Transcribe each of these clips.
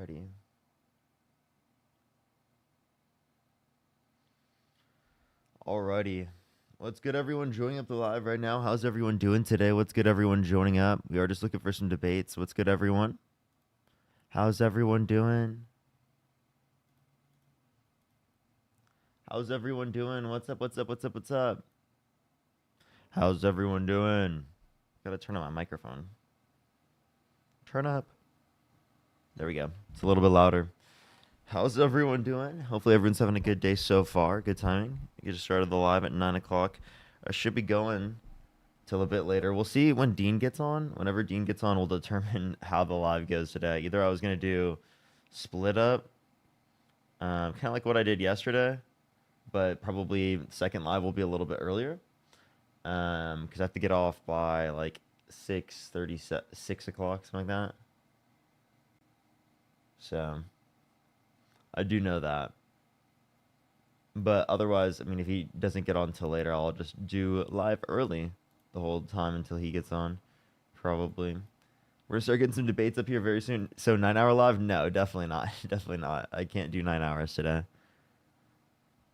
Alrighty. Alrighty. What's good, everyone joining up the live right now? How's everyone doing today? What's good, everyone joining up? We are just looking for some debates. What's good, everyone? How's everyone doing? How's everyone doing? What's up? What's up? What's up? What's up? How's everyone doing? Gotta turn on my microphone. Turn up. There we go. It's a little bit louder. How's everyone doing? Hopefully everyone's having a good day so far. Good timing. You just started the live at 9 o'clock. I should be going till a bit later. We'll see when Dean gets on. Whenever Dean gets on, we'll determine how the live goes today. Either I was going to do split up, kind of like what I did yesterday, but probably second live will be a little bit earlier because I have to get off by like 6:30, 6 o'clock, something like that. So I do know that. But otherwise, I mean, if he doesn't get on till later, I'll just do live early the whole time until he gets on, probably. We're gonna start getting some debates up here very soon. So 9 hour live? No, definitely not. Definitely not. I can't do 9 hours today.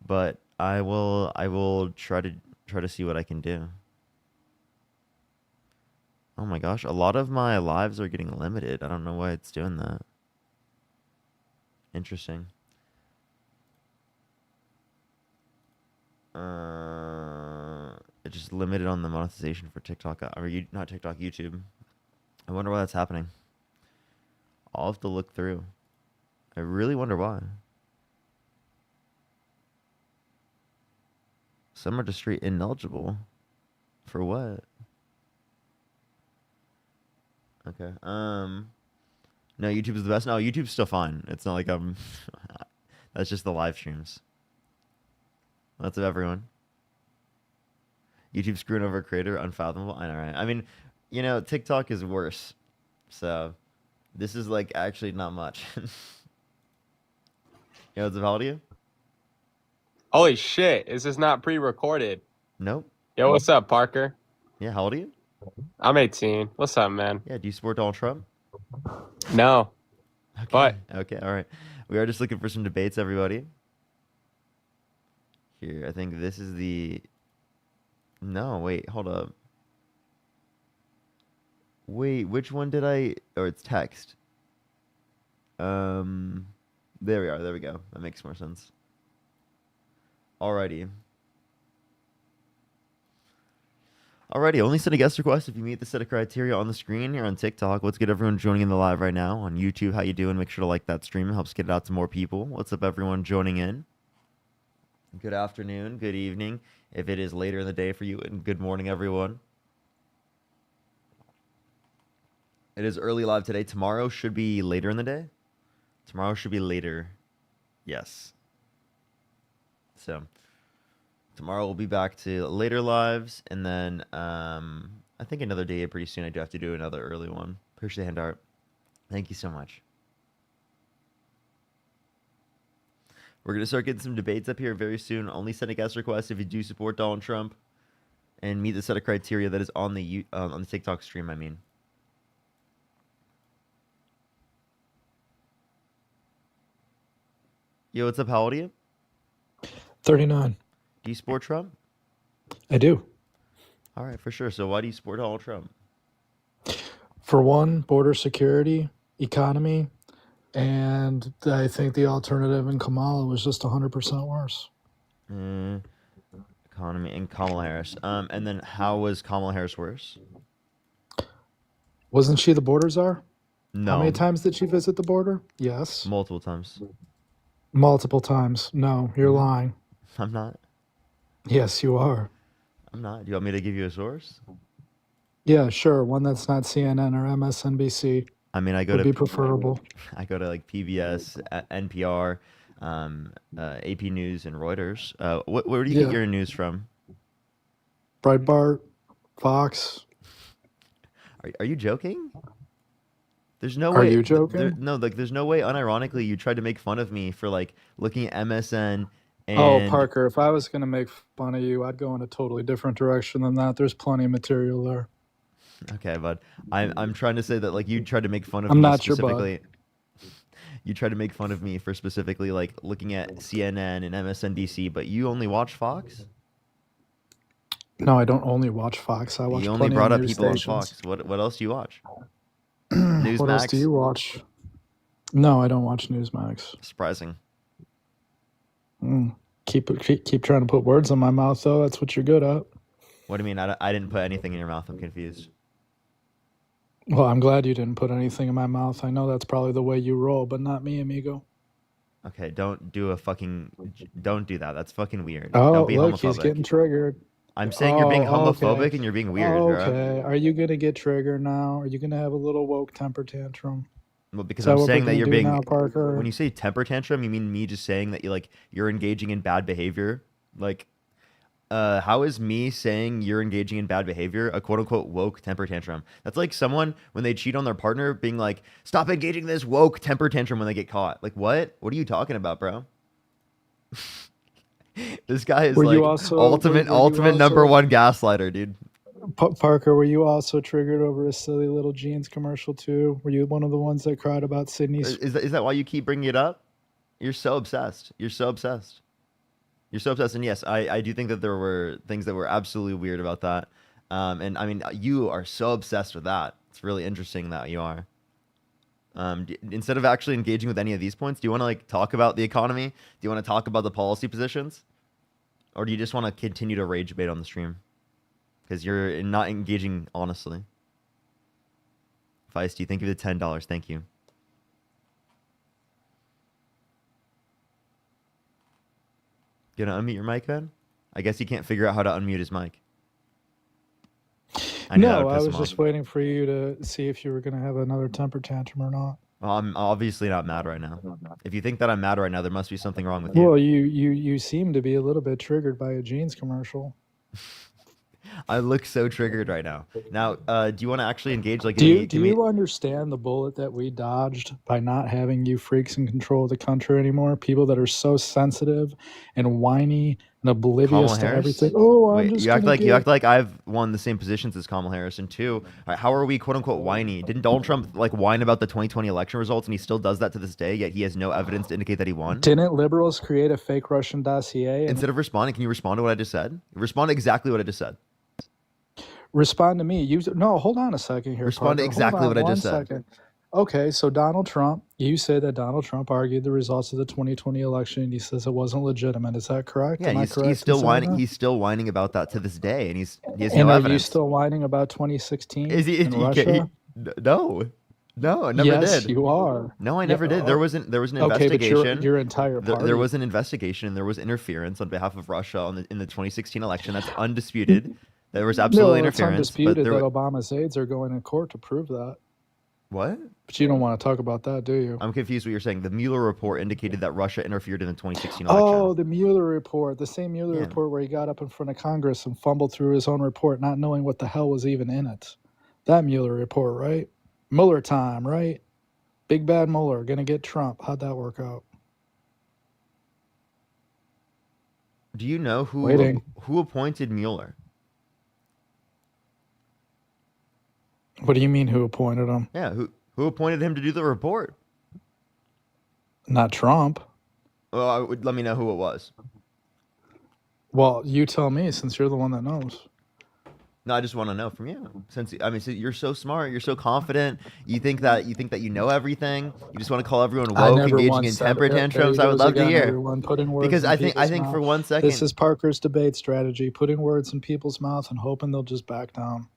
But I will try to see what I can do. Oh my gosh, a lot of my lives are getting limited. I don't know why it's doing that. Interesting. It's just limited on the monetization for TikTok, or not TikTok, YouTube. I wonder why that's happening. I'll have to look through. I really wonder why. Some are just straight ineligible. For what? Okay. No, YouTube is the best. No, YouTube's still fine. It's not like I'm. That's just the live streams. That's of everyone. YouTube screwing over a creator, unfathomable. I know, right? I mean, TikTok is worse. So, this is like actually not much. What's up, how old are you? Holy shit, is this not pre-recorded? Nope. Yo, what's up, Parker? Yeah, how old are you? I'm 18. What's up, man? Yeah, do you support Donald Trump? No. Okay. But Okay, all right. We are just looking for some debates, everybody. Here, I think this is the... No, wait, hold up. Wait, which one did I... Or it's text. There we are. There we go. That makes more sense. Alrighty. Alrighty, only send a guest request if you meet the set of criteria on the screen here on TikTok. What's good, everyone joining in the live right now on YouTube? How you doing? Make sure to like that stream. It helps get it out to more people. What's up, everyone joining in? Good afternoon, good evening, if it is later in the day for you, and good morning, everyone. It is early live today. Tomorrow should be later in the day. Tomorrow should be later. Yes. So tomorrow we'll be back to later lives, and then I think another day pretty soon I do have to do another early one. Appreciate the hand art. Thank you so much. We're going to start getting some debates up here very soon. Only send a guest request if you do support Donald Trump and meet the set of criteria that is on the TikTok stream, I mean. Yo, what's up? How old are you? 39. Do you support Trump? I do. All right, for sure. So why do you support Donald Trump? For one, border security, economy, and I think the alternative in Kamala was just 100% worse. Economy and Kamala Harris. And then how was Kamala Harris worse? Wasn't she the border czar? No. How many times did she visit the border? Yes. Multiple times. Multiple times. No, you're lying. I'm not. Yes, you are. I'm not. Do you want me to give you a source? Yeah, sure. One that's not CNN or MSNBC I mean, I go would to be preferable. I go to like PBS, NPR, AP News, and Reuters. Where do you get Yeah. your news from? Breitbart, Fox. Are you joking? There's no Are way. you joking? No, like there's no way. Unironically, you tried to make fun of me for like looking at MSN Oh, and Parker, if I was going to make fun of you, I'd go in a totally different direction than that. There's plenty of material there. okay, bud. I'm trying to say that like you tried to make fun of I'm me not your bud. specifically. you try to make fun of me for specifically like looking at CNN and MSNBC, but you only watch Fox. No, I don't only watch Fox. I watch You only plenty brought of up news people on stations. Fox. What else do you watch? What else do Newsmax? you watch? No, I don't watch Newsmax. Surprising. Keep trying to put words in my mouth, though. That's what you're good at. What do you mean? I didn't put anything in your mouth. I'm confused. Well, I'm glad you didn't put anything in my mouth. I know that's probably the way you roll, but not me, amigo. Okay, don't do that. That's fucking weird. Oh, Don't be look, he's homophobic. getting triggered. I'm saying you're being Oh, homophobic okay. and you're being weird, bro. Okay. Are you gonna get triggered now? Are you gonna have a little woke temper tantrum? Well, because Is that I'm what we're saying that gonna you're do being now, Parker? when you say temper tantrum, you mean me just saying that you're engaging in bad behavior? Like, how is me saying you're engaging in bad behavior a quote unquote woke temper tantrum? That's like someone when they cheat on their partner being like, stop engaging in this woke temper tantrum when they get caught. Like, what? What are you talking about, bro? This guy is Were like you also ultimate number one gaslighter, dude. Parker? Were you also triggered over a silly little jeans commercial too? Were you one of the ones that cried about Sydney's? Is that why you keep bringing it up? You're so obsessed. You're so obsessed. You're so obsessed. And yes, I do think that there were things that were absolutely weird about that. And I mean, you are so obsessed with that. It's really interesting that you are. Instead of actually engaging with any of these points, do you want to like talk about the economy? Do you want to talk about the policy positions? Or do you just want to continue to rage bait on the stream? Because you're not engaging honestly. Feisty, thank you for the $10. Thank you. Gonna unmute your mic, Ben? I guess he can't figure out how to unmute his mic. I knew that No, would I piss was him just off. waiting for you to see if you were going to have another temper tantrum or not. Well, I'm obviously not mad right now. If you think that I'm mad right now, there must be something wrong with you. Well, you seem to be a little bit triggered by a jeans commercial. I look so triggered right now. Now, do you want to actually engage? Like, Do you understand the bullet that we dodged by not having you freaks in control of the country anymore? People that are so sensitive and whiny and oblivious Kamala to Harris? everything. Oh, I'm Wait, just you act gonna like get... you act like I've won the same positions as Kamala Harris. And two, all right, how are we quote unquote whiny? Didn't Donald Trump like whine about the 2020 election results, and he still does that to this day? Yet he has no evidence to indicate that he won. Didn't liberals create a fake Russian dossier? And Instead of responding, can you respond to what I just said? Respond to exactly what I just said. respond to me. No, hold on a second here. Respond to Parker. exactly Hold on what I just one said. second. Okay, so Donald Trump, you say that Donald Trump argued the results of the 2020 election and he says it wasn't legitimate. Is that correct? Yeah, Am I he's correct in still saying whining. that? He's still whining about that to this day, and he has And no are you evidence. still whining about 2016 Is he? in Russia? No, I never Yes, did. you are. No, I Yeah, never did. There was an okay, but investigation. your entire party. There was an investigation. There was interference on behalf of Russia in the 2016 election. That's undisputed. There was absolutely No, it's interference. But undisputed there that Obama's aides are going in court to prove that. what? But you don't want to talk about that, do you? I'm confused. What you're saying? The Mueller report indicated that Russia interfered in the 2016 election. Oh, the Mueller report. The same Mueller Yeah. report where he got up in front of Congress and fumbled through his own report, not knowing what the hell was even in it. That Mueller report, right? Mueller time, right? Big bad Mueller, gonna get Trump. How'd that work out? Do you know Waiting. who appointed Mueller? What do you mean who appointed him? Yeah, who appointed him to do the report? Not Trump. Well, let me know who it was. Well, you tell me since you're the one that knows. No, I just want to know from you. Since you're so smart, you're so confident. You think that you know everything. You just want to call everyone I woke, never engaging once in said temper it. There tantrums. he I would goes love to again, hear. everyone putting words Because in I think people's for mouth. 1 second, This is Parker's debate strategy, putting words in people's mouth and hoping they'll just back down.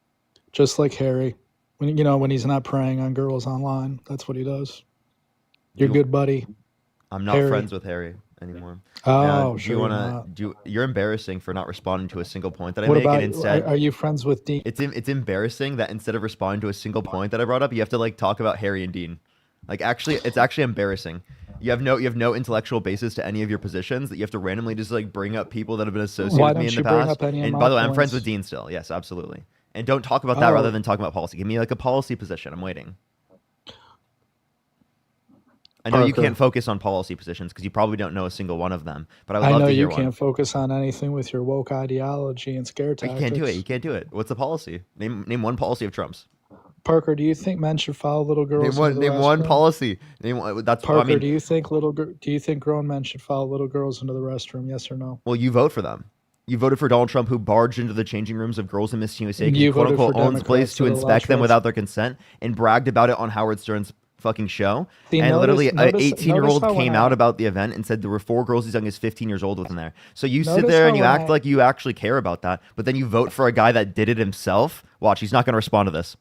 Just like Harry. When he's not preying on girls online, that's what he does. Your good buddy. I'm not Harry. friends with Harry anymore. Oh, Now, do sure you you're want to not. you're embarrassing for not responding to a single point that I What make, about, and instead are you friends with Dean? it's embarrassing that instead of responding to a single point that I brought up, you have to like talk about Harry and Dean. Like it's actually embarrassing. You have no intellectual basis to any of your positions, that you have to randomly just like bring up people that have been associated Why with me don't in you the bring past. up any of And my by the way, I'm friends points? with Dean still. Yes, absolutely. And don't talk about that rather Oh. than talking about policy. Give me like a policy position. I'm waiting. I know you Parker. can't focus on policy positions because you probably don't know a single one of them, but I would I love know to hear you one. can't focus on anything with your woke ideology and scare You tactics. can't do it. You can't do it. What's the policy? Name one policy of Trump's. Parker, do you think men should follow little girls into the Name one restroom? policy. Name one, that's I Parker, mean. do you think grown men should follow little girls into the restroom? Yes or no? Well, you vote for them. You voted for Donald Trump, who barged into the changing rooms of girls in Miss USA because he You quote voted unquote for owns place Democrats to that allow inspect them trans. without their consent and bragged about it on Howard Stern's fucking show. See, And literally, an notice 18-year-old how when came out about the event and said there were 4 girls as young as 15 years old within there. So you sit Notice there how and you when act I- like you actually care about that, but then you vote for a guy that did it himself. Watch, he's not going to respond to this.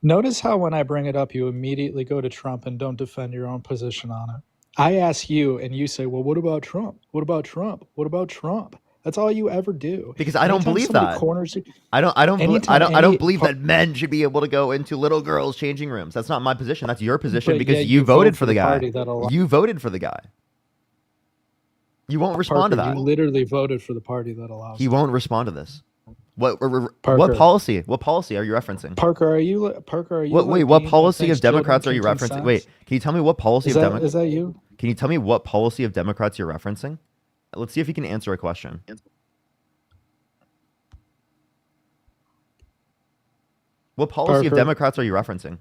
Notice how when I bring it up, you immediately go to Trump and don't defend your own position on it. I ask you, and you say, "Well, what about Trump? What about Trump? What about Trump?" That's all you ever do. Because I don't Anytime believe somebody that. Corners you, I don't Anytime don't believe that men should be able to go into little girls' changing rooms. That's not my position. That's your position But because yet you you vote voted for for the the guy. party that allow- You voted for the guy. You won't respond Parker, to that. you literally voted for the party that allows. He it. won't respond to this. What Parker. policy? What policy are you referencing? Parker, are you? What like what Dean that policy thinks of Democrats are children you can referencing? consent? Wait, can you tell me what policy Is of that Democrats? is that you? Can you tell me what policy of Democrats you're referencing? Let's see if you can answer a question. What policy of Parker. Democrats are you referencing?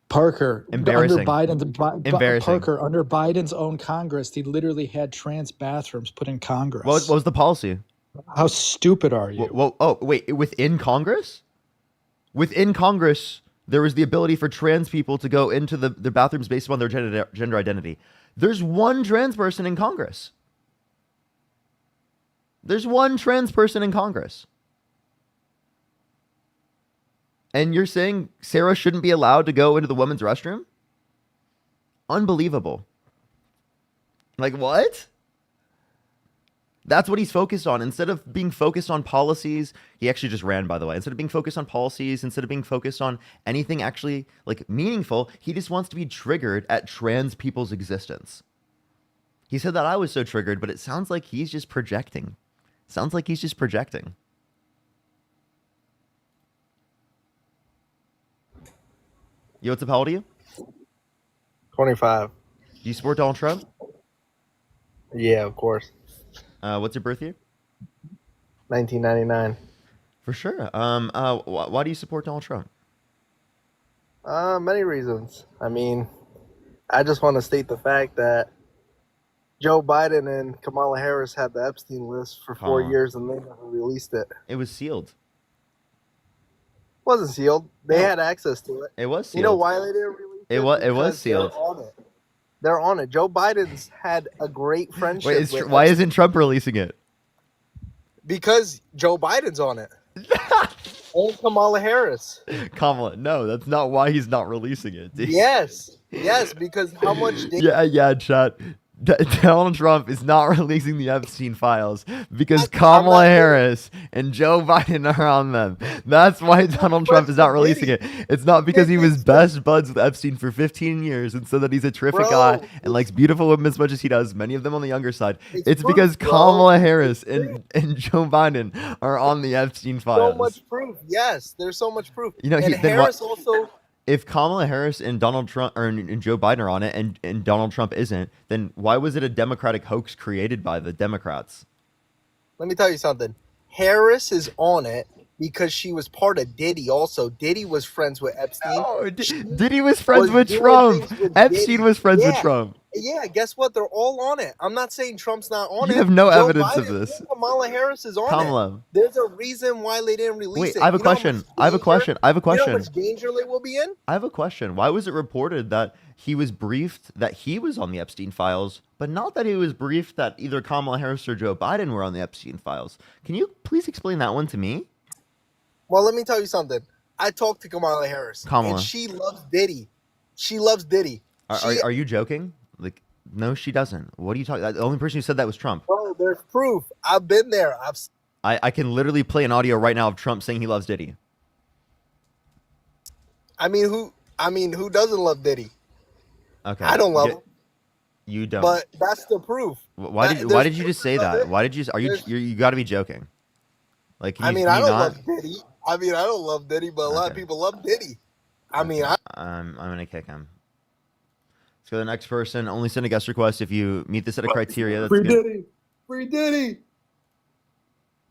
Parker, Embarrassing. Under Embarrassing. Parker, under Biden's own Congress, he literally had trans bathrooms put in Congress. What was the policy? How stupid are you? Oh, wait, within Congress? Within Congress, there was the ability for trans people to go into the bathrooms based upon their gender identity. There's one trans person in Congress. There's one trans person in Congress. And you're saying Sarah shouldn't be allowed to go into the women's restroom? Unbelievable. Like, what? That's what he's focused on. Instead of being focused on policies, he actually just ran, by the way. Instead of being focused on policies, instead of being focused on anything actually like meaningful, he just wants to be triggered at trans people's existence. He said that I was so triggered, but it sounds like he's just projecting. Sounds like he's just projecting. Yo, what's up? How old are you? 25. Do you support Donald Trump? Yeah, of course. What's your birth year? 1999. For sure. Why do you support Donald Trump? Many reasons. I mean, I just want to state the fact that Joe Biden and Kamala Harris had the Epstein list for 4 Huh. years and they never released it. It was sealed. Wasn't sealed. They No. had access to it. It was sealed. You know why they didn't release it? It was Because sealed. They're on it. They're on it. Joe Biden's had a great friendship. Wait, with why Epstein isn't Trump releasing it? because Joe Biden's on it. And Kamala Harris. Kamala, no, that's not why he's not releasing it. Dude. Yes. Yes, because how much Yeah, chat. Donald Trump is not releasing the Epstein files because I'm Kamala not- Harris and Joe Biden are on them. That's why Donald Trump is not releasing it. It's not because he was best buds with Epstein for 15 years and said that he's a terrific Bro, guy and likes beautiful women as much as he does, many of them on the younger side. It's proof, because bro. Kamala Harris and Joe Biden are on the Epstein So files. much proof. Yes, there's so much proof. You know, and then what- Harris also If Kamala Harris and Donald Trump and Joe Biden are on it and Donald Trump isn't, then why was it a Democratic hoax created by the Democrats? let me tell you something. Harris is on it because she was part of Diddy also. Diddy was friends with Epstein. Oh, Diddy was friends was with doing Trump. things with Epstein Diddy. was friends with Yeah. Trump. Yeah, guess what? They're all on it. I'm not saying Trump's not on You it. have no Joe evidence of Biden this. and Kamala Harris is on it. Kamala. There's a reason why they didn't release Wait, it. I have a You know how question. much I have a danger- question. I have a You know question. how much danger they will be in? I have a question. Why was it reported that he was briefed that he was on the Epstein files, but not that he was briefed that either Kamala Harris or Joe Biden were on the Epstein files? Can you please explain that one to me? Well, let me tell you something. I talked to Kamala Harris, Kamala. and she loves Diddy. She loves Diddy. Are you joking? Like, no, she doesn't. What are you talking? The only person who said that was Trump. Bro, there's proof. I've been there. I can literally play an audio right now of Trump saying he loves Diddy. I mean, who doesn't love Diddy? Okay. I don't love him, You don't. but that's the proof. Why There's did you just proof say of that? it. Why did you? You got to be joking. Like, I mean, can I you don't not? love Diddy. I don't love Diddy, but a lot of Okay. people love Diddy. I mean, I'm gonna kick him. Let's go to the next person. Only send a guest request if you meet this set of criteria. That's Free good. Diddy. Free Diddy.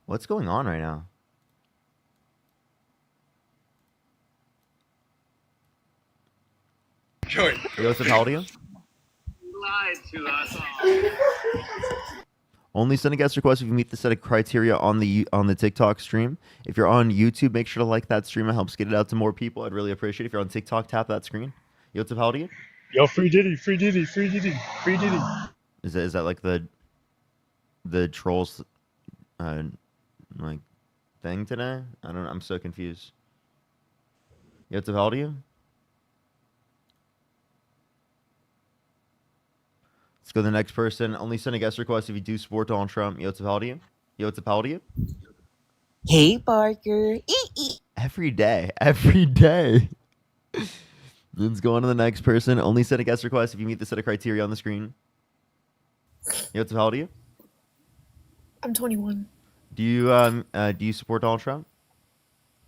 What's going on right now? Join. Yo, what's up? How old are you? Lied to us all. Only send a guest request if you meet the set of criteria on the TikTok stream. If you're on YouTube, make sure to like that stream. It helps get it out to more people. I'd really appreciate it. If you're on TikTok, tap that screen. Yo, what's up? How old are you? Yo, free Diddy, free Diddy, free Diddy, free Diddy. Is that like the trolls like thing today? I don't know. I'm so confused. Yo, what's up? How old are you? Let's go to the next person. Only send a guest request if you do support Donald Trump. Yo, what's up? How old are you? Yo, what's up? How old are you? Hey, Parker. Every day. Every day. Let's go on to the next person. Only send a guest request if you meet the set of criteria on the screen. Yo, what's up? How old are you? I'm 21. Do you support Donald Trump?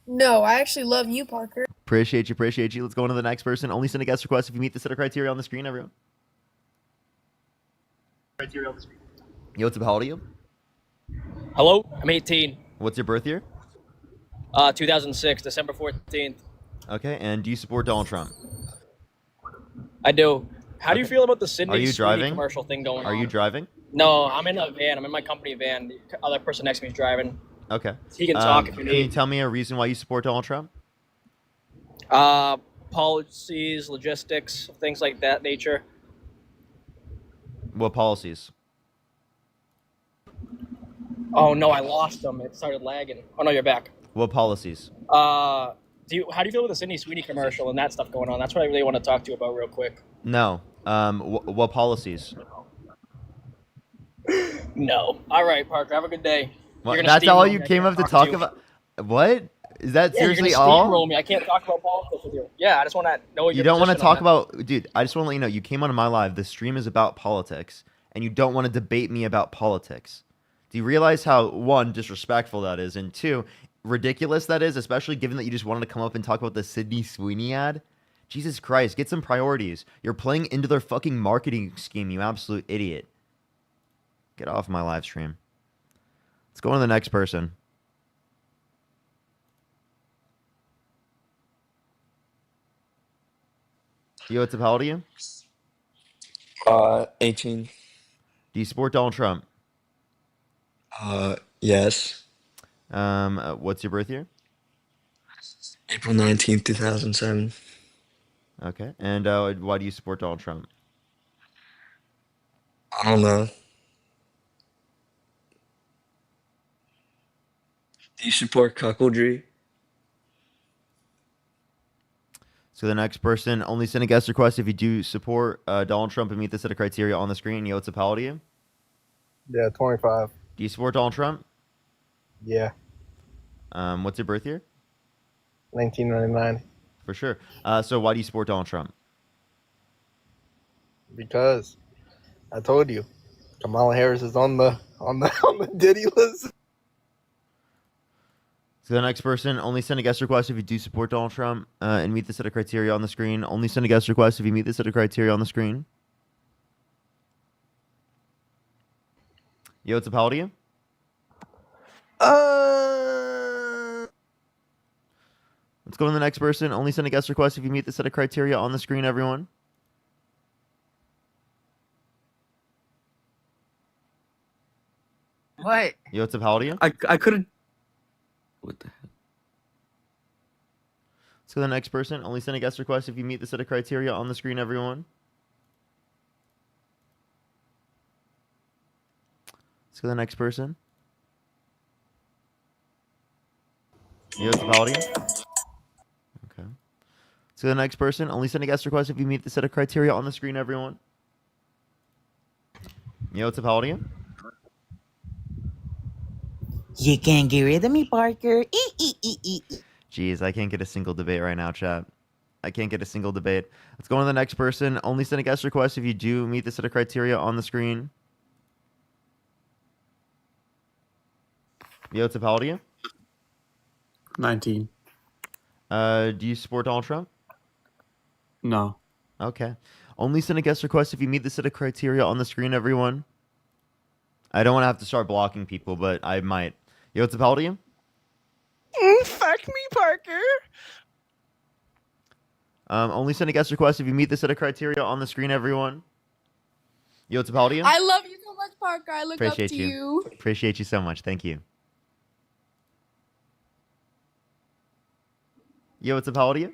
No, I actually love you, Parker. Appreciate you. Appreciate you. Let's go on to the next person. Only send a guest request if you meet the set of criteria on the screen, everyone. Yo, what's up? How old are you? Hello, I'm 18. What's your birth year? 2006, December 14th. Okay, and do you support Donald Trump? I do. How do you Okay. feel about the Sydney Are you Sweeney driving? commercial thing going on? Are you driving? No, I'm in a van. I'm in my company van. The other person next to me is driving. Okay. He can talk if you Can you need. tell me a reason why you support Donald Trump? Policies, logistics, things like that nature. What policies? Oh no, I lost them. It started lagging. Oh no, you're back. What policies? How do you feel with the Sydney Sweeney commercial and that stuff going on? That's what I really want to talk to you about real quick. No. What policies? No. All right, Parker. Have a good day. Well, You're gonna that's all steamroll you me. I came can't up to talk you. about? What? Is that Yeah, seriously you're gonna steamroll all? me. I can't talk about politics with you. Yeah, I just want to know your You don't want to position on talk that. about, dude. I just want to let you know you came onto my live. The stream is about politics, and you don't want to debate me about politics. Do you realize how one disrespectful that is, and two ridiculous that is, especially given that you just wanted to come up and talk about the Sydney Sweeney ad? Jesus Christ, get some priorities. You're playing into their fucking marketing scheme, you absolute idiot. Get off my live stream. Let's go on to the next person. Yo, what's up? How old are you? 18. Do you support Donald Trump? Yes. What's your birth year? April 19th, 2007. Okay. And why do you support Donald Trump? I don't know. Do you support cuckoldry? So the next person, only send a guest request if you do support Donald Trump and meet the set of criteria on the screen. Yo, what's up? How old are you? Yeah, 25. Do you support Donald Trump? Yeah, What's your birth year? 1999. For sure. So why do you support Donald Trump? Because I told you, Kamala Harris is on the on the Diddy list. So the next person, only send a guest request if you do support Donald Trump and meet the set of criteria on the screen. Only send a guest request if you meet the set of criteria on the screen. Yo, what's up? How old are you? Let's go to the next person. Only send a guest request if you meet the set of criteria on the screen, everyone. What? Yo, what's up? How old are you? I couldn't. What the hell? Let's go to the next person. Only send a guest request if you meet the set of criteria on the screen, everyone. Let's go to the next person. Yo, what's up? How old are you? Okay. Let's go to the next person. Only send a guest request if you meet the set of criteria on the screen, everyone. Yo, what's up? How old are you? You can't get rid of me, Parker. Jeez, I can't get a single debate right now, chat. I can't get a single debate. Let's go on to the next person. Only send a guest request if you do meet the set of criteria on the screen. Yo, what's up? How old are you? 19. Do you support Donald Trump? No. Okay. Only send a guest request if you meet the set of criteria on the screen, everyone. I don't want to have to start blocking people, but I might. Yo, what's up? How old are you? Fuck me, Parker. Only send a guest request if you meet the set of criteria on the screen, everyone. Yo, what's up, Haldia? I love you so much, Parker. I look Appreciate up to you. you. Appreciate you so much. Thank you. Yo, what's up, Haldia?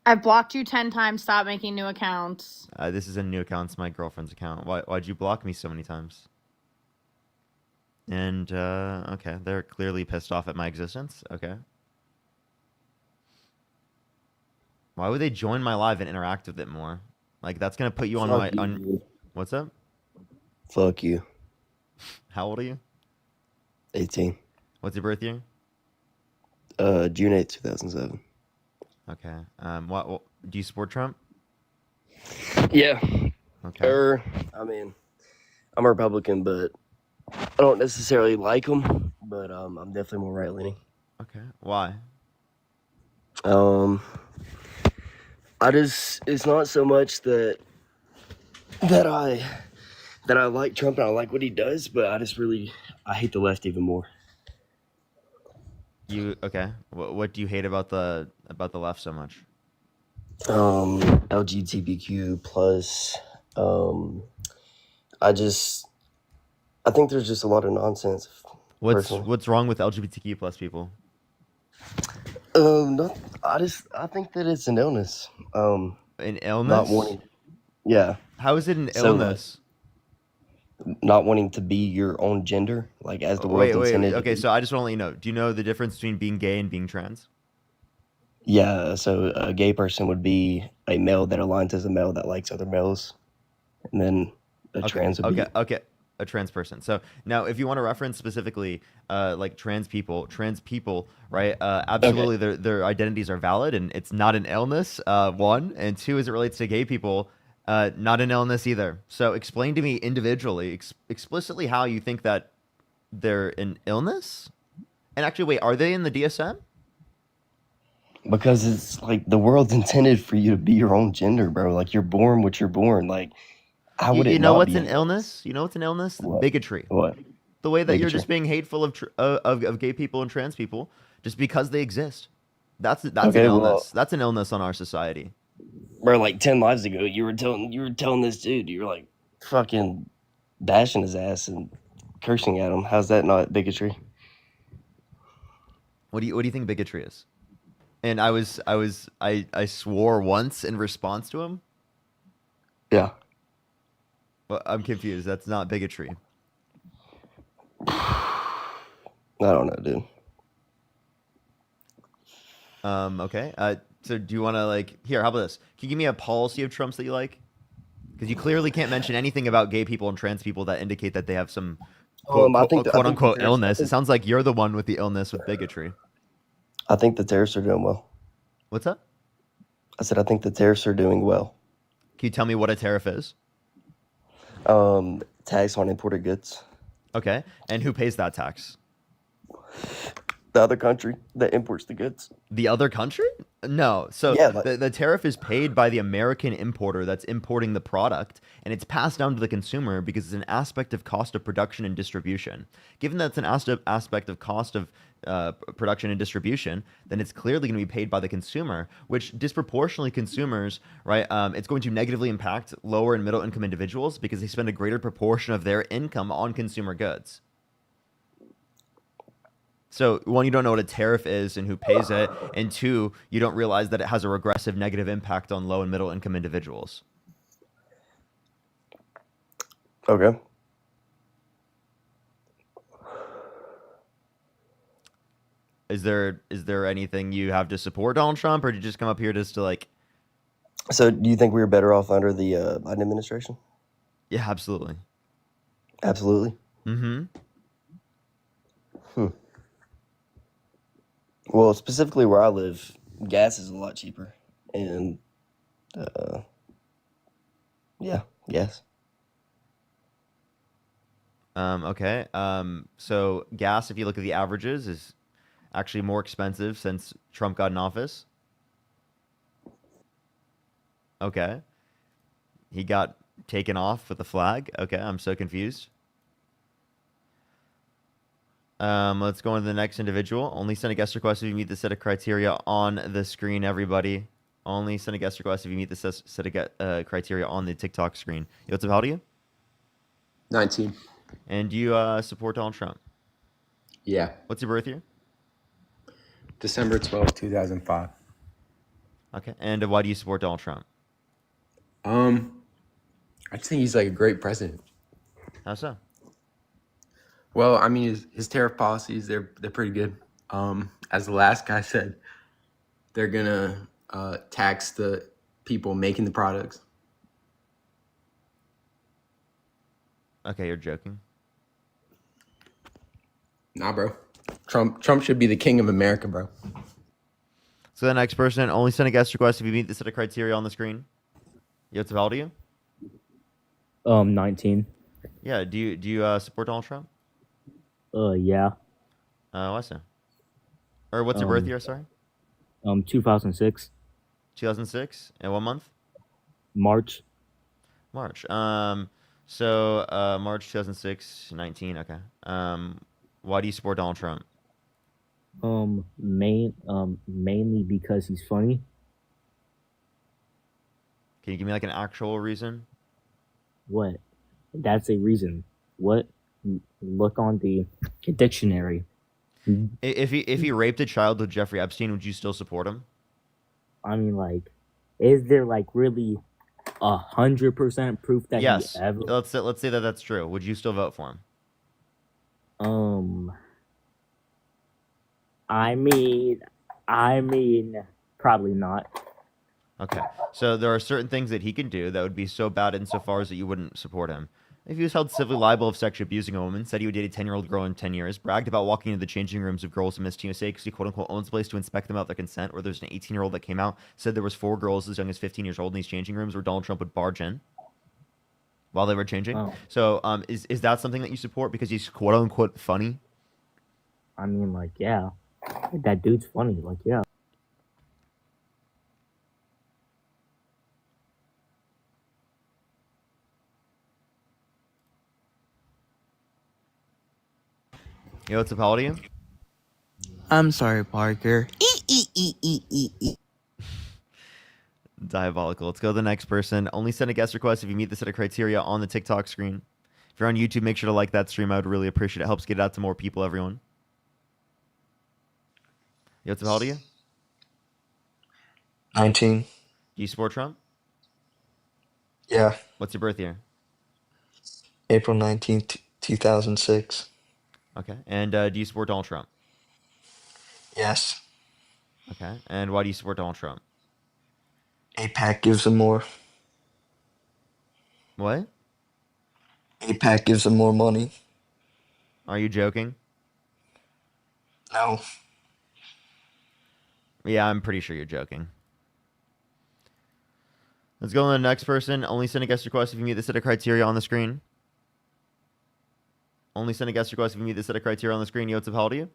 I've blocked you 10 times. Stop making new accounts. This is a new account. It's my girlfriend's account. Why'd you block me so many times? And, okay. They're clearly pissed off at my existence. Okay. Why would they join my live and interact with it more? Like, that's gonna put you on Fuck my... you, dude. What's up? Fuck you. How old are you? 18. What's your birth year? June 8th, 2007. Okay. What do you support Trump? Yeah. Okay. I mean, I'm a Republican, but I don't necessarily like him. But I'm definitely more right leaning. Okay. Why? It's not so much that I like Trump and I like what he does, but I hate the left even more. Okay? What do you hate about the left so much? LGBTQ plus. I think there's just a lot of nonsense. What's wrong with LGBTQ plus people? I think that it's an illness. An illness? Not wanting. Yeah. How is it an So, illness? Not wanting to be your own gender, like as the world intended. Okay, so I just want to let you know. Do you know the difference between being gay and being trans? Yeah, so a gay person would be a male that aligns as a male that likes other males, and then a trans would be. Okay, a trans person. So now, if you want to reference specifically, like trans people, right? Absolutely, their identities are valid, and it's not an illness. One and two, as it relates to gay people, not an illness either. So explain to me individually, explicitly, how you think that they're an illness. And actually, wait, are they in the DSM? Because it's like the world's intended for you to be your own gender, bro. Like you're born what you're born. Like how would it? You know not what's be an illness? You know what's an illness? What? Bigotry. What? The way that you're Bigotry. just being hateful of gay people and trans people just because they exist. That's an Okay, illness. well- That's an illness on our society. Bro, like 10 lives ago, you were telling this dude, you were like fucking bashing his ass and cursing at him. How's that not bigotry? What do you think bigotry is? And I swore once in response to him. Yeah. Well, I'm confused. That's not bigotry. I don't know, dude. Okay. So do you want to here? How about this? Can you give me a policy of Trump's that you like? Because you clearly can't mention anything about gay people and trans people that indicate that they have some I think quote unquote illness. It sounds like you're the one with the illness with bigotry. I think the terrorists are doing well. What's up? I said I think the terrorists are doing well. Can you tell me what a tariff is? Tax on imported goods. Okay. And who pays that tax? The other country that imports the goods. The other country? No. So Yeah, the tariff is paid by the American importer that's importing the product, and it's passed down to the consumer because it's an aspect of cost of production and distribution. Given that it's an aspect of cost of production and distribution, then it's clearly going to be paid by the consumer, which disproportionately consumers, right? It's going to negatively impact lower and middle income individuals because they spend a greater proportion of their income on consumer goods. So, one, you don't know what a tariff is and who pays it, and two, you don't realize that it has a regressive negative impact on low and middle income individuals. Okay. Is there anything you have to support Donald Trump, or did you just come up here just to So do you think we were better off under the Biden administration? Yeah, absolutely. Absolutely. Mm-hmm. Well, specifically where I live, gas is a lot cheaper. And, yeah, gas. Okay. So gas, if you look at the averages, is actually more expensive since Trump got in office. Okay. He got taken off with the flag. Okay, I'm so confused. Let's go on to the next individual. Only send a guest request if you meet the set of criteria on the screen, everybody. Only send a guest request if you meet the set of criteria on the TikTok screen. Yo, what's up? How old are you? 19. And do you support Donald Trump? Yeah. What's your birth year? December 12th, 2005. Okay. And why do you support Donald Trump? I just think he's like a great president. How so? Well, I mean, his tariff policies, they're pretty good. As the last guy said, they're gonna tax the people making the products. Okay, you're joking. Nah, bro. Trump should be the king of America, bro. So the next person, only send a guest request if you meet the set of criteria on the screen. Yo, what's up? How old are you? 19. Yeah. Do you support Donald Trump? Yeah. Why so? Or what's your birth year? Sorry. 2006. 2006. And what month? March. March. So March 2006, 19. Okay. Why do you support Donald Trump? Mainly because he's funny. Can you give me like an actual reason? What? That's a reason. What? Look on the dictionary. If he raped a child with Jeffrey Epstein, would you still support him? I mean, like, is there like really 100% proof that Yes. he ever? Let's say that that's true. Would you still vote for him? I mean, probably not. Okay. So there are certain things that he can do that would be so bad insofar as that you wouldn't support him. If he was held civilly liable of sexually abusing a woman, said he would date a 10-year-old girl in 10 years, bragged about walking into the changing rooms of girls in Miss USA because he quote-unquote owns the place to inspect them without their consent, or there's an 18-year-old that came out, said there was 4 girls as young as 15 years old in these changing rooms where Donald Trump would barge in while they were changing. Oh. So is that something that you support because he's quote-unquote funny? I mean, like, yeah. That dude's funny. Like, yeah. Yo, what's up? How old are you? I'm sorry, Parker. Diabolical. Let's go to the next person. Only send a guest request if you meet the set of criteria on the TikTok screen. If you're on YouTube, make sure to like that stream. I would really appreciate it. It helps get it out to more people, everyone. Yo, what's up? How old are you? 19. Do you support Trump? Yeah. What's your birth year? April 19th, 2006. Okay. And do you support Donald Trump? Yes. Okay. And why do you support Donald Trump? APAC gives them more. What? APAC gives them more money. Are you joking? No. Yeah, I'm pretty sure you're joking. Let's go on to the next person. Only send a guest request if you meet the set of criteria on the screen. Only send a guest request if you meet the set of criteria on the screen. Yo, what's up? How old are you?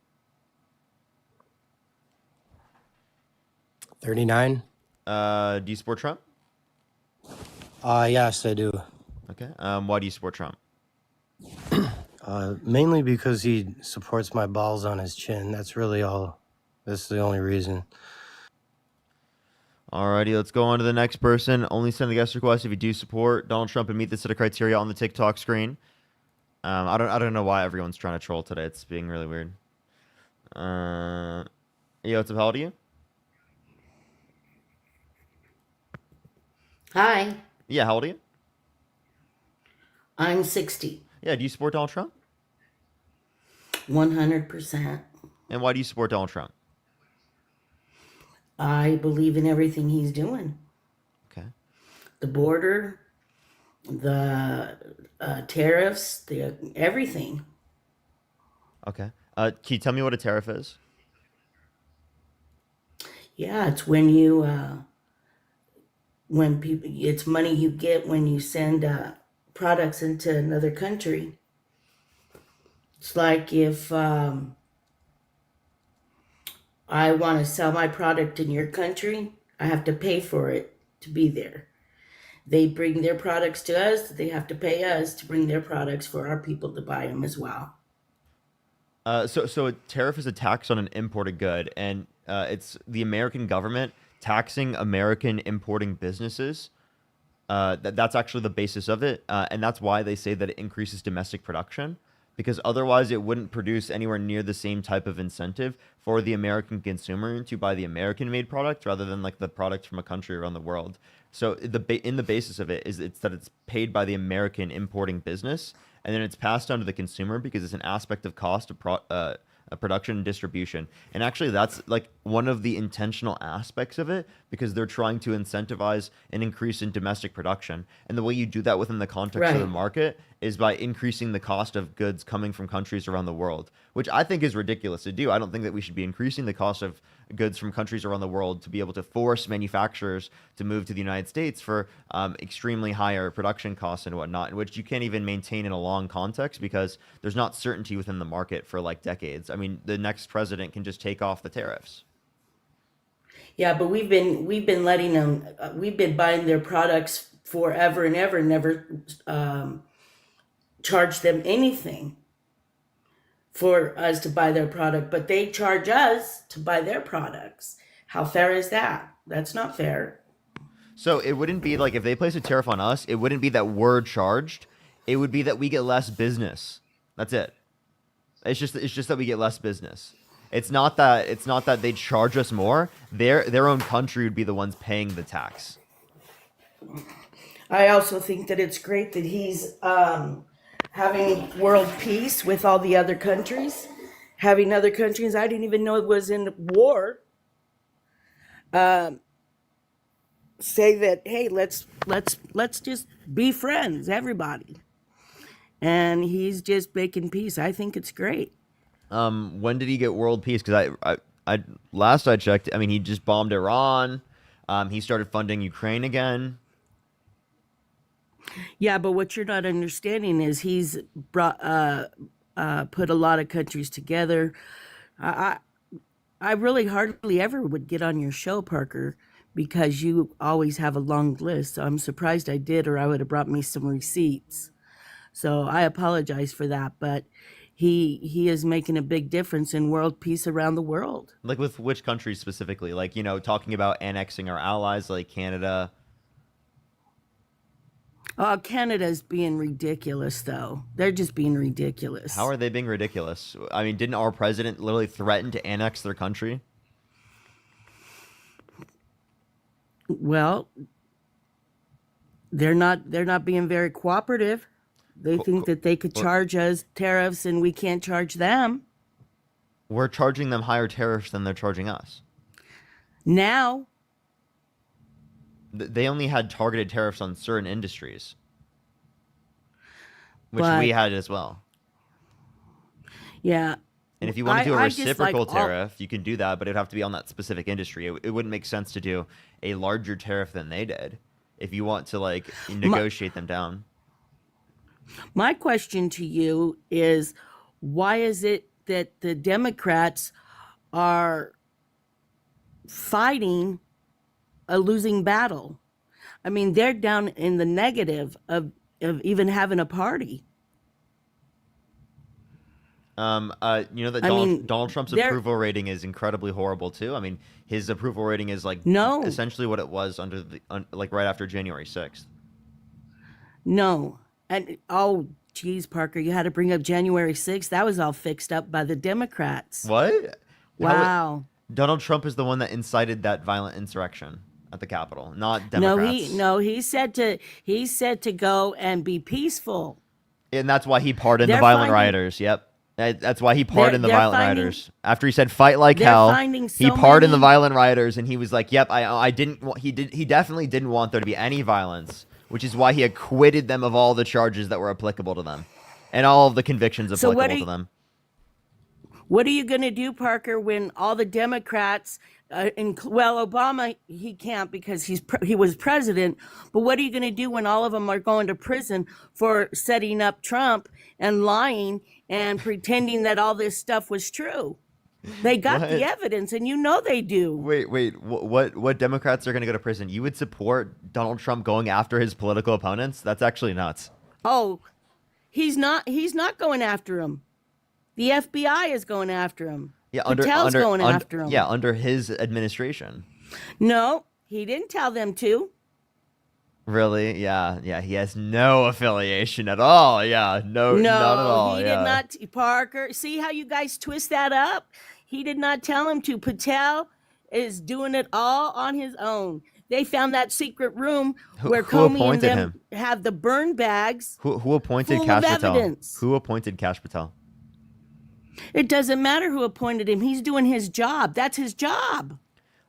39. Do you support Trump? Yes, I do. Okay. Why do you support Trump? Mainly because he supports my balls on his chin. That's really all. That's the only reason. Alrighty, let's go on to the next person. Only send the guest request if you do support Donald Trump and meet the set of criteria on the TikTok screen. I don't know why everyone's trying to troll today. It's being really weird. Yo, what's up? How old are you? Hi, Yeah, how old are you? I'm 60. Yeah, do you support Donald Trump? 100%. And why do you support Donald Trump? I believe in everything he's doing. Okay. The border, the tariffs, the everything. Okay. Can you tell me what a tariff is? Yeah, it's when you when people, it's money you get when you send products into another country. It's like if I want to sell my product in your country, I have to pay for it to be there. They bring their products to us, they have to pay us to bring their products for our people to buy them as well. So a tariff is a tax on an imported good, and it's the American government taxing American importing businesses. That's actually the basis of it, and that's why they say that it increases domestic production, because otherwise it wouldn't produce anywhere near the same type of incentive for the American consumer to buy the American-made product rather than like the product from a country around the world. So in the basis of it is it's that it's paid by the American importing business, and then it's passed on to the consumer because it's an aspect of cost of production and distribution. And actually that's like one of the intentional aspects of it, because they're trying to incentivize an increase in domestic production. And the way you do that within the context of the Right. market is by increasing the cost of goods coming from countries around the world, which I think is ridiculous to do. I don't think that we should be increasing the cost of goods from countries around the world to be able to force manufacturers to move to the United States for extremely higher production costs and whatnot, in which you can't even maintain in a long context because there's not certainty within the market for like decades. I mean, the next president can just take off the tariffs. Yeah, but we've been letting them. We've been buying their products forever and ever, never charge them anything for us to buy their product, but they charge us to buy their products. How fair is that? That's not fair. So it wouldn't be like if they place a tariff on us, it wouldn't be that we're charged. It would be that we get less business. That's it. It's just that we get less business. It's not that they charge us more. Their own country would be the ones paying the tax. I also think that it's great that he's having world peace with all the other countries, having other countries I didn't even know it was in war. Say that, hey, let's just be friends, everybody. And he's just making peace. I think it's great. When did he get world peace? Because I last I checked, I mean, he just bombed Iran. He started funding Ukraine again. Yeah, but what you're not understanding is he's brought put a lot of countries together. I really hardly ever would get on your show, Parker, because you always have a long list. So I'm surprised I did, or I would have brought me some receipts. So I apologize for that, but he is making a big difference in world peace around the world. Like with which countries specifically? Like, you know, talking about annexing our allies like Canada. Canada's being ridiculous, though. They're just being ridiculous. How are they being ridiculous? I mean, didn't our president literally threaten to annex their country? Well, they're not being very cooperative. They think that they could charge us tariffs and we can't charge them. We're charging them higher tariffs than they're charging us. Now, They only had targeted tariffs on certain industries, which But- we had as well. yeah. And if you want to do a I just like reciprocal all- tariff, you can do that, but it'd have to be on that specific industry. It wouldn't make sense to do a larger tariff than they did if you want to like negotiate them down. My question to you is, why is it that the Democrats are fighting a losing battle? I mean, they're down in the negative of even having a party. You know that I mean, Donald Trump's they're- approval rating is incredibly horrible too. I mean, his approval rating is like No. essentially what it was under like right after January 6th. No. And, oh, geez, Parker, you had to bring up January 6th. That was all fixed up by the Democrats. What? Wow. Donald Trump is the one that incited that violent insurrection at the Capitol, not Democrats. He said to go and be peaceful. And that's why he pardoned the They're violent finding- rioters. Yep. That's why he pardoned the they're violent finding- rioters. After he said fight like they're hell, finding he so pardoned the many- violent rioters, and he was like, "Yep, I didn't." He definitely didn't want there to be any violence, which is why he acquitted them of all the charges that were applicable to them, and all of the convictions So what applicable are to them. What are you going to do, Parker, when all the Democrats, Obama, he can't because he was president, but what are you going to do when all of them are going to prison for setting up Trump and lying and pretending that all this stuff was true? They got What? the evidence, and you know they do. Wait. What Democrats are going to go to prison? You would support Donald Trump going after his political opponents? That's actually nuts. Oh, he's not going after him. The FBI is going after him. Yeah, Patel's going after him. Yeah, under his administration. No, he didn't tell them to. Really? Yeah, yeah. He has no affiliation at all. Yeah, not at all. He did not. Parker, see how you guys twist that up? He did not tell him to. Patel is doing it all on his own. They found that secret room where Who Comey and appointed them him? have the burn bags. Who appointed full Kash of Patel? evidence. Who appointed Kash Patel? It doesn't matter who appointed him. He's doing his job. That's his job.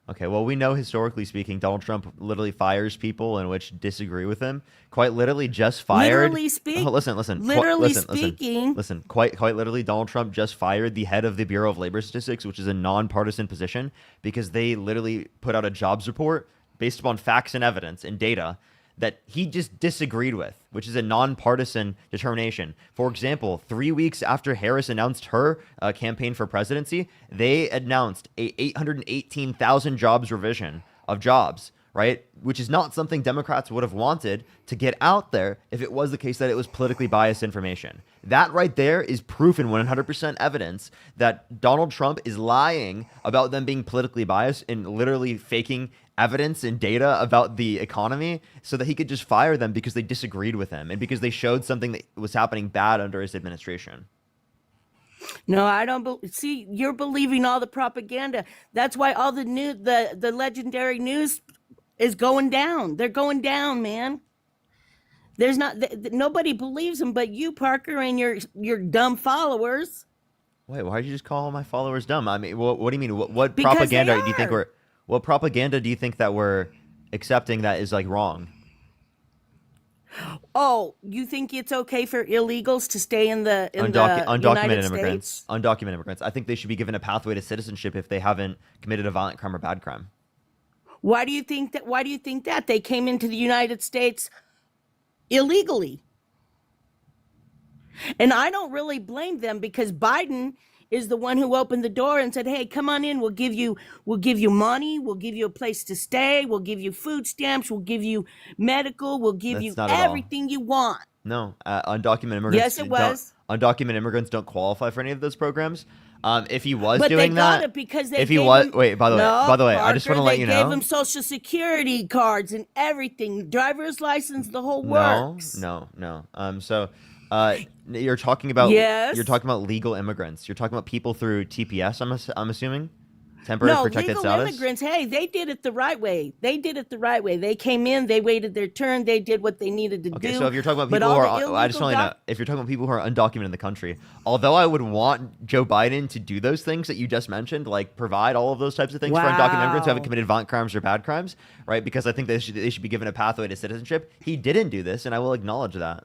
Okay, well, we know historically speaking, Donald Trump literally fires people in which disagree with him. Quite literally, just fired. Literally speak- Oh, listen. literally speaking- Listen. Quite literally, Donald Trump just fired the head of the Bureau of Labor Statistics, which is a nonpartisan position, because they literally put out a jobs report based upon facts and evidence and data that he just disagreed with, which is a nonpartisan determination. For example, 3 weeks after Harris announced her campaign for presidency, they announced a 818,000 jobs revision of jobs, right? Which is not something Democrats would have wanted to get out there if it was the case that it was politically biased information. That right there is proof and 100% evidence that Donald Trump is lying about them being politically biased and literally faking evidence and data about the economy so that he could just fire them because they disagreed with him and because they showed something that was happening bad under his administration. No, I don't see. You're believing all the propaganda. That's why all the the legendary news is going down. They're going down, man. There's not nobody believes them, but you, Parker, and your dumb followers. Wait, why did you just call my followers dumb? I mean, what do you mean? What Because propaganda they do you think are. what propaganda do you think that we're accepting that is like wrong? Oh, you think it's okay for illegals to stay in the Undocumented United immigrants. States? Undocumented immigrants. I think they should be given a pathway to citizenship if they haven't committed a violent crime or bad crime. Why do you think that? Why do you think that they came into the United States illegally? And I don't really blame them because Biden is the one who opened the door and said, "Hey, come on in. We'll give you money. We'll give you a place to stay. We'll give you food stamps. We'll give you medical. We'll give That's you not at all. everything you want." No, undocumented immigrants. Yes, it was. Undocumented immigrants don't qualify for any of those programs. If he was But doing they got that, it because they if he gave was, him- wait, by the way, I just want to Parker, let you They gave know. him Social Security cards and everything, driver's license, the whole No, works. no. You're talking about Yes. You're talking about legal immigrants. You're talking about people through TPS. I'm assuming temporary No, protected legal status. immigrants, hey, they did it the right way. They came in, they waited their turn, they did what they needed to Okay, do. so if you're talking about But people who all are, the I just want to know if you're talking about people who are undocumented in the country. Although I would want Joe Biden to do those things that you just mentioned, like provide all of those types of things for undocumented immigrants who haven't Wow. committed violent crimes or bad crimes, right? Because I think they should be given a pathway to citizenship. He didn't do this, and I will acknowledge that.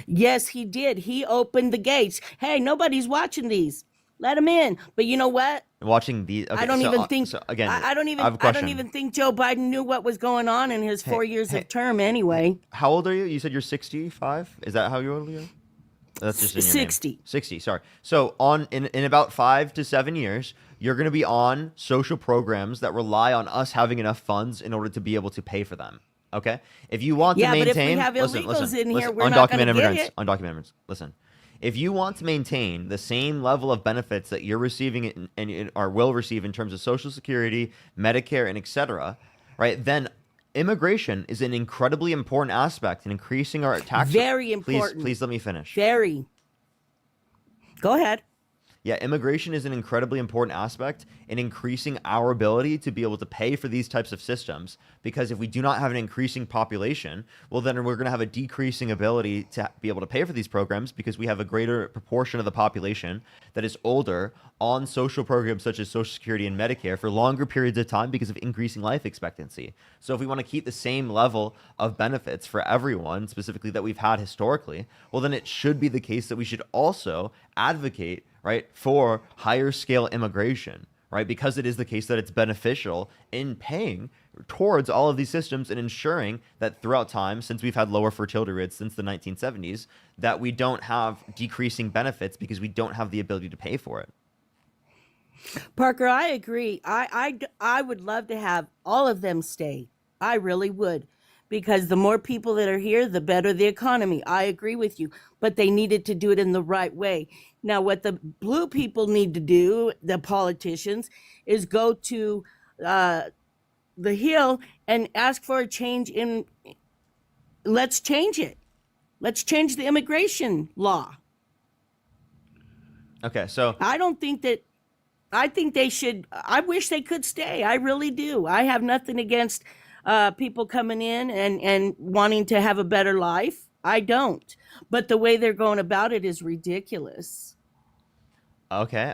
Yes, he did. He opened the gates. Hey, nobody's watching these. Let them in. But you know what? Watching these, okay, I don't so, even think. So again, I don't even. I have a I don't question. even think Joe Biden knew what was going on in his 4 years of term. Anyway, How old are you? You said you're 65. Is that how old you are? That's just in your name. 60. 60. Sorry. So in about 5 to 7 years, you're going to be on social programs that rely on us having enough funds in order to be able to pay for them. Okay. If you want Yeah, to but if we maintain, have listen, illegals in here, listen, we're not gonna undocumented get immigrants, it. undocumented immigrants. Listen, if you want to maintain the same level of benefits that you're receiving and or will receive in terms of Social Security, Medicare, and etc., right? Then immigration is an incredibly important aspect in increasing our tax. Very important. Please let me finish. Very. Go ahead. Yeah, immigration is an incredibly important aspect in increasing our ability to be able to pay for these types of systems. Because if we do not have an increasing population, well, then we're going to have a decreasing ability to be able to pay for these programs because we have a greater proportion of the population that is older on social programs such as Social Security and Medicare for longer periods of time because of increasing life expectancy. So if we want to keep the same level of benefits for everyone, specifically that we've had historically, well, then it should be the case that we should also advocate, right, for higher scale immigration, right? Because it is the case that it's beneficial in paying towards all of these systems and ensuring that throughout time, since we've had lower fertility rates since the 1970s, that we don't have decreasing benefits because we don't have the ability to pay for it. Parker, I agree. I would love to have all of them stay. I really would. Because the more people that are here, the better the economy. I agree with you. But they needed to do it in the right way. Now, what the blue people need to do, the politicians, is go to the Hill and ask for a change in. Let's change it. Let's change the immigration law. Okay, so I don't think that. I think they should. I wish they could stay. I really do. I have nothing against people coming in and wanting to have a better life. I don't. But the way they're going about it is ridiculous. Okay.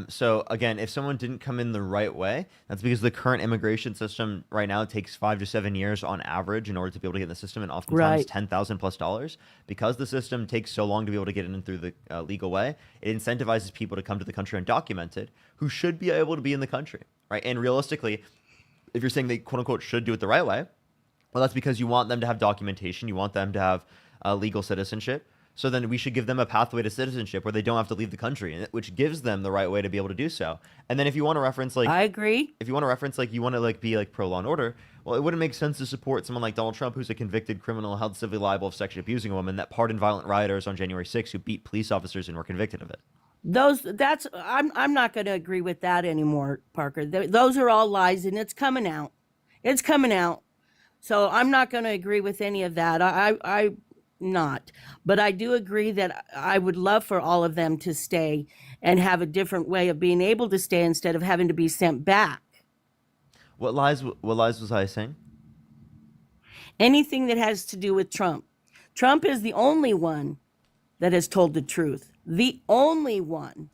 So again, if someone didn't come in the right way, that's because the current immigration system right now takes 5 to 7 years on average in order to be able to get in the system, and oftentimes Right. $10,000+. Because the system takes so long to be able to get in through the legal way, it incentivizes people to come to the country undocumented who should be able to be in the country, right? And realistically, if you're saying they quote unquote should do it the right way, well, that's because you want them to have documentation, you want them to have legal citizenship. So then we should give them a pathway to citizenship where they don't have to leave the country, which gives them the right way to be able to do so. And then if you want to reference like, I agree. if you want to reference like you want to like be like pro law and order, well, it wouldn't make sense to support someone like Donald Trump, who's a convicted criminal held civilly liable of sexually abusing a woman, that pardoned violent rioters on January 6th who beat police officers and were convicted of it. I'm not going to agree with that anymore, Parker. Those are all lies, and it's coming out. It's coming out. So I'm not going to agree with any of that. I not. But I do agree that I would love for all of them to stay and have a different way of being able to stay instead of having to be sent back. What lies was I saying? Anything that has to do with Trump. Trump is the only one that has told the truth. The only one.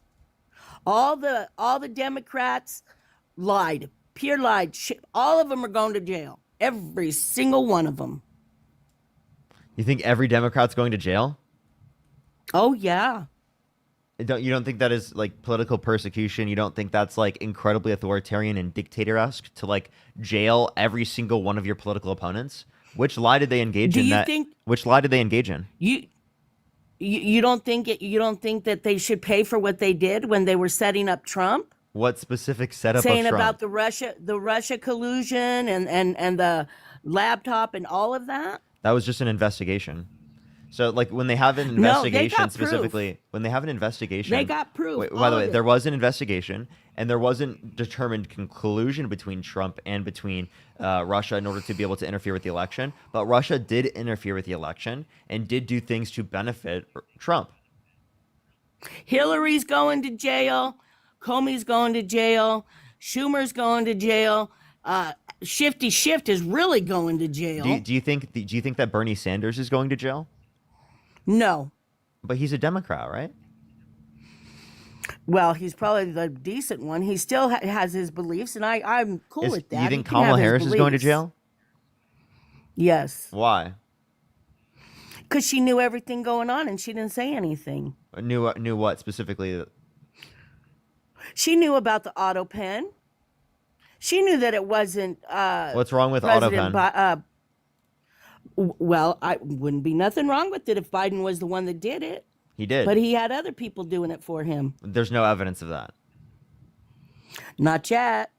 All the Democrats lied. Pure lied. All of them are going to jail. Every single one of them. You think every Democrat's going to jail? Oh, yeah. You don't think that is like political persecution? You don't think that's like incredibly authoritarian and dictator-esque to like jail every single one of your political opponents? Which lie did they engage in? Which lie did they engage in? You don't think you don't think that they should pay for what they did when they were setting up Trump? What specific setup Saying of Trump? about the Russia collusion and the laptop and all of that? That was just an investigation. So, like, when they have an No, they investigation, got proof. specifically, when they have an investigation, They got proof, Wait, by all the way, of it. there was an investigation, and there wasn't determined conclusion between Trump and between Russia in order to be able to interfere with the election. But Russia did interfere with the election and did do things to benefit Trump. Hillary's going to jail. Comey's going to jail. Schumer's going to jail. Shifty Schiff is really going to jail. Do you think that Bernie Sanders is going to jail? No. But he's a Democrat, right? Well, he's probably the decent one. He still has his beliefs, and I'm cool with that. Do you think He can have Kamala his Harris is going to beliefs. jail? Yes. Why? Because she knew everything going on, and she didn't say anything. Knew what specifically? She knew about the auto pen. She knew that it wasn't. What's wrong with President AutoPen? Well, I wouldn't be nothing wrong with it if Biden was the one that did it. He did. But he had other people doing it for him. There's no evidence of that. Not yet.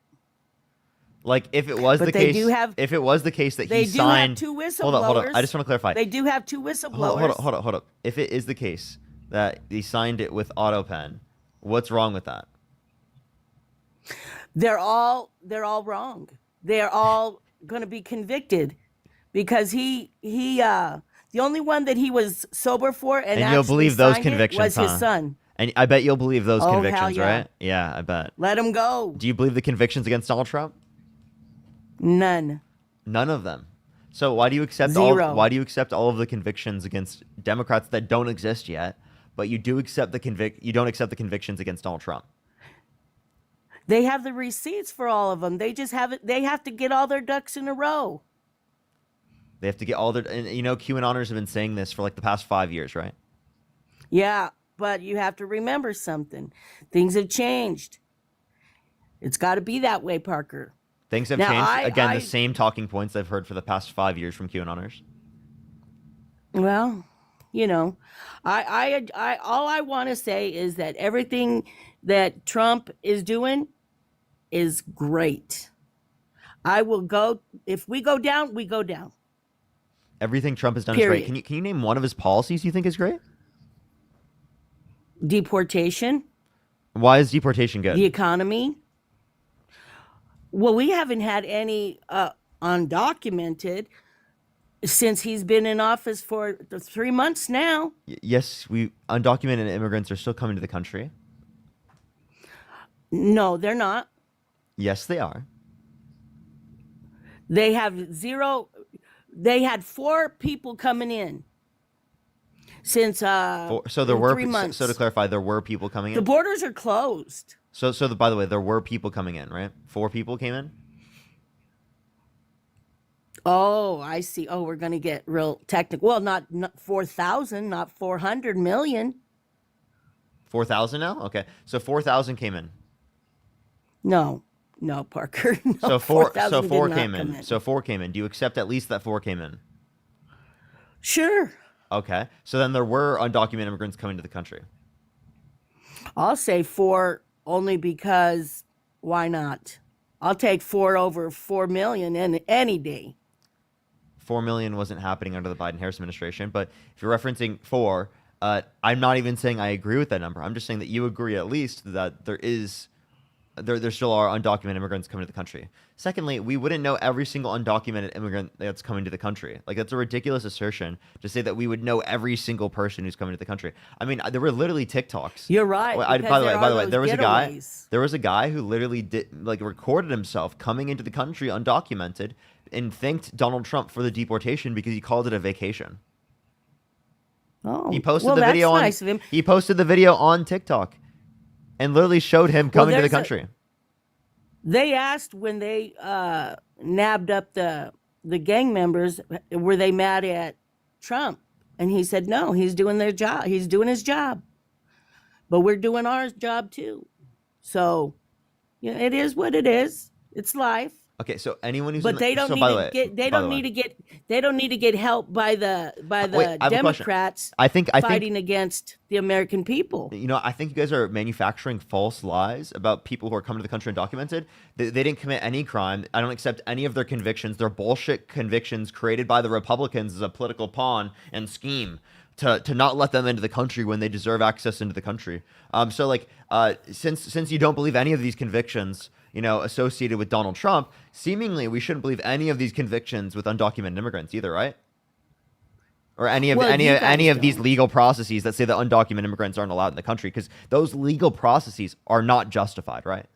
Like if it was But the they case, do have- if it was the case that They he do have signed, two hold up. whistleblowers. I just want to clarify. They do have two whistleblowers. Hold up. If it is the case that he signed it with AutoPen, what's wrong with that? They're all wrong. They're all going to be convicted because he the only one that he was sober for and And you'll actually believe those signed it convictions, was huh? his son. And I bet you'll believe those Oh, hell convictions, yeah. right? Yeah, I bet. Let him go. Do you believe the convictions against Donald Trump? None. None of them. So why do you accept Zero. why do you accept all of the convictions against Democrats that don't exist yet, but you do accept you don't accept the convictions against Donald Trump? They have the receipts for all of them. They just have it. They have to get all their ducks in a row. They have to get all their, and you know, QAnoners have been saying this for like the past 5 years, right? Yeah, but you have to remember something. Things have changed. It's got to be that way, Parker. Things have Now, changed. The same talking points I've heard for the past 5 years from QAnoners. Well, you know, I all I want to say is that everything that Trump is doing is great. I will go if we go down, we go down. Everything Trump has done is Period. great. Can you name one of his policies you think is great? Deportation, Why is deportation good? the economy. Well, we haven't had any undocumented since he's been in office for 3 months now. Yes, undocumented immigrants are still coming to the country. No, they're not. Yes, they are. They have zero. They had 4 people coming in since So there were 3 months. So to clarify, there were people coming The in. borders are closed. By the way, there were people coming in, right? 4 people came in. Oh, I see. Oh, we're going to get real technical. Well, not 4,000, not 400 million. 4,000 now. Okay, so 4,000 came in. No, Parker. No, So 4 4,000 did not came come in. So 4 came in. Do you accept at least that 4 came in? Sure. Okay. So then there were undocumented immigrants coming to the country. I'll say 4 only because why not? I'll take 4 over 4 million any day. 4 million wasn't happening under the Biden-Harris administration, but if you're referencing 4, I'm not even saying I agree with that number. I'm just saying that you agree at least that there still are undocumented immigrants coming to the country. Secondly, we wouldn't know every single undocumented immigrant that's coming to the country. Like, that's a ridiculous assertion to say that we would know every single person who's coming to the country. I mean, there were literally TikToks. You're right. By the way, there was a guy who literally recorded himself coming into the country undocumented and thanked Donald Trump for the deportation because he called it a vacation. Oh, he posted well, the video that's nice of him. He posted the video on TikTok and literally showed him coming to the country. They asked when they nabbed up the gang members, were they mad at Trump? And he said, no, he's doing their job. He's doing his job. But we're doing our job too. So, it is what it is. It's life. Okay, so anyone who's but they don't need to get help by the Democrats fighting against the American people. I think you guys are manufacturing false lies about people who are coming to the country undocumented. They didn't commit any crime. I don't accept any of their convictions. They're bullshit convictions created by the Republicans as a political pawn and scheme to not let them into the country when they deserve access into the country. Since you don't believe any of these convictions, associated with Donald Trump, seemingly we shouldn't believe any of these convictions with undocumented immigrants either, right? Or any of these legal processes that say that undocumented immigrants aren't allowed in the country, because those legal processes are not justified, right?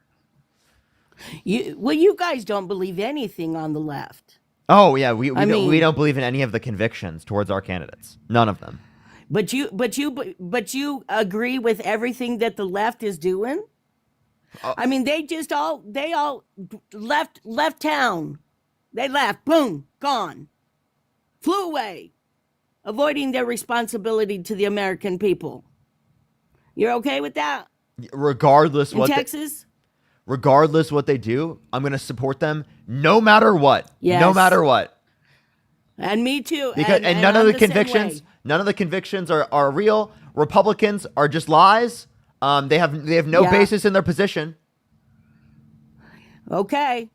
You guys don't believe anything on the left. Oh yeah, we don't believe in any of the convictions towards our candidates. None of them. But you agree with everything that the left is doing? I mean, they all left town. They left, boom, gone, flew away, avoiding their responsibility to the American people. You're okay with that? Regardless Texas? Regardless what they do, I'm going to support them no matter what. Yes. No matter what. And me too. Because none of the convictions are real. Republicans are just lies. They have no basis in their position. Okay.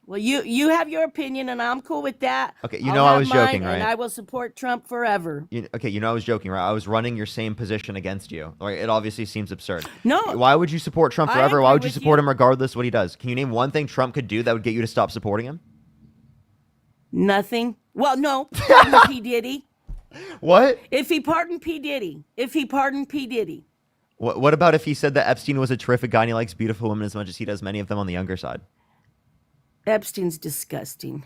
Well, you have your opinion, and I'm cool with that. Okay, I was joking, right? And I will support Trump forever. I was joking, right? I was running your same position against you. Right? It obviously seems absurd. No. Why would you support Trump forever? Why would you support him regardless of what he does? Can you name one thing Trump could do that would get you to stop supporting him? Nothing. Well, no. Pardon P. Diddy. What? If he pardoned P. Diddy. What about if he said that Epstein was a terrific guy and he likes beautiful women as much as he does many of them on the younger side? Epstein's disgusting.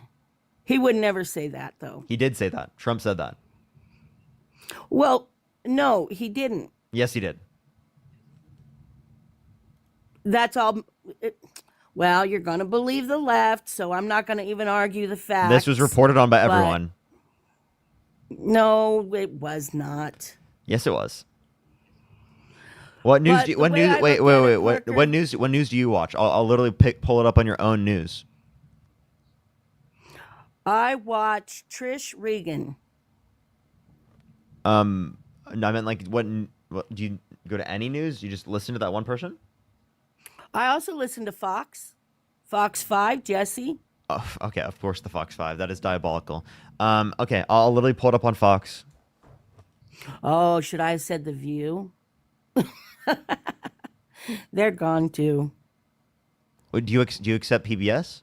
He would never say that, though. He did say that. Trump said that. Well, no, he didn't. Yes, he did. That's all. Well, you're going to believe the left, so I'm not going to even argue the facts. This was reported on by everyone. No, it was not. Yes, it was. What news? What news do you watch? I'll literally pull it up on your own news. I watch Trish Regan. I meant like what do you go to any news? You just listen to that one person? I also listen to Fox 5, Jesse. Oh, okay, of course the Fox 5. That is diabolical. Okay, I'll literally pull it up on Fox. Oh, should I have said The View? They're gone too. Do you accept PBS?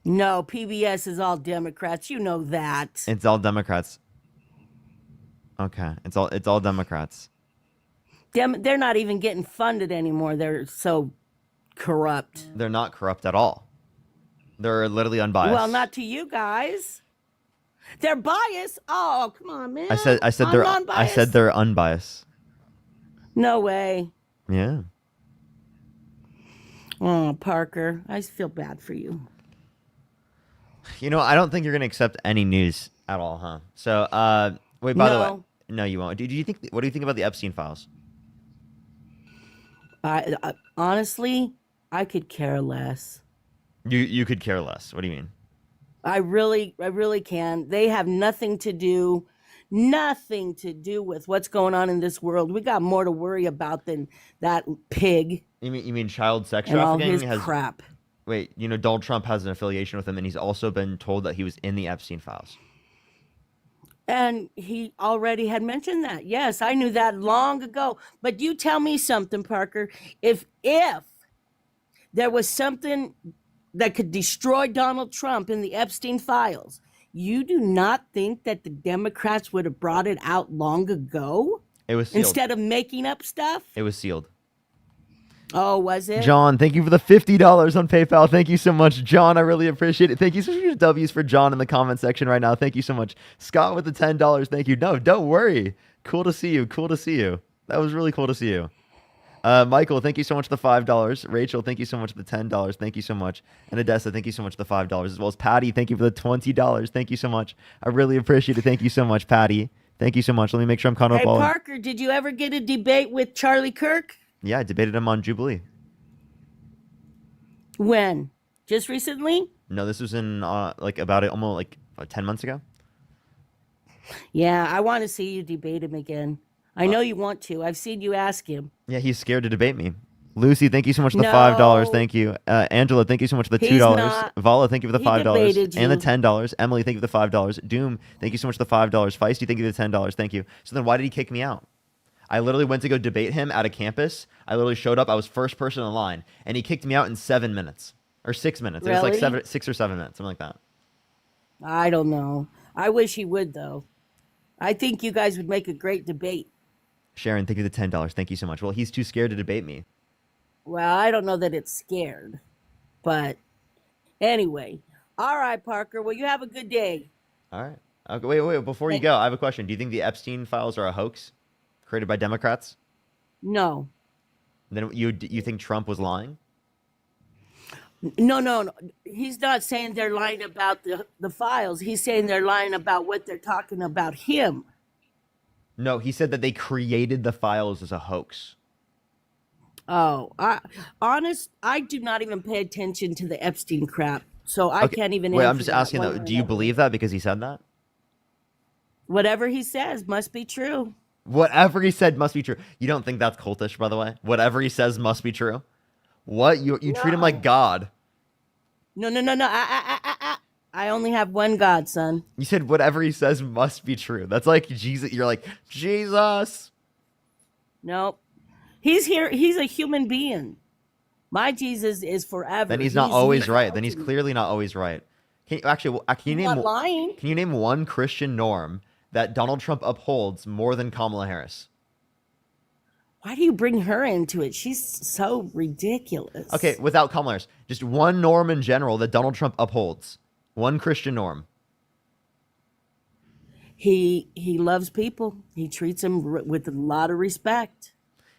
No, PBS is all Democrats. You know that. It's all Democrats. Okay, it's all Democrats. They're not even getting funded anymore. They're so corrupt. They're not corrupt at all. They're literally unbiased. Well, not to you guys. They're biased. Oh, come on, man. I said I'm they're non-biased. I said they're unbiased. No way. Yeah. Oh, Parker, I feel bad for you. You know, I don't think you're gonna accept any news at all, huh? So, wait. By the way, no, you won't. Do you think? What do you think about the Epstein files? I honestly, I could care less. You could care less. What do you mean? I really can. They have nothing to do with what's going on in this world. We got more to worry about than that pig. You mean child sex and all trafficking? his crap. Wait, you know, Donald Trump has an affiliation with him, and he's also been told that he was in the Epstein files. And he already had mentioned that. Yes, I knew that long ago. But you tell me something, Parker. If there was something that could destroy Donald Trump in the Epstein files, you do not think that the Democrats would have brought it out long ago? It was sealed. Instead of making up stuff? It was sealed. Oh, was it? John, thank you for the $50 on PayPal. Thank you so much, John. I really appreciate it. Thank you so much. W's for John in the comment section right now. Thank you so much. Scott with the $10. Thank you. No, don't worry. Cool to see you. Cool to see you. That was really cool to see you. Michael, thank you so much for the $5. Rachel, thank you so much for the $10. Thank you so much. And Odessa, thank you so much for the $5. As well as Patty, thank you for the $20. Thank you so much. I really appreciate it. Thank you so much, Patty. Thank you so much. Let me make sure I'm caught up. Hey, Parker, did you ever get a debate with Charlie Kirk? Yeah, I debated him on Jubilee. When? Just recently? No, this was in almost 10 months ago. Yeah, I want to see you debate him again. I know you want to. I've seen you ask him. Yeah, he's scared to debate me. Lucy, thank you so much for the No. $5. Thank you. Angela, thank you so much for the He's $2. not. Vala, thank you for the He $5 debated and the you. $10. Emily, thank you for the $5. Doom, thank you so much for the $5. Feisty, thank you for the $10. Thank you. So then why did he kick me out? I literally went to go debate him at a campus. I literally showed up. I was first person in line, and he kicked me out in 7 minutes or 6 minutes. It was Really? like 6 or 7 minutes, something like that. I don't know. I wish he would, though. I think you guys would make a great debate. Sharon, thank you for the $10. Thank you so much. Well, he's too scared to debate me. Well, I don't know that it's scared. But anyway. All right, Parker. Well, you have a good day. All right. Okay, wait. Before you go, I have a question. Do you think the Epstein files are a hoax created by Democrats? No. Then you think Trump was lying? No. He's not saying they're lying about the files. He's saying they're lying about what they're talking about him. No, he said that they created the files as a hoax. Oh, I do not even pay attention to the Epstein crap. So I can't even Wait, I'm answer just that asking one though, way or do you another. believe that because he said that? Whatever he says must be true. Whatever he said must be true. You don't think that's cultish, by the way? Whatever he says must be true. What? You treat him like God. No. I only have one God, son. You said whatever he says must be true. That's like Jesus. You're like, Jesus. Nope. He's here. He's a human being. My Jesus is forever. Then he's not always here. right. Then he's clearly not always right. Can you He's name not lying. Can you name one Christian norm that Donald Trump upholds more than Kamala Harris? Why do you bring her into it? She's so ridiculous. Okay, without Kamala Harris, just one norm in general that Donald Trump upholds. One Christian norm. He loves people. He treats them with a lot of respect.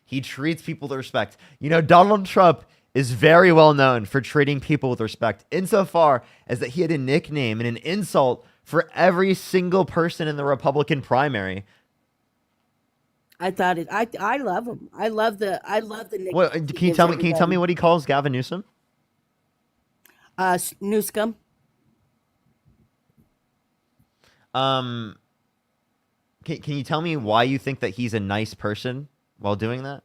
He treats people with respect. You know, Donald Trump is very well known for treating people with respect, insofar as that he had a nickname and an insult for every single person in the Republican primary. I thought it. I love him. I love the nickname. What can you tell me? Can you tell me what he calls Gavin Newsom? Newscum. Can you tell me why you think that he's a nice person while doing that?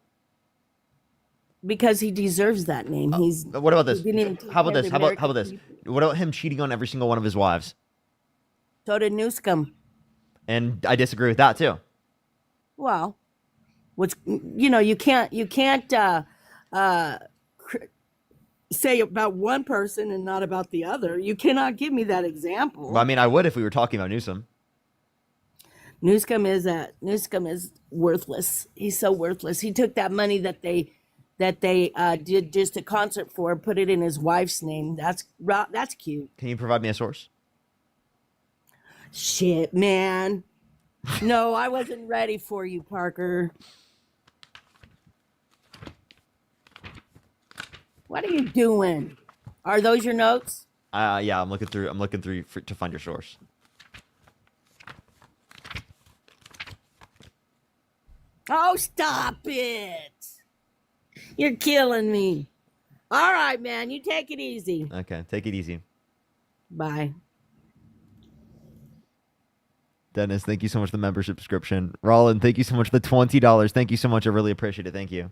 Because he deserves that name. He's. What about this? he didn't even take How about care of this? the How about American this? people. What about him cheating on every single one of his wives? So did Newscum. And I disagree with that too. Well, you can't say about one person and not about the other. You cannot give me that example. Well, I mean, I would if we were talking about Newsom. Newsom is worthless. He's so worthless. He took that money that they did just a concert for and put it in his wife's name. That's cute. Can you provide me a source? Shit, man. No, I wasn't ready for you, Parker. What are you doing? Are those your notes? Yeah, I'm looking through to find your source. Oh, stop it. You're killing me. All right, man. You take it easy. Okay, take it easy. Bye. Dennis, thank you so much for the membership subscription. Roland, thank you so much for the $20. Thank you so much. I really appreciate it. Thank you.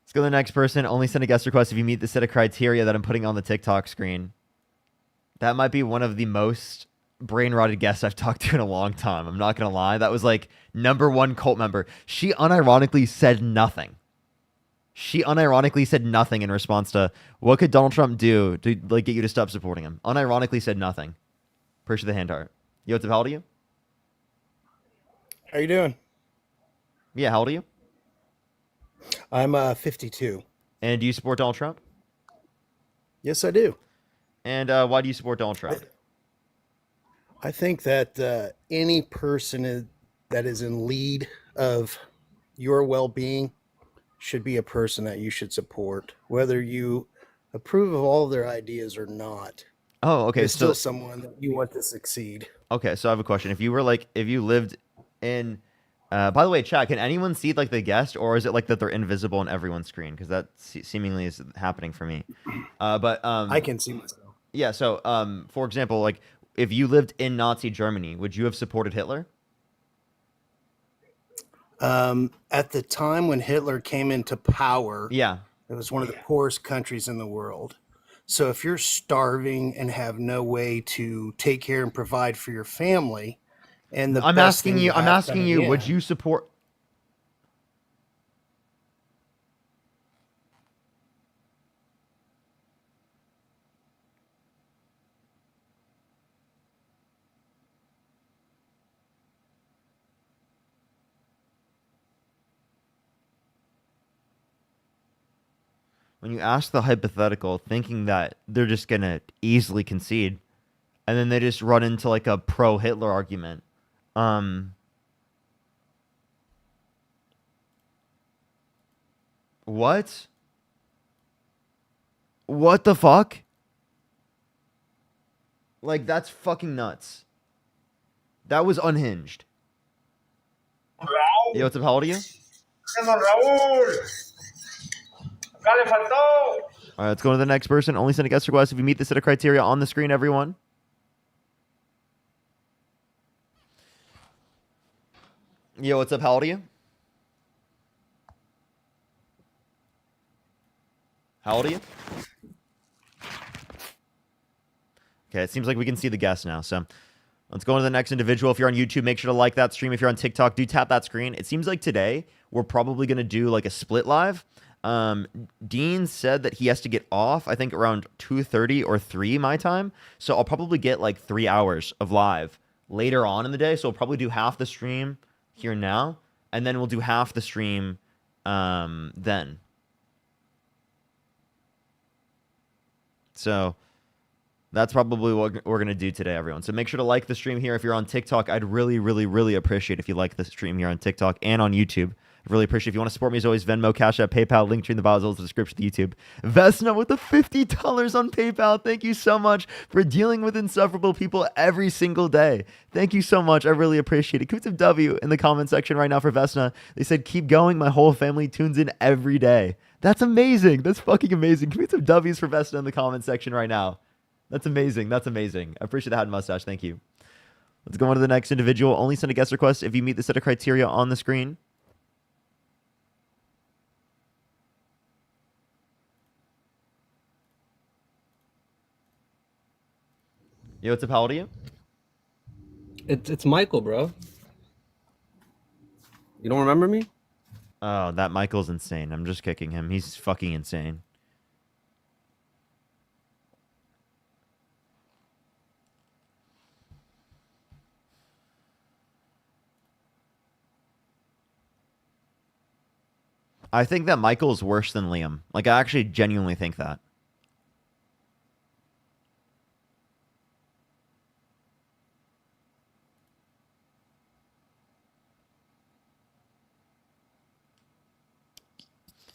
Let's go to the next person. Only send a guest request if you meet the set of criteria that I'm putting on the TikTok screen. That might be one of the most brain-rotted guests I've talked to in a long time. I'm not going to lie. That was like #1 cult member. She unironically said nothing. She unironically said nothing in response to what could Donald Trump do to like get you to stop supporting him. Unironically said nothing. Appreciate the hand heart. Yo, what's up? How old are you? How you doing? Yeah, how old are you? I'm 52. And do you support Donald Trump? Yes, I do. And why do you support Donald Trump? I think that any person that is in lead of your well-being should be a person that you should support, whether you approve of all of their ideas or not. Oh, okay. It's still someone that you want to succeed. Okay, so I have a question. If you lived in, by the way, chat, can anyone see like the guest, or is it like that they're invisible on everyone's screen? Because that seemingly is happening for me. But I can see myself. Yeah. So, for example, like if you lived in Nazi Germany, would you have supported Hitler? At the time when Hitler came into power, yeah, it was one of the poorest countries in the world. So if you're starving and have no way to take care and provide for your family, and I'm asking you, would you support? When you ask the hypothetical, thinking that they're just going to easily concede, and then they just run into like a pro-Hitler argument. What? What the fuck? Like, that's fucking nuts. That was unhinged. Yo, what's up? How old are you? All right, let's go to the next person. Only send a guest request if you meet the set of criteria on the screen, everyone. Yo, what's up? How old are you? How old are you? Okay, it seems like we can see the guest now, so let's go on to the next individual. If you're on YouTube, make sure to like that stream. If you're on TikTok, do tap that screen. It seems like today we're probably going to do like a split live. Dean said that he has to get off, I think around 2:30 or 3 my time. So I'll probably get like 3 hours of live later on in the day. So we'll probably do half the stream here now, and then we'll do half the stream then. So that's probably what we're going to do today, everyone. So make sure to like the stream here. If you're on TikTok, I'd really, really, really appreciate if you like the stream here on TikTok and on YouTube. I really appreciate it. If you want to support me, as always, Venmo, Cash App, PayPal, link tree in the bio, as well as the description of YouTube. Vesna with the $50 on PayPal. Thank you so much for dealing with insufferable people every single day. Thank you so much. I really appreciate it. Coots of W in the comment section right now for Vesna. They said, keep going. My whole family tunes in every day. That's amazing. That's fucking amazing. Coots of W's for Vesna in the comment section right now. That's amazing. That's amazing. I appreciate the hat and mustache. Thank you. Let's go on to the next individual. Only send a guest request if you meet the set of criteria on the screen. Yo, what's up? How old are you? It's Michael, bro. You don't remember me? Oh, that Michael's insane. I'm just kicking him. He's fucking insane. I think that Michael's worse than Liam. Like, I actually genuinely think that.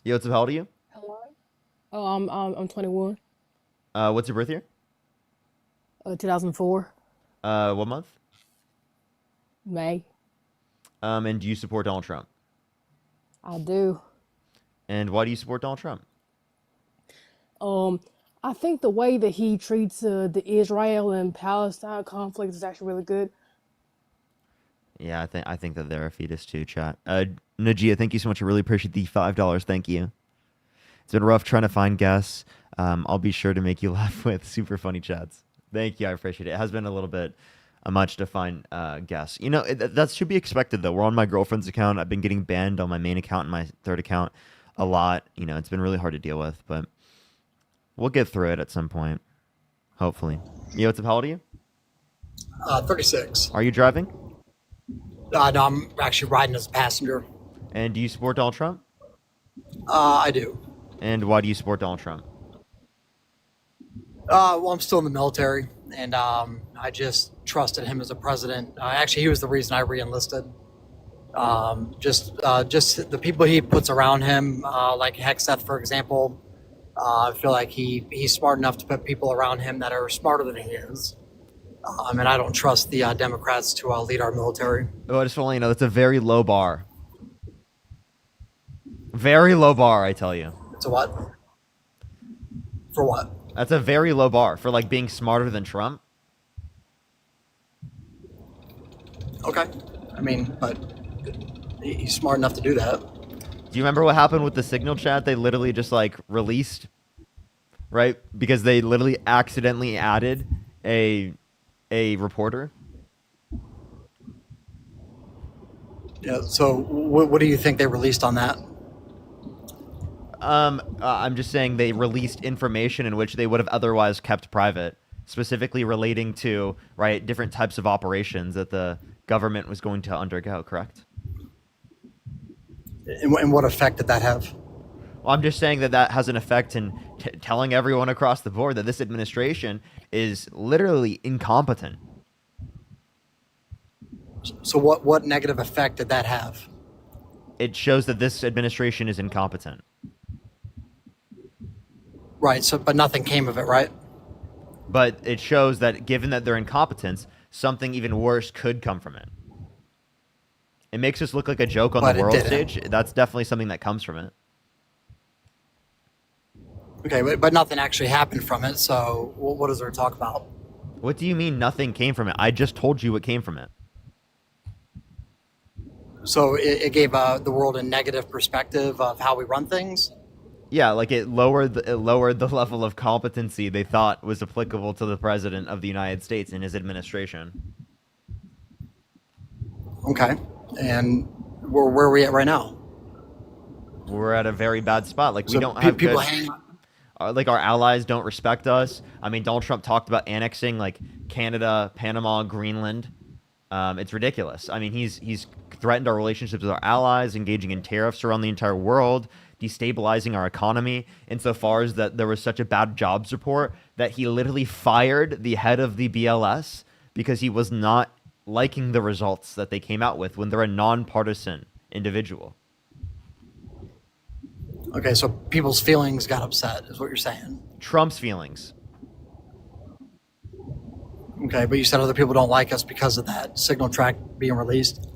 Yo, what's up? How old are you? Hello. Oh, I'm 21. What's your birth year? 2004. What month? May. And do you support Donald Trump? I do. And why do you support Donald Trump? I think the way that he treats the Israel and Palestine conflict is actually really good. Yeah, I think that they're a fetus too, chat. Najia, thank you so much. I really appreciate the $5. Thank you. It's been rough trying to find guests. I'll be sure to make you laugh with super funny chats. Thank you. I appreciate it. It has been a little bit much to find guests. You know, that should be expected, though. We're on my girlfriend's account. I've been getting banned on my main account and my third account a lot. You know, it's been really hard to deal with, but we'll get through it at some point. Hopefully. Yo, what's up? How old are you? 36. Are you driving? No, I'm actually riding as a passenger. And do you support Donald Trump? I do. And why do you support Donald Trump? Well, I'm still in the military, and I just trusted him as a president. Actually, he was the reason I re-enlisted. Just the people he puts around him, like Hexeth, for example. I feel like he's smart enough to put people around him that are smarter than he is. And I don't trust the Democrats to lead our military. Oh, I just want to let you know, that's a very low bar. Very low bar, I tell you. So what? For what? That's a very low bar for like being smarter than Trump. Okay. I mean, but he's smart enough to do that. Do you remember what happened with the Signal chat? They literally just like released, right? Because they literally accidentally added a reporter. Yeah. So what do you think they released on that? I'm just saying they released information in which they would have otherwise kept private, specifically relating to, right, different types of operations that the government was going to undergo, correct? And what effect did that have? Well, I'm just saying that that has an effect in telling everyone across the board that this administration is literally incompetent. So what negative effect did that have? It shows that this administration is incompetent. Right. So, but nothing came of it, right? But it shows that given that their incompetence, something even worse could come from it. It makes us look like a joke on the world stage. That's definitely something that comes from it. Okay, but nothing actually happened from it. So what is there to talk about? What do you mean nothing came from it? I just told you what came from it. So it gave the world a negative perspective of how we run things? Yeah, like it lowered the level of competency they thought was applicable to the president of the United States and his administration. Okay. And where are we at right now? We're at a very bad spot. Like, we So don't have people good... like, our allies don't respect us. I mean, Donald Trump talked about annexing, like, Canada, Panama, Greenland. It's ridiculous. I mean, he's threatened our relationships with our allies, engaging in tariffs around the entire world, destabilizing our economy, insofar as that there was such a bad jobs report that he literally fired the head of the BLS because he was not liking the results that they came out with when they're a nonpartisan individual. Okay, so people's feelings got upset, is what you're saying. Trump's feelings. Okay, but you said other people don't like us because of that signal track being released.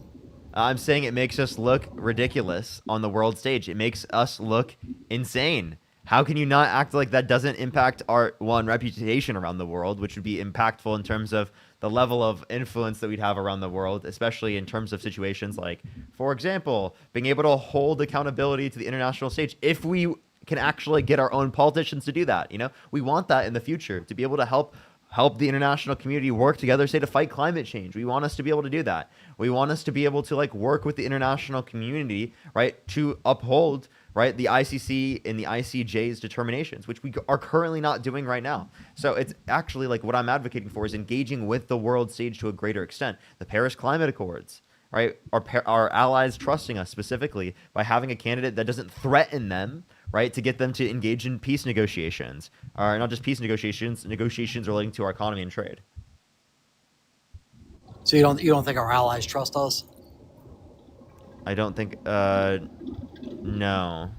I'm saying it makes us look ridiculous on the world stage. It makes us look insane. How can you not act like that doesn't impact our reputation around the world, which would be impactful in terms of the level of influence that we'd have around the world, especially in terms of situations like, for example, being able to hold accountability to the international stage if we can actually get our own politicians to do that. You know, we want that in the future, to be able to help help the international community work together, say, to fight climate change. We want us to be able to do that. We want us to be able to like work with the international community, right, to uphold, right, the ICC and the ICJ's determinations, which we are currently not doing right now. So it's actually like what I'm advocating for is engaging with the world stage to a greater extent. The Paris Climate Accords, right, our allies trusting us specifically by having a candidate that doesn't threaten them, right, to get them to engage in peace negotiations, or not just peace negotiations, negotiations relating to our economy and trade. So you don't think our allies trust us? I don't think, no.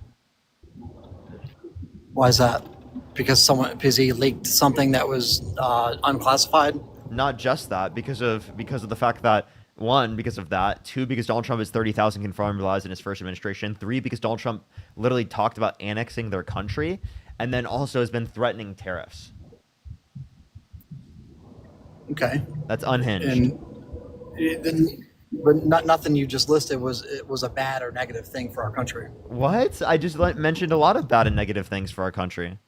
Why is that? Because he leaked something that was unclassified? Not just that, because of the fact that, one, because of that. Two, because Donald Trump has 30,000 confirmed lies in his first administration. Three, because Donald Trump literally talked about annexing their country, and then also has been threatening tariffs. Okay. That's unhinged. But nothing you just listed was a bad or negative thing for our country. What? I just mentioned a lot of bad and negative things for our country.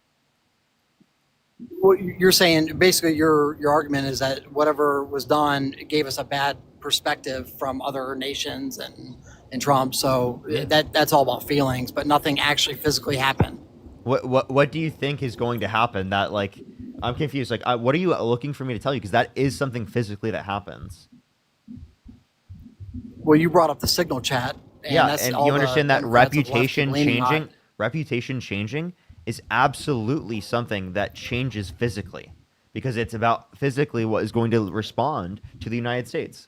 Well, you're saying basically your argument is that whatever was done gave us a bad perspective from other nations and Trump. So that's all about feelings, but nothing actually physically happened. What do you think is going to happen? That like, I'm confused. Like, what are you looking for me to tell you? Because that is something physically that happens. Well, you brought up the Signal chat. And yeah, that's and all you understand that reputation reputation changing is absolutely something that changes physically, because it's about physically what is going to respond to the United States.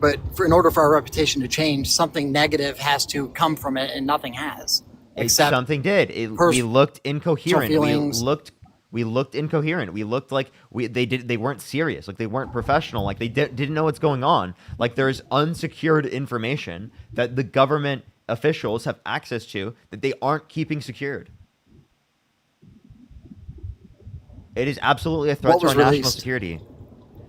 But in order for our reputation to change, something negative has to come from it, and nothing has. Except something did. We looked incoherent. We looked incoherent. We looked like they weren't serious. Like they weren't professional. Like they didn't know what's going on. Like there's unsecured information that the government officials have access to that they aren't keeping secured. It is absolutely a threat to our national security.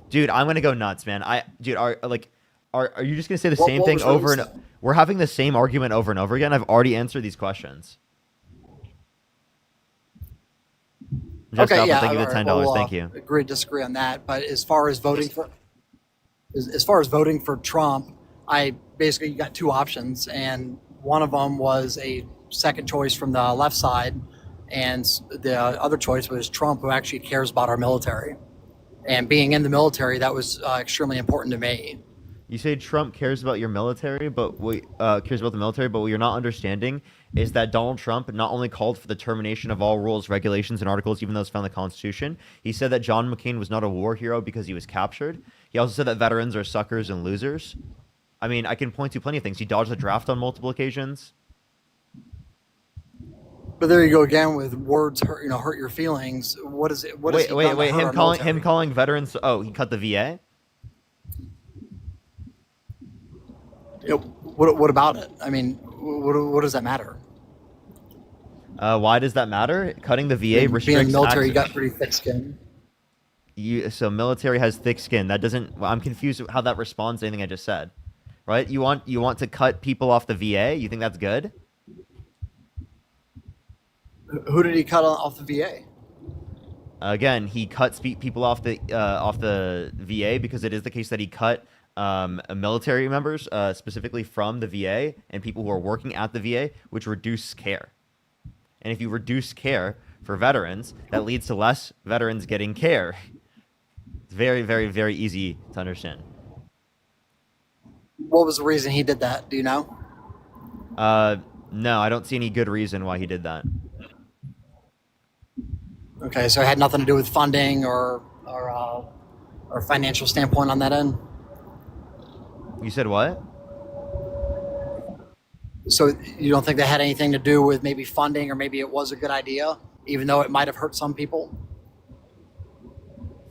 Dude, I'm gonna go nuts, man. Are you just gonna say the same thing over and over? We're having the same argument over and over again. I've already answered these questions. Just okay, yeah. Thank you for $10. Well, thank you. Agree, disagree on that. But as far as voting for Trump, I basically got two options, and one of them was a second choice from the left side, and the other choice was Trump, who actually cares about our military. And being in the military, that was extremely important to me. You say Trump cares about your military, but cares about the military, but what you're not understanding is that Donald Trump not only called for the termination of all rules, regulations, and articles, even those found in the Constitution. He said that John McCain was not a war hero because he was captured. He also said that veterans are suckers and losers. I mean, I can point to plenty of things. He dodged the draft on multiple occasions. But there you go again with words hurt your feelings. What is it? Wait. Him calling veterans. Oh, he cut the VA. What about it? I mean, what does that matter? Why does that matter? Cutting the VA restricts being in the military, access. you got pretty thick skin. So military has thick skin. That doesn't. I'm confused how that responds to anything I just said. Right? You want to cut people off the VA? You think that's good? Who did he cut off the VA? Again, he cuts people off the VA because it is the case that he cut military members, specifically from the VA, and people who are working at the VA, which reduce care. And if you reduce care for veterans, that leads to less veterans getting care. It's very, very, very easy to understand. What was the reason he did that? Do you know? No, I don't see any good reason why he did that. Okay, so it had nothing to do with funding or financial standpoint on that end? You said what? So you don't think that had anything to do with maybe funding, or maybe it was a good idea, even though it might have hurt some people?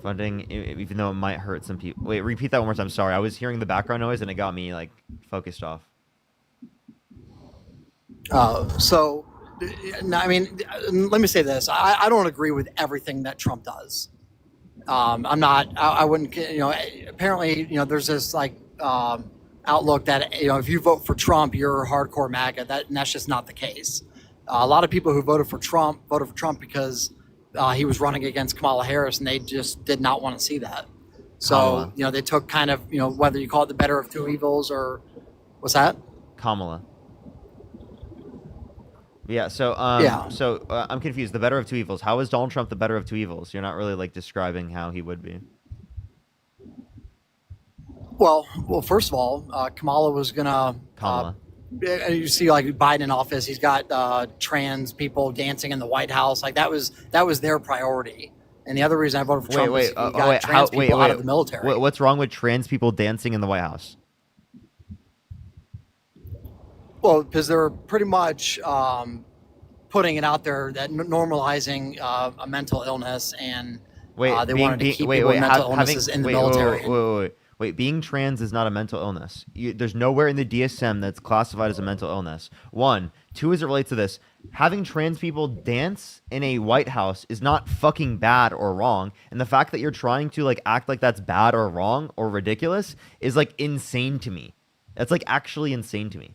Funding, even though it might hurt some people. Wait, repeat that one more time. Sorry, I was hearing the background noise and it got me like focused off. I mean, let me say this. I don't agree with everything that Trump does. I wouldn't, apparently, there's this like outlook that, if you vote for Trump, you're hardcore MAGA. And that's just not the case. A lot of people who voted for Trump because he was running against Kamala Harris, and they just did not want to see that. So, Kamala. they took kind of, whether you call it the better of two evils or what's that? Kamala. Yeah, so I'm confused. The better of two evils. How is Donald Trump the better of two evils? You're not really like describing how he would be. Well, first of all, Kamala was gonna. Kamala. You see, like Biden in office, he's got trans people dancing in the White House. Like that was their priority. And the other reason I voted for Trump is he got trans people out of the military. What's wrong with trans people dancing in the White House? Well, because they're pretty much putting it out there that normalizing a mental illness, and they wanted to keep people with mental illnesses in the military. Wait, being trans is not a mental illness. There's nowhere in the DSM that's classified as a mental illness. 1. 2, as it relates to this, having trans people dance in a White House is not fucking bad or wrong. And the fact that you're trying to like act like that's bad or wrong or ridiculous is like insane to me. That's like actually insane to me.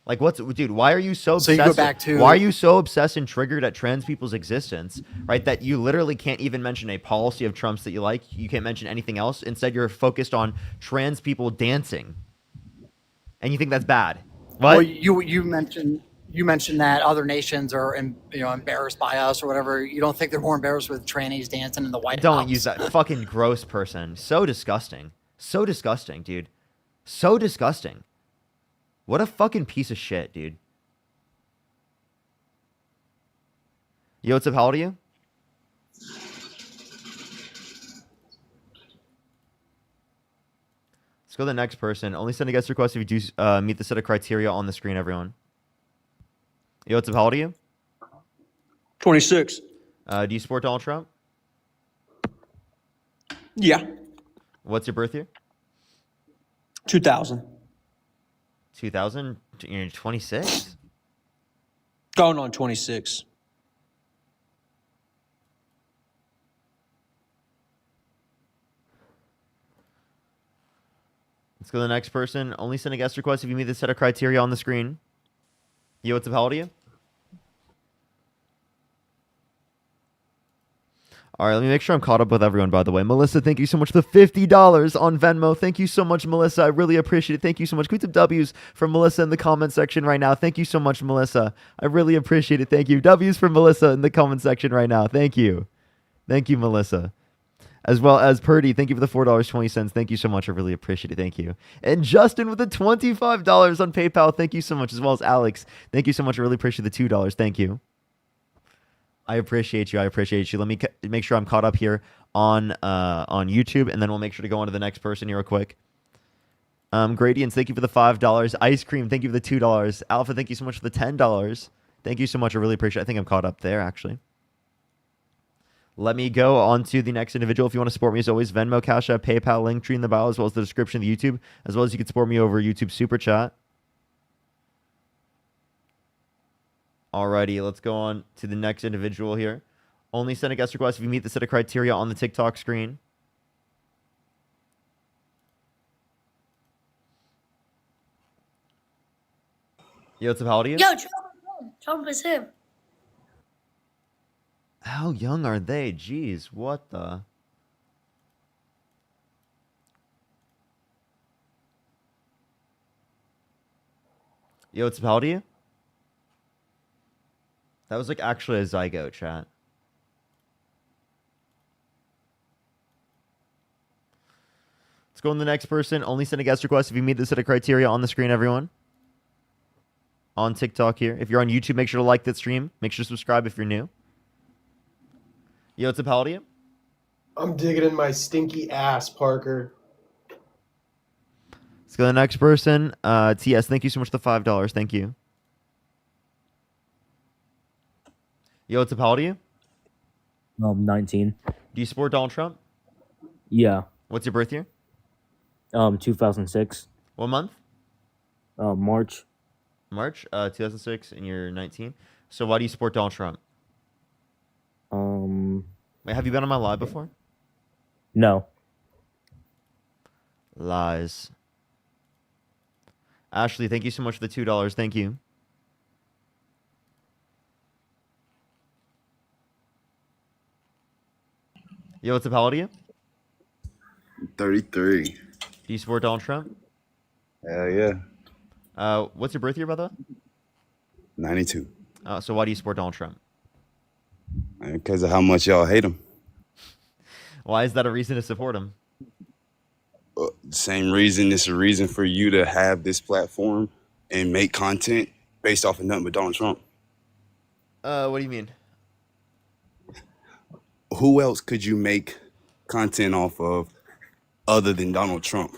Like, dude, why are you so obsessed? So you go back to... Why are you so obsessed and triggered at trans people's existence, right? That you literally can't even mention a policy of Trump's that you like. You can't mention anything else. Instead, you're focused on trans people dancing. And you think that's bad. What? Well, you mentioned that other nations are embarrassed by us or whatever. You don't think they're more embarrassed with trannies dancing in the White House? Don't use that fucking gross person. So disgusting. So disgusting, dude. So disgusting. What a fucking piece of shit, dude. Yo, what's up? How old are you? Let's go to the next person. Only send a guest request if you do meet the set of criteria on the screen, everyone. Yo, what's up? How old are you? 26. Do you support Donald Trump? Yeah. What's your birth year? 2000. 2000? You're 26? Going on 26. Let's go to the next person. Only send a guest request if you meet the set of criteria on the screen. Yo, what's up? How old are you? All right, let me make sure I'm caught up with everyone, by the way. Melissa, thank you so much for the $50 on Venmo. Thank you so much, Melissa. I really appreciate it. Thank you so much. Can we some W's for Melissa in the comment section right now? Thank you so much, Melissa. I really appreciate it. Thank you. W's for Melissa in the comment section right now. Thank you. Thank you, Melissa. As well as Purdy, thank you for the $4.20. Thank you so much. I really appreciate it. Thank you. And Justin with the $25 on PayPal. Thank you so much. As well as Alex. Thank you so much. I really appreciate the $2. Thank you. I appreciate you. I appreciate you. Let me make sure I'm caught up here on YouTube, and then we'll make sure to go on to the next person here real quick. Gradients, thank you for the $5. Ice Cream, thank you for the $2. Alpha, thank you so much for the $10. Thank you so much. I really appreciate it. I think I'm caught up there, actually. Let me go on to the next individual. If you want to support me, as always, Venmo, Cash App, PayPal, Linktree in the bio, as well as the description of the YouTube, as well as you can support me over YouTube Super Chat. Alrighty, let's go on to the next individual here. Only send a guest request if you meet the set of criteria on the TikTok screen. Yo, what's up? How old are you? Yo, Trump is him. Trump is him. How young are they? Jeez, what the... Yo, what's up? How old are you? That was like actually a zygote, chat. Let's go on to the next person. Only send a guest request if you meet the set of criteria on the screen, everyone. On TikTok here. If you're on YouTube, make sure to like that stream. Make sure to subscribe if you're new. Yo, what's up? How old are you? I'm digging in my stinky ass, Parker. Let's go to the next person. TS, thank you so much for the $5. Thank you. Yo, what's up? How old are you? 19. Do you support Donald Trump? Yeah. What's your birth year? 2006. What month? March. March 2006, and you're 19. So why do you support Donald Trump? Wait, have you been on my live before? No. Lies. Ashley, thank you so much for the $2. Thank you. Let's Yo, what's up? How old are you? 33. Do you support Donald Trump? Hell yeah. What's your birth year, by the way? 92. So why do you support Donald Trump? Because of how much y'all hate him. Why is that a reason to support him? Same reason. It's a reason for you to have this platform and make content based off of nothing but Donald Trump. What do you mean? Who else could you make content off of other than Donald Trump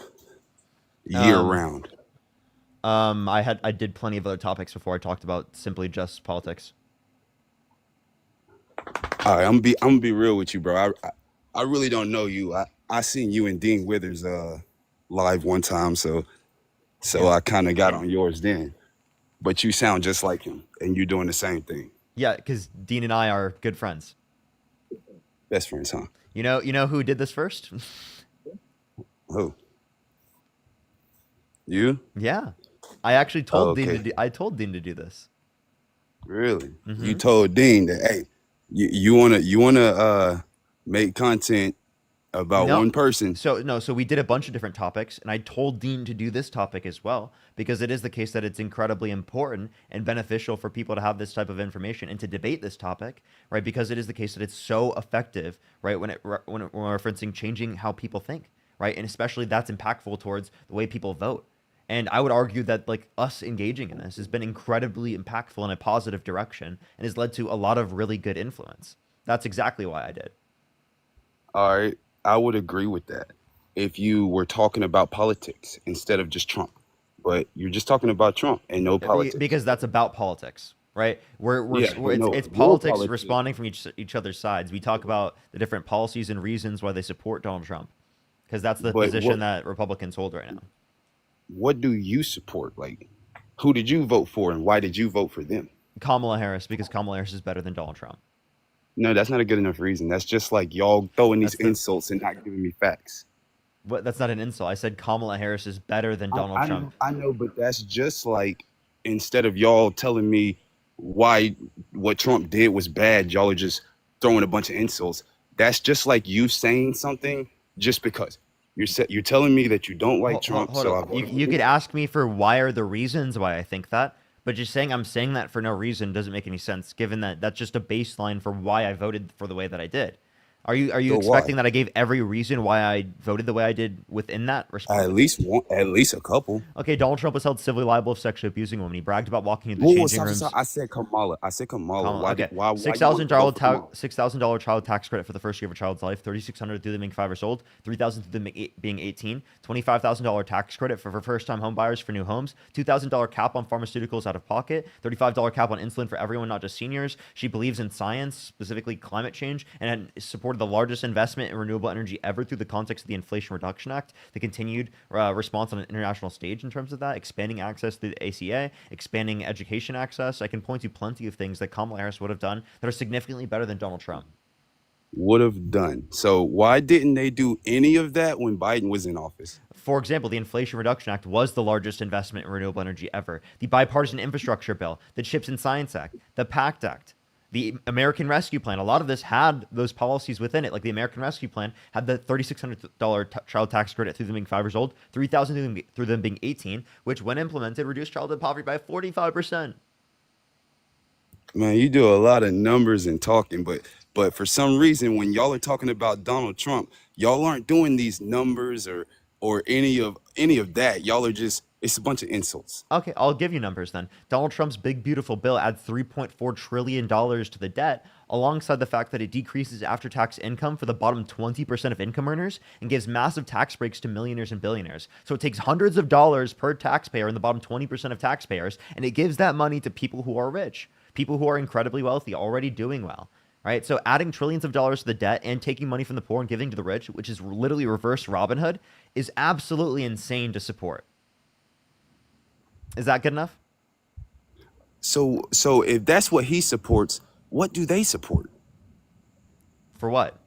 year round? I did plenty of other topics before I talked about simply just politics. All right, I'm gonna be real with you, bro. I really don't know you. I seen you and Dean Withers live one time, so I kind of got on yours then. But you sound just like him, and you're doing the same thing. Yeah, because Dean and I are good friends. Best friends, huh? You know who did this first? Who? You? Yeah, I actually told okay. Dean I told Dean to do this. Really? Mhm. You told Dean that, hey, you wanna make content about No. one person. So we did a bunch of different topics, and I told Dean to do this topic as well, because it is the case that it's incredibly important and beneficial for people to have this type of information and to debate this topic, right? Because it is the case that it's so effective, right? When we're referencing changing how people think, right? And especially that's impactful towards the way people vote. And I would argue that like us engaging in this has been incredibly impactful in a positive direction and has led to a lot of really good influence. That's exactly why I did. All right, I would agree with that if you were talking about politics instead of just Trump. But you're just talking about Trump and no politics. Because that's about politics, right? Yeah, It's no politics politics. responding from each other's sides. We talk about the different policies and reasons why they support Donald Trump, because that's the But position that Republicans hold right now. What do you support? Like, who did you vote for, and why did you vote for them? Kamala Harris, because Kamala Harris is better than Donald Trump. No, that's not a good enough reason. That's just like y'all throwing these insults and not giving me facts. What? That's not an insult. I said Kamala Harris is better than Donald Trump. I know, but that's just like, instead of y'all telling me why what Trump did was bad, y'all are just throwing a bunch of insults. That's just like you saying something just because. You're telling me that you don't like Trump. Hold so on. You could ask me for why are the reasons why I think that, but just saying I'm saying that for no reason doesn't make any sense, given that that's just a baseline for why I voted for the way that I did. Are you So expecting why? that I gave every reason why I voted the way I did within that response? At least one, at least a couple. Okay, Donald Trump was held civilly liable of sexually abusing women. He bragged about walking into the Whoa, changing stop, rooms. stop. I said Kamala. Why? Okay. Why? $6,000 child tax credit for the first year of a child's life. $3,600 through them being 5 years old. $3,000 through them being 18. $25,000 tax credit for first-time home buyers for new homes. $2,000 cap on pharmaceuticals out of pocket. $35 cap on insulin for everyone, not just seniors. She believes in science, specifically climate change, and supported the largest investment in renewable energy ever through the context of the Inflation Reduction Act. The continued response on an international stage in terms of that, expanding access through the ACA, expanding education access. I can point to plenty of things that Kamala Harris would have done that are significantly better than Donald Trump. Would have done. So why didn't they do any of that when Biden was in office? For example, the Inflation Reduction Act was the largest investment in renewable energy ever. The Bipartisan Infrastructure Bill, the CHIPS and Science Act, the PACT Act, the American Rescue Plan. A lot of this had those policies within it. Like the American Rescue Plan had the $3,600 child tax credit through them being 5 years old, $3,000 through them being 18, which when implemented reduced childhood poverty by 45%. Man, you do a lot of numbers and talking, but for some reason, when y'all are talking about Donald Trump, y'all aren't doing these numbers or any of that. Y'all are just, it's a bunch of insults. Okay, I'll give you numbers then. Donald Trump's big, beautiful bill adds $3.4 trillion to the debt, alongside the fact that it decreases after-tax income for the bottom 20% of income earners and gives massive tax breaks to millionaires and billionaires. So it takes hundreds of dollars per taxpayer in the bottom 20% of taxpayers, and it gives that money to people who are rich, people who are incredibly wealthy, already doing well. Right? So adding trillions of dollars to the debt and taking money from the poor and giving to the rich, which is literally reverse Robin Hood, is absolutely insane to support. Is that good enough? So if that's what he supports, what do they support? For what?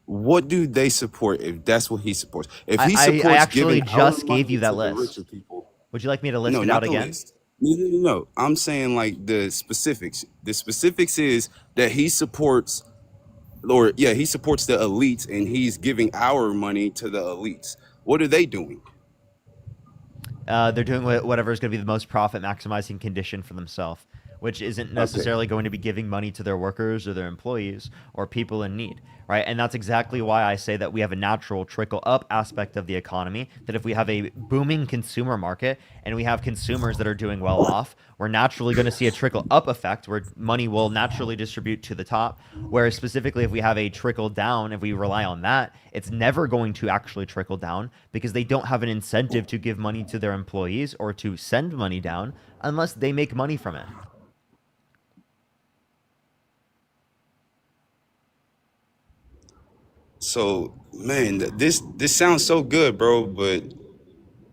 What do they support if that's what he supports? If he I supports actually giving just our money gave you that to the list. richer people. Would you like me to list No, it not out the again? list. No. I'm saying like the specifics. The specifics is that he supports or yeah, he supports the elites, and he's giving our money to the elites. What are they doing? They're doing whatever is going to be the most profit maximizing condition for themselves, which isn't necessarily going to be giving money to their workers or their employees or people in need, right? And that's exactly why I say that we have a natural trickle up aspect of the economy, that if we have a booming consumer market and we have consumers that are doing well off, we're naturally going to see a trickle up effect where money will naturally distribute to the top. Whereas specifically if we have a trickle down, if we rely on that, it's never going to actually trickle down because they don't have an incentive to give money to their employees or to send money down unless they make money from it. So, man, this sounds so good, bro. But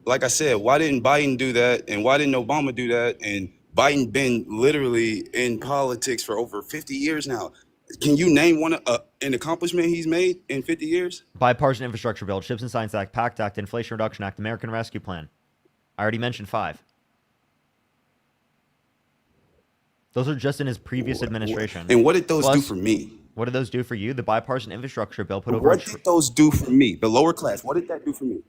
like I said, why didn't Biden do that? And why didn't Obama do that? And Biden been literally in politics for over 50 years now. Can you name an accomplishment he's made in 50 years? Bipartisan infrastructure bill, Chips and Science Act, PACT Act, Inflation Reduction Act, American Rescue Plan. I already mentioned 5. Those are just in his previous administration. And what did those do for me? What did those do for you? The bipartisan infrastructure bill put over. What did those do for me? The lower class. What did that do for me?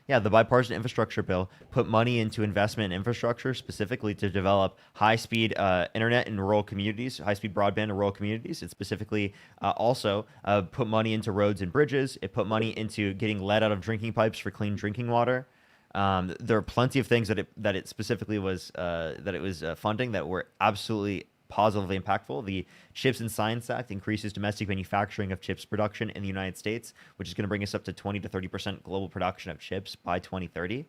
Yeah, the bipartisan infrastructure bill put money into investment in infrastructure specifically to develop high-speed internet in rural communities, high-speed broadband in rural communities. It specifically also put money into roads and bridges. It put money into getting lead out of drinking pipes for clean drinking water. There are plenty of things that it specifically was funding that were absolutely positively impactful. The Chips and Science Act increases domestic manufacturing of chips production in the United States, which is going to bring us up to 20 to 30% global production of chips by 2030.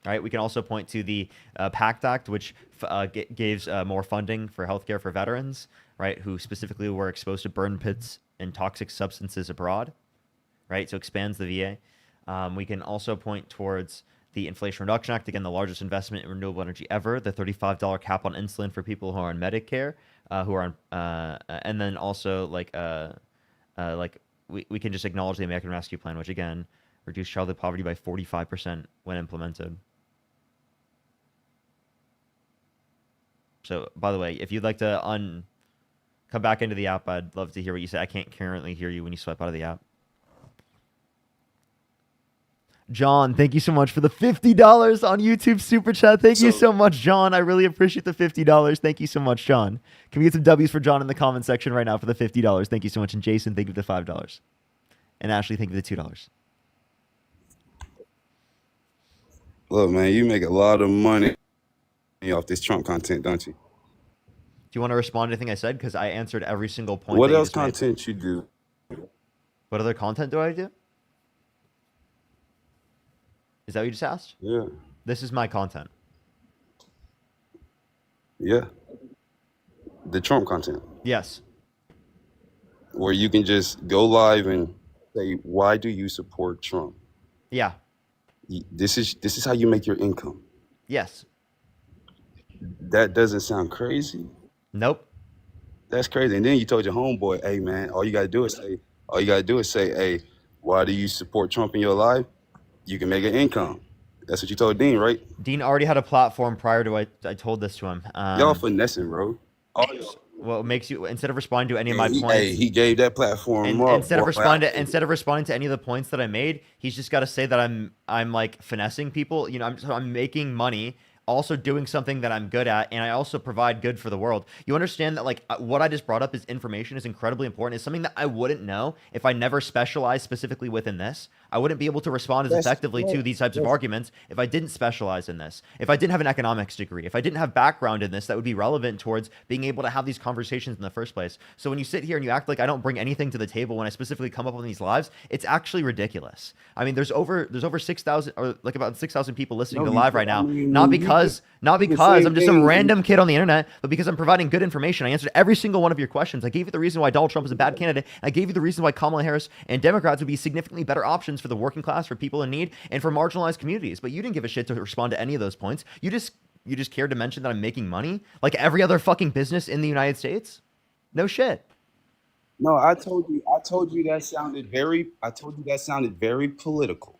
All right, we can also point to the PACT Act, which gives more funding for healthcare for veterans, right, who specifically were exposed to burn pits and toxic substances abroad, right, so expands the VA. We can also point towards the Inflation Reduction Act, again, the largest investment in renewable energy ever, the $35 cap on insulin for people who are on Medicare, and then also we can just acknowledge the American Rescue Plan, which again, reduced childhood poverty by 45% when implemented. So, by the way, if you'd like to come back into the app, I'd love to hear what you say. I can't currently hear you when you swipe out of the app. John, thank you so much for the $50 on YouTube Super Chat. Thank you so much, John. I really appreciate the $50. Thank you so much, John. Can we get some W's for John in the comment section right now for the $50? Thank you so much. And Jason, thank you for the $5. And Ashley, thank you for the $2. Look, man, you make a lot of money off this Trump content, don't you? Do you want to respond to anything I said? Because I answered every single point. What else content you do? What other content do I do? Is that what you just asked? Yeah. This is my content. Yeah. The Trump content. Yes. Where you can just go live and say, why do you support Trump? Yeah. This is how you make your income. Yes. That doesn't sound crazy. Nope. That's crazy. And then you told your homeboy, hey man, all you gotta do is say, hey, why do you support Trump in your life? You can make an income. That's what you told Dean, right? Dean already had a platform prior to I told this to him. Y'all finessing, bro. Well, it makes you, instead of responding to any of my points. Hey, he gave that platform and, instead of responding to any of the points that I made, he's just got to say that I'm like finessing people. You know, I'm making money, also doing something that I'm good at, and I also provide good for the world. You understand that like what I just brought up is information is incredibly important. It's something that I wouldn't know if I never specialized specifically within this. I wouldn't be able to respond as effectively to these types of arguments if I didn't specialize in this. If I didn't have an economics degree, if I didn't have background in this that would be relevant towards being able to have these conversations in the first place. So when you sit here and you act like I don't bring anything to the table when I specifically come up with these lives, it's actually ridiculous. I mean, there's over 6,000 or like about 6,000 people listening to live right now. Not because I'm just some random kid on the internet, but because I'm providing good information. I answered every single one of your questions. I gave you the reason why Donald Trump is a bad candidate. I gave you the reason why Kamala Harris and Democrats would be significantly better options for the working class, for people in need, and for marginalized communities. But you didn't give a shit to respond to any of those points. You just cared to mention that I'm making money like every other fucking business in the United States. No shit. No, I told you that sounded very political.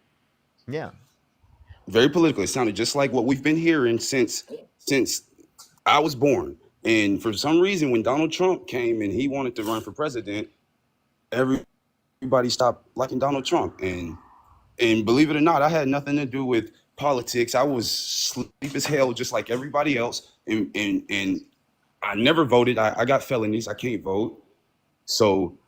Yeah. Very political. It sounded just like what we've been hearing since I was born. And for some reason, when Donald Trump came and he wanted to run for president, everybody stopped liking Donald Trump. And believe it or not, I had nothing to do with politics. I was sleep as hell, just like everybody else. And I never voted. I got felonies. I can't vote. So,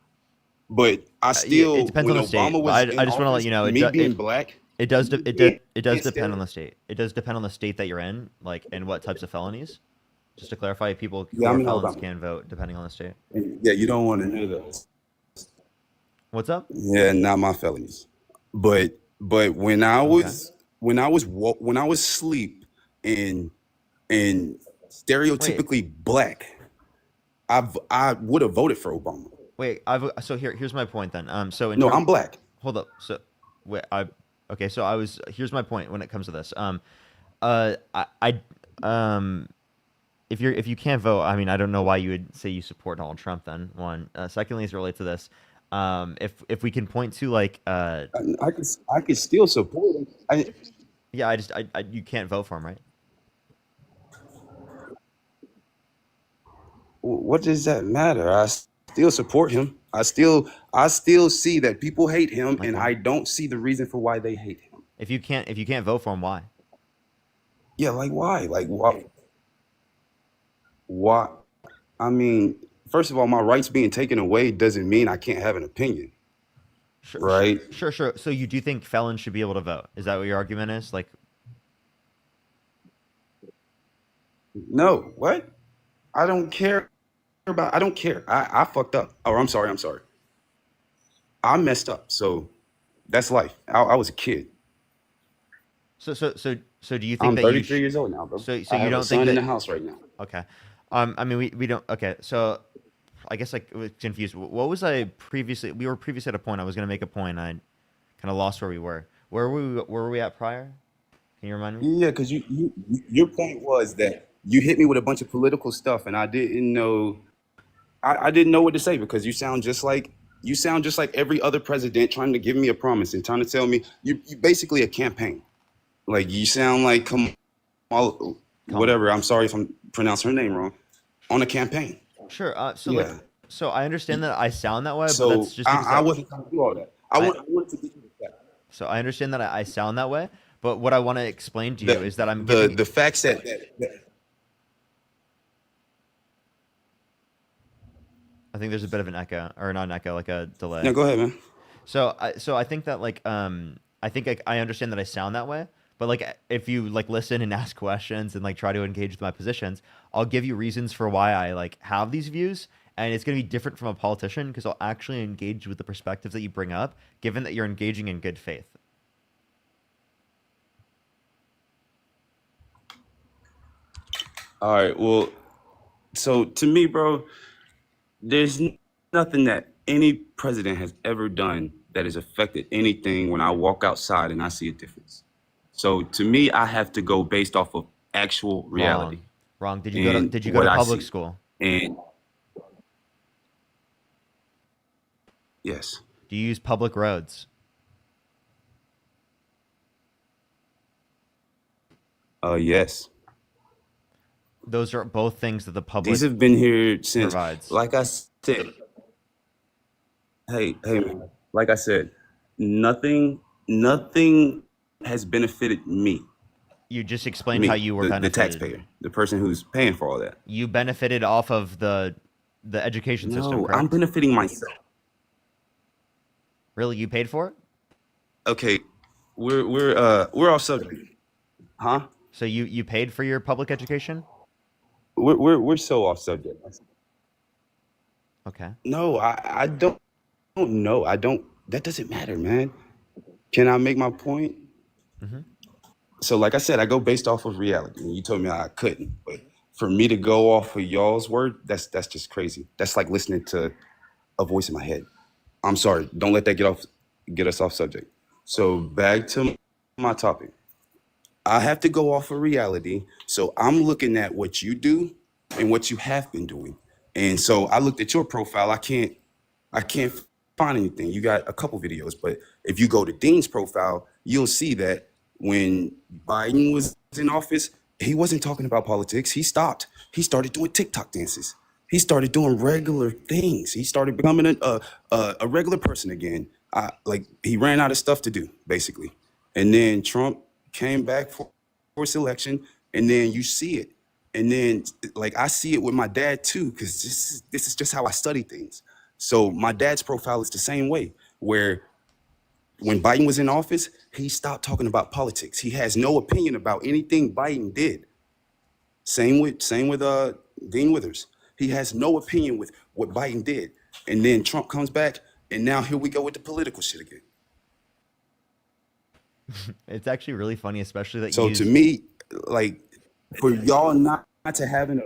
but I still, it depends when on the state. Obama was I in just want to let office, you know, me being black, it does instead depend on the state. It does depend on the state that you're in, like, and what types of felonies. Just to clarify, people who Yeah, are I'm in felons Alabama. can vote depending on the state. Yeah, you don't want to know those. What's up? Yeah, not my felonies. But when I was asleep and stereotypically black, I would have voted for Obama. Wait, so here's my point then. So No, I'm black. Hold up. So wait, okay. So here's my point when it comes to this. If you can't vote, I mean, I don't know why you would say you support Donald Trump then. One. Secondly, as it relates to this, if we can point to like I could still support him. you can't vote for him, right? What does that matter? I still support him. I still see that people hate him, and I don't see the reason for why they hate him. If you can't vote for him, why? Yeah, like why? Like why? Why? I mean, first of all, my rights being taken away doesn't mean I can't have an opinion. Sure, right? Sure. So you do think felons should be able to vote? Is that what your argument is? Like, no, what? I don't care about. I don't care. I fucked up. Oh, I'm sorry. I messed up. So that's life. I was a kid. So do you think I'm that 33 years old now, bro. So I you have don't a think son that in the house right now. Okay. I mean, we don't. Okay. So I guess I was confused. What was I previously? We were previously at a point. I was going to make a point. I kind of lost where we were. Where were we at prior? Can you remind me? Yeah, because your point was that you hit me with a bunch of political stuff, and I didn't know. I didn't know what to say because you sound just like every other president trying to give me a promise and trying to tell me you basically a campaign. Like you sound like whatever. I'm sorry if I'm pronouncing her name wrong. On a campaign. Sure. So Yeah. so I understand that I sound that way, So but that's just because I wasn't trying to do all that. I wanted to get you that. So I understand that I sound that way, but what I want to explain to you is that I'm The facts that I think there's a bit of an echo, or not an echo, like a delay. Yeah, go ahead, man. So I think that like I think I understand that I sound that way, but like if you like listen and ask questions and like try to engage with my positions, I'll give you reasons for why I like have these views, and it's going to be different from a politician because I'll actually engage with the perspectives that you bring up, given that you're engaging in good faith. All right. Well, so to me, bro, there's nothing that any president has ever done that has affected anything when I walk outside and I see a difference. So to me, I have to go based off of actual reality. Wrong. Did you and go what to I public see. school? And yes. Do you use public roads? Yes. Those are both things that the public These have been here since, provides. like I said, hey, man, like I said, nothing has benefited me. You just explained Me, how you were the benefited. taxpayer, the person who's paying for all that. You benefited off of the education system, No, correct? I'm benefiting myself. Really, you paid for it? Okay, we're off subject, huh? So you paid for your public education? We're so off subject. Okay. No, I don't know. I don't. That doesn't matter, man. Can I make my point? Mm-hmm. So, like I said, I go based off of reality. And you told me I couldn't, but for me to go off of y'all's word, that's just crazy. That's like listening to a voice in my head. I'm sorry. Don't let that get us off subject. So back to my topic. I have to go off of reality. So I'm looking at what you do and what you have been doing. And so I looked at your profile. I can't find anything. You got a couple videos, but if you go to Dean's profile, you'll see that when Biden was in office, he wasn't talking about politics. He stopped. He started doing TikTok dances. He started doing regular things. He started becoming a regular person again. Like he ran out of stuff to do, basically. And then Trump came back for his election, and then you see it. And then like I see it with my dad too, because this is just how I study things. So my dad's profile is the same way, where when Biden was in office, he stopped talking about politics. He has no opinion about anything Biden did. Same with Dean Withers. He has no opinion with what Biden did. And then Trump comes back, and now here we go with the political shit again. It's actually really funny, especially that. So to me, like for y'all not to having a,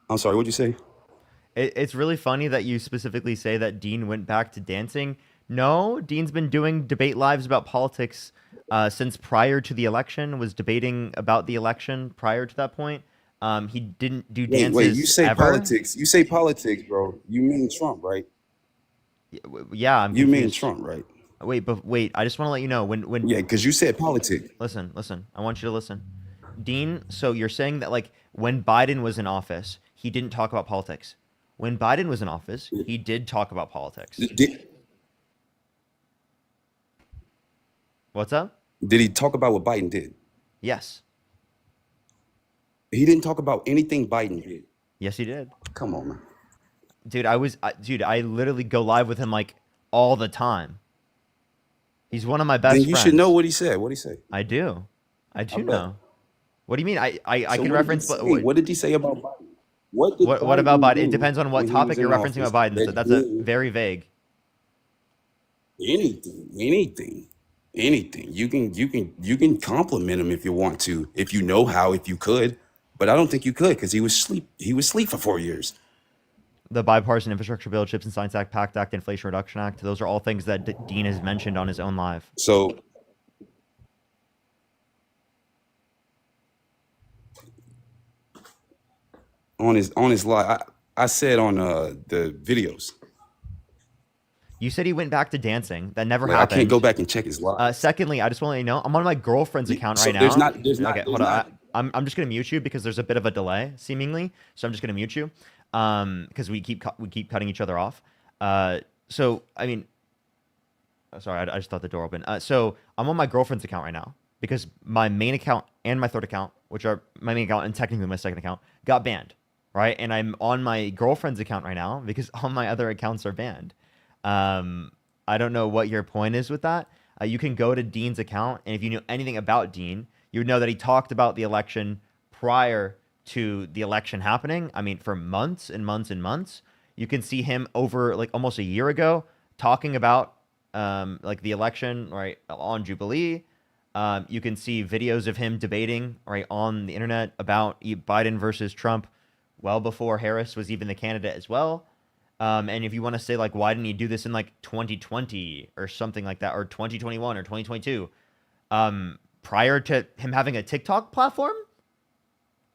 I'm sorry, what'd you say? It's really funny that you specifically say that Dean went back to dancing. No, Dean's been doing debate lives about politics since prior to the election, was debating about the election prior to that point. He didn't do dances Wait, you say ever. politics. You say politics, bro. You mean Trump, right? Yeah, I'm You mean confused. Trump, right? Wait, I just want to let you know when Yeah, because you said politics. Listen, I want you to listen. Dean, so you're saying that like when Biden was in office, he didn't talk about politics. When Biden was in office, he did talk about politics. What's up? Did he talk about what Biden did? Yes. He didn't talk about anything Biden did. Yes, he did. Come on, man. Dude, I literally go live with him like all the time. He's one of my best Then you friends. should know what he said. What did he say? I do bet. know. What do you mean? I So can what did he reference. say? What did he say about Biden? What about Biden? It do depends on what when he topic was you're in referencing office about Biden. that That's a did very vague. anything. You can compliment him if you want to, if you know how, if you could. But I don't think you could because he was asleep for 4 years. The bipartisan infrastructure bill, CHIPS and Science Act, PACT Act, Inflation Reduction Act. Those are all things that Dean has mentioned on his own live. So on his live, I said on the videos. You said he went back to dancing. That never Like, I happened. can't go back and check his live. Secondly, I just want to let you know, I'm on my girlfriend's account So right now. Okay, hold on. I'm just gonna mute you because there's a bit of a delay, seemingly. So I'm just gonna mute you, because we keep cutting each other off. So I mean, sorry, I just thought the door opened. So I'm on my girlfriend's account right now because my main account and my third account, which are my main account and technically my second account, got banned, right? And I'm on my girlfriend's account right now because all my other accounts are banned. I don't know what your point is with that. You can go to Dean's account, and if you knew anything about Dean, you would know that he talked about the election prior to the election happening. I mean, for months and months and months. You can see him over like almost a year ago talking about like the election, right, on Jubilee. You can see videos of him debating, right, on the internet about Biden versus Trump well before Harris was even the candidate as well. And if you want to say, like, why didn't he do this in, like, 2020 or something like that, or 2021 or 2022, prior to him having a TikTok platform?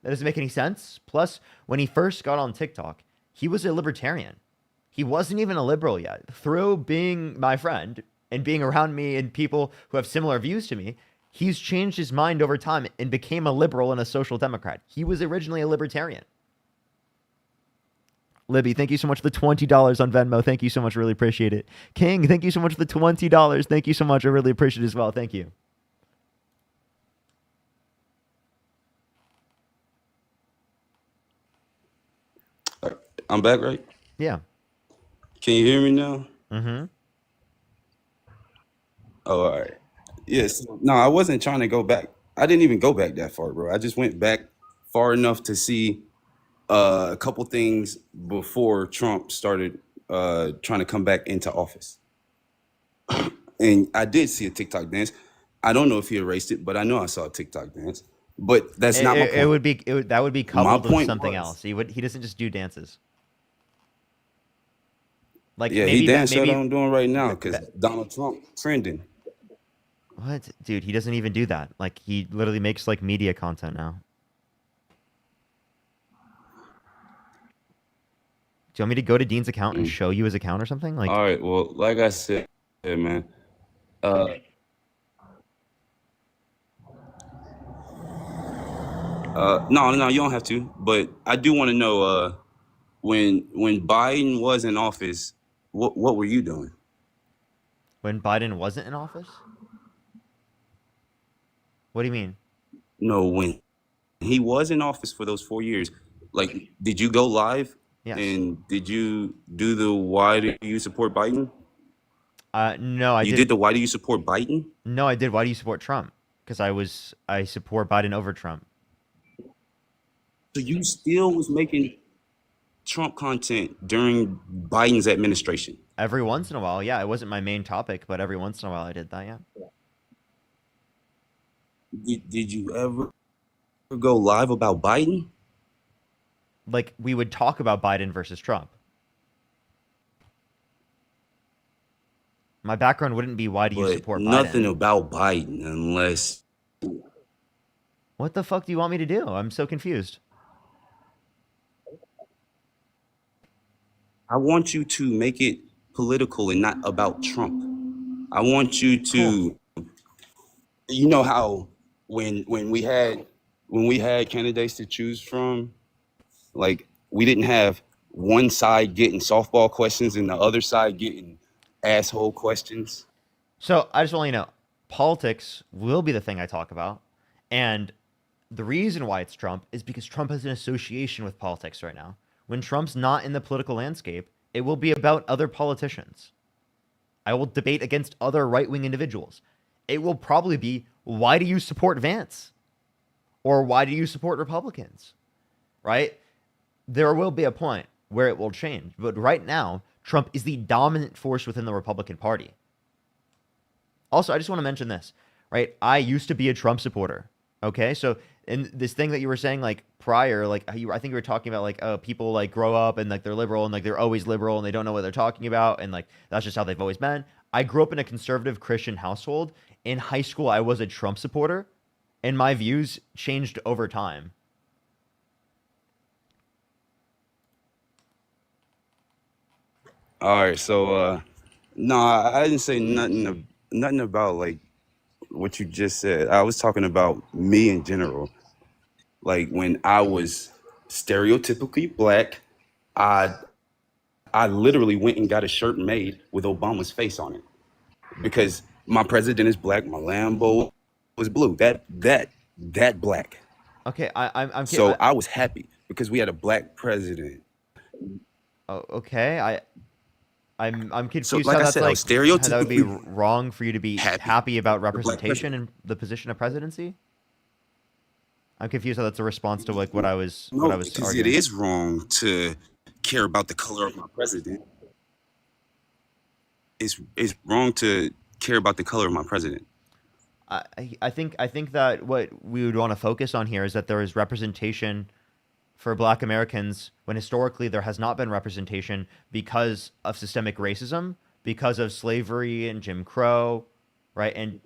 That doesn't make any sense. Plus, when he first got on TikTok, he was a libertarian. He wasn't even a liberal yet. Through being my friend and being around me and people who have similar views to me, he's changed his mind over time and became a liberal and a social democrat. He was originally a libertarian. Libby, thank you so much for the $20 on Venmo. Thank you so much. Really appreciate it. King, thank you so much for the $20. Thank you so much. I really appreciate it as well. Thank you. I'm back, right? Yeah. Can you hear me now? Mm-hmm. Oh, all right. Yes. No, I wasn't trying to go back. I didn't even go back that far, bro. I just went back far enough to see a couple things before Trump started trying to come back into office. And I did see a TikTok dance. I don't know if he erased it, but I know I saw a TikTok dance. But that's not my point. That would be coupled with point something was- else. He doesn't just do dances. Like Yeah, maybe he danced maybe what I'm doing right now because Donald Trump trending. what, dude? He doesn't even do that. Like he literally makes like media content now. Do you want me to go to Dean's account and show you his account or something? Like, All right. Well, like I said, man. No, you don't have to. But I do want to know, when Biden was in office, what were you doing? When Biden wasn't in office? What do you mean? No, when he was in office for those 4 years, like, did you go live? Yes. And did you do the why do you support Biden? No, I You did. did the why do you support Biden? No, I did. Why do you support Trump? Because I support Biden over Trump. So you still was making Trump content during Biden's administration? Every once in a while, yeah. It wasn't my main topic, but every once in a while I did that, yeah. Did you ever go live about Biden? Like, we would talk about Biden versus Trump. My background wouldn't be why do you But support nothing Biden? about Biden unless What the fuck do you want me to do? I'm so confused. I want you to make it political and not about Trump. I want you to, you know how when we had candidates to choose from, like, we didn't have one side getting softball questions and the other side getting asshole questions. So I just want you to know, politics will be the thing I talk about. And the reason why it's Trump is because Trump has an association with politics right now. When Trump's not in the political landscape, it will be about other politicians. I will debate against other right-wing individuals. It will probably be, why do you support Vance? Or why do you support Republicans? Right? There will be a point where it will change. But right now, Trump is the dominant force within the Republican Party. Also, I just want to mention this, right? I used to be a Trump supporter. Okay, so in this thing that you were saying, like, prior, like, I think you were talking about, like, people, like, grow up and, like, they're liberal and, like, they're always liberal and they don't know what they're talking about and, like, that's just how they've always been. I grew up in a conservative Christian household. In high school, I was a Trump supporter and my views changed over time. All right, so no, I didn't say nothing about like what you just said. I was talking about me in general. Like, when I was stereotypically black, I literally went and got a shirt made with Obama's face on it because my president is black. My Lambo was blue. That black. Okay, I'm So I was happy because we had a black president. Oh, okay, I'm confused So, how like I that's said, I like was how that would be stereotypically wrong for you to be happy about black representation president. in the position of presidency. I'm confused how that's a response to like what I was No, because it arguing. is wrong to care about the color of my president. It's wrong to care about the color of my president. I think that what we would want to focus on here is that there is representation for Black Americans when historically there has not been representation because of systemic racism, because of slavery and Jim Crow, right? And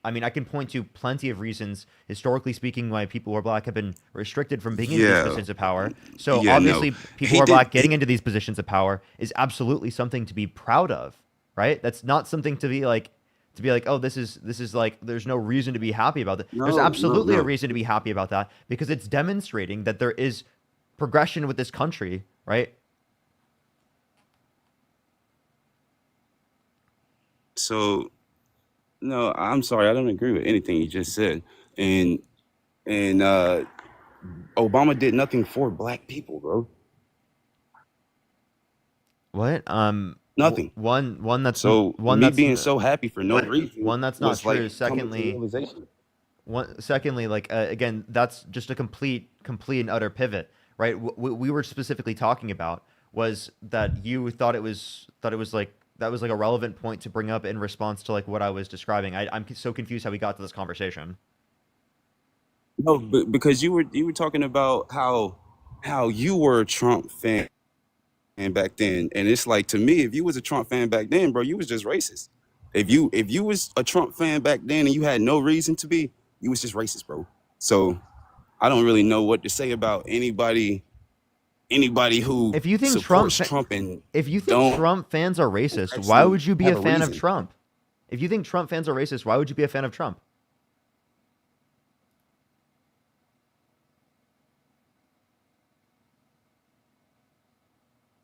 I mean, I can point to plenty of reasons, historically speaking, why people who are Black have been restricted from being in these Yeah, positions of power. So yeah, no, obviously, people he who are did. Black getting into these positions of power is absolutely something to be proud of, right? That's not something to be like, oh, this is like, there's no reason to be happy about that. There's No, absolutely a no. reason to be happy about that because it's demonstrating that there is progression with this country, right? So, no, I'm sorry, I don't agree with anything you just said. And Obama did nothing for black people, bro. What? Nothing. One that's So one me that's being so happy for no reason one that's not was like true. coming to Secondly, realization. secondly, like again, that's just a complete and utter pivot, right? What we were specifically talking about was that you thought it was like that was like a relevant point to bring up in response to like what I was describing. I'm so confused how we got to this conversation. No, but because you were talking about how you were a Trump fan back then, and it's like, to me, if you was a Trump fan back then, bro, you was just racist. If you was a Trump fan back then and you had no reason to be, you was just racist, bro. So I don't really know what to say about anybody who If you think supports Trump and if you think don't Trump fans are racist, why actually would you be have a a fan of reason. Trump? If you think Trump fans are racist, why would you be a fan of Trump?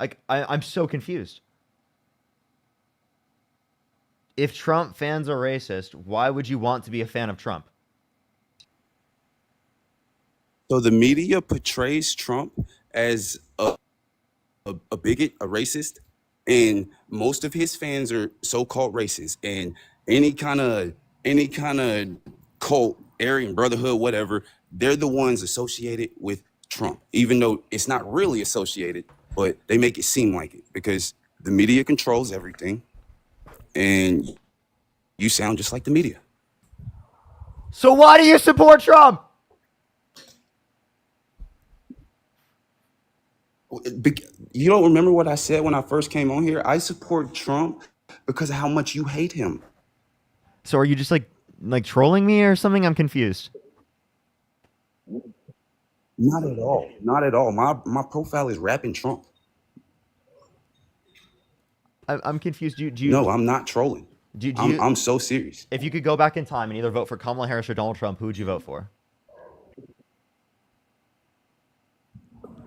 Like, I'm so confused. If Trump fans are racist, why would you want to be a fan of Trump? So the media portrays Trump as a bigot, a racist, and most of his fans are so-called racist. And any kind of cult, Aryan Brotherhood, whatever, they're the ones associated with Trump, even though it's not really associated, but they make it seem like it because the media controls everything, and you sound just like the media. So why do you support Trump? You don't remember what I said when I first came on here? I support Trump because of how much you hate him. So are you just like trolling me or something? I'm confused. Not at all. Not at all. My profile is rapping Trump. I'm confused. Do you? No, I'm not trolling. I'm so serious. If you could go back in time and either vote for Kamala Harris or Donald Trump, who would you vote for?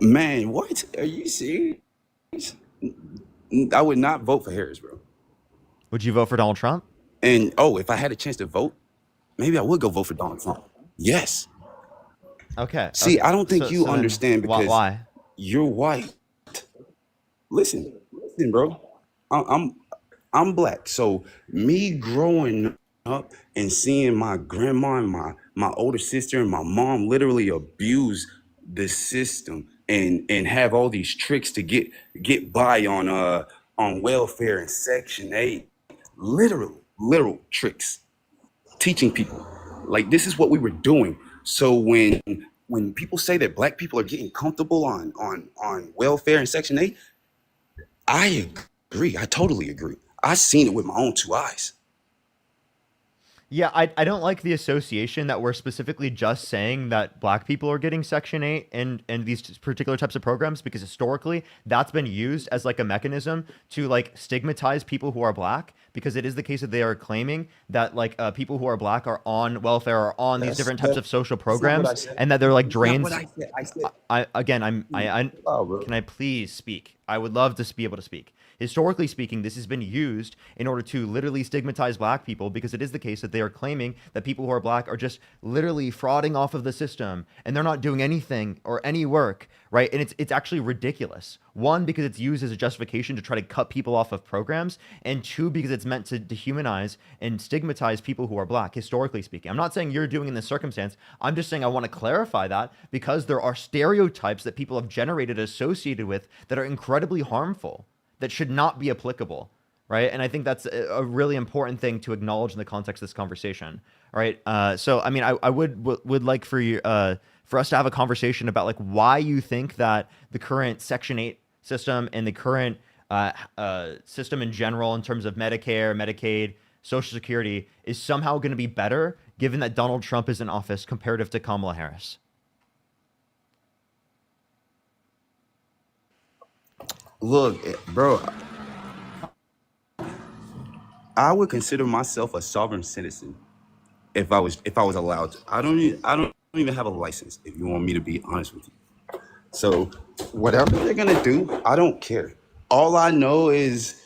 Man, what? Are you serious? I would not vote for Harris, bro. Would you vote for Donald Trump? And if I had a chance to vote, maybe I would go vote for Donald Trump. Yes. Okay. See, okay. I don't think So you then understand because why? you're white. Listen, bro. I'm black. So me growing up and seeing my grandma and my older sister and my mom literally abuse the system and have all these tricks to get by on welfare and Section 8. Literal tricks. Teaching people. Like this is what we were doing. So when people say that black people are getting comfortable on welfare and Section 8, I agree. I totally agree. I've seen it with my own two eyes. Yeah, I don't like the association that we're specifically just saying that black people are getting Section 8 and these particular types of programs, because historically that's been used as like a mechanism to like stigmatize people who are black, because it is the case that they are claiming that like people who are black are on welfare or on these different types of social programs and that they're like drains. Can I please speak? I would love to be able to speak. Historically speaking, this has been used in order to literally stigmatize black people, because it is the case that they are claiming that people who are black are just literally frauding off of the system and they're not doing anything or any work, right? And it's actually ridiculous. One, because it's used as a justification to try to cut people off of programs, and two, because it's meant to dehumanize and stigmatize people who are black, historically speaking. I'm not saying you're doing in this circumstance. I'm just saying I want to clarify that, because there are stereotypes that people have generated associated with that are incredibly harmful, that should not be applicable, right? And I think that's a really important thing to acknowledge in the context of this conversation, right? So, I mean, I would like for you, for us to have a conversation about like why you think that the current Section 8 system and the current system in general in terms of Medicare, Medicaid, Social Security is somehow going to be better given that Donald Trump is in office comparative to Kamala Harris. Look, bro, I would consider myself a sovereign citizen if I was allowed to. I don't even have a license, if you want me to be honest with you. So whatever they're gonna do, I don't care. All I know is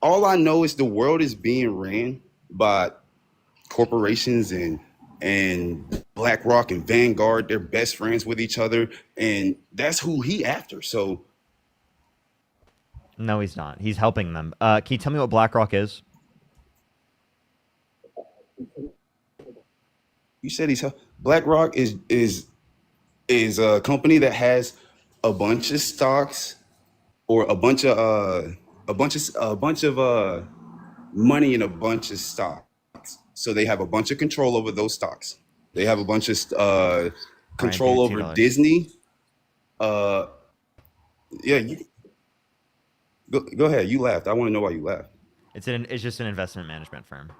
the world is being ran by corporations and BlackRock and Vanguard. They're best friends with each other, and that's who he after. So no, he's not. He's helping them. Can you tell me what BlackRock is? You said BlackRock is a company that has a bunch of stocks or a bunch of money in a bunch of stocks. So they have a bunch of control over those stocks. They have a bunch of control over Disney. Yeah, go ahead. You laughed. I want to know why you laughed. It's just an investment management firm.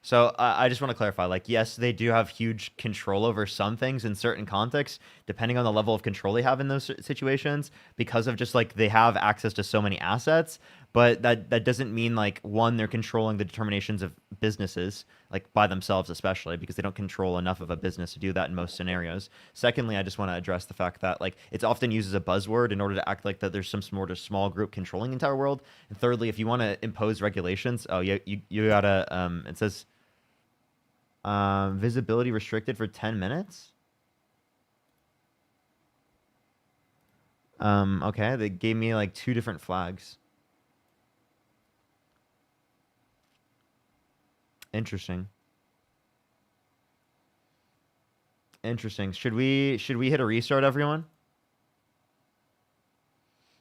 So I just want to clarify, like, yes, they do have huge control over some things in certain contexts, depending on the level of control they have in those situations, because of just like they have access to so many assets. But that doesn't mean like one, they're controlling the determinations of businesses like by themselves, especially because they don't control enough of a business to do that in most scenarios. Secondly, I just want to address the fact that like it's often used as a buzzword in order to act like that there's some sort of small group controlling the entire world. And thirdly, if you want to impose regulations, you gotta it says visibility restricted for 10 minutes. Okay, they gave me like 2 different flags. Interesting. Should we hit a restart, everyone?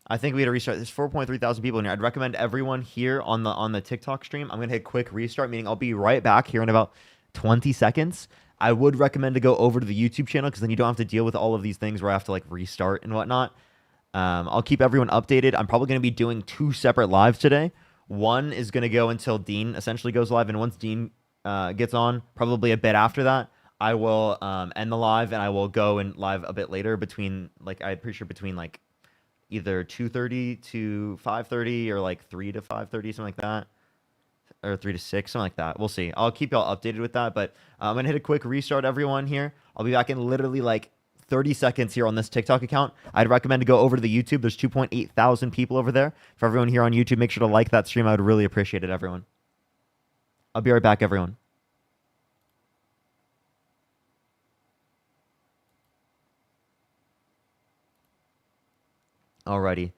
I think we hit a restart. There's 4.3 thousand people in here. I'd recommend everyone here on the TikTok stream. I'm gonna hit quick restart, meaning I'll be right back here in about 20 seconds. I would recommend to go over to the YouTube channel because then you don't have to deal with all of these things where I have to like restart and whatnot. I'll keep everyone updated. I'm probably gonna be doing 2 separate lives today. One is going to go until Dean essentially goes live. And once Dean gets on, probably a bit after that, I will end the live and I will go and live a bit later between like, I'm pretty sure between like either 2:30 to 5:30 or like 3 to 5:30, something like that. Or 3 to 6, something like that. We'll see. I'll keep y'all updated with that. But I'm going to hit a quick restart, everyone here. I'll be back in literally like 30 seconds here on this TikTok account. I'd recommend to go over to the YouTube. There's 2.8 thousand people over there. For everyone here on YouTube, make sure to like that stream. I would really appreciate it, everyone. I'll be right back, everyone. Alrighty.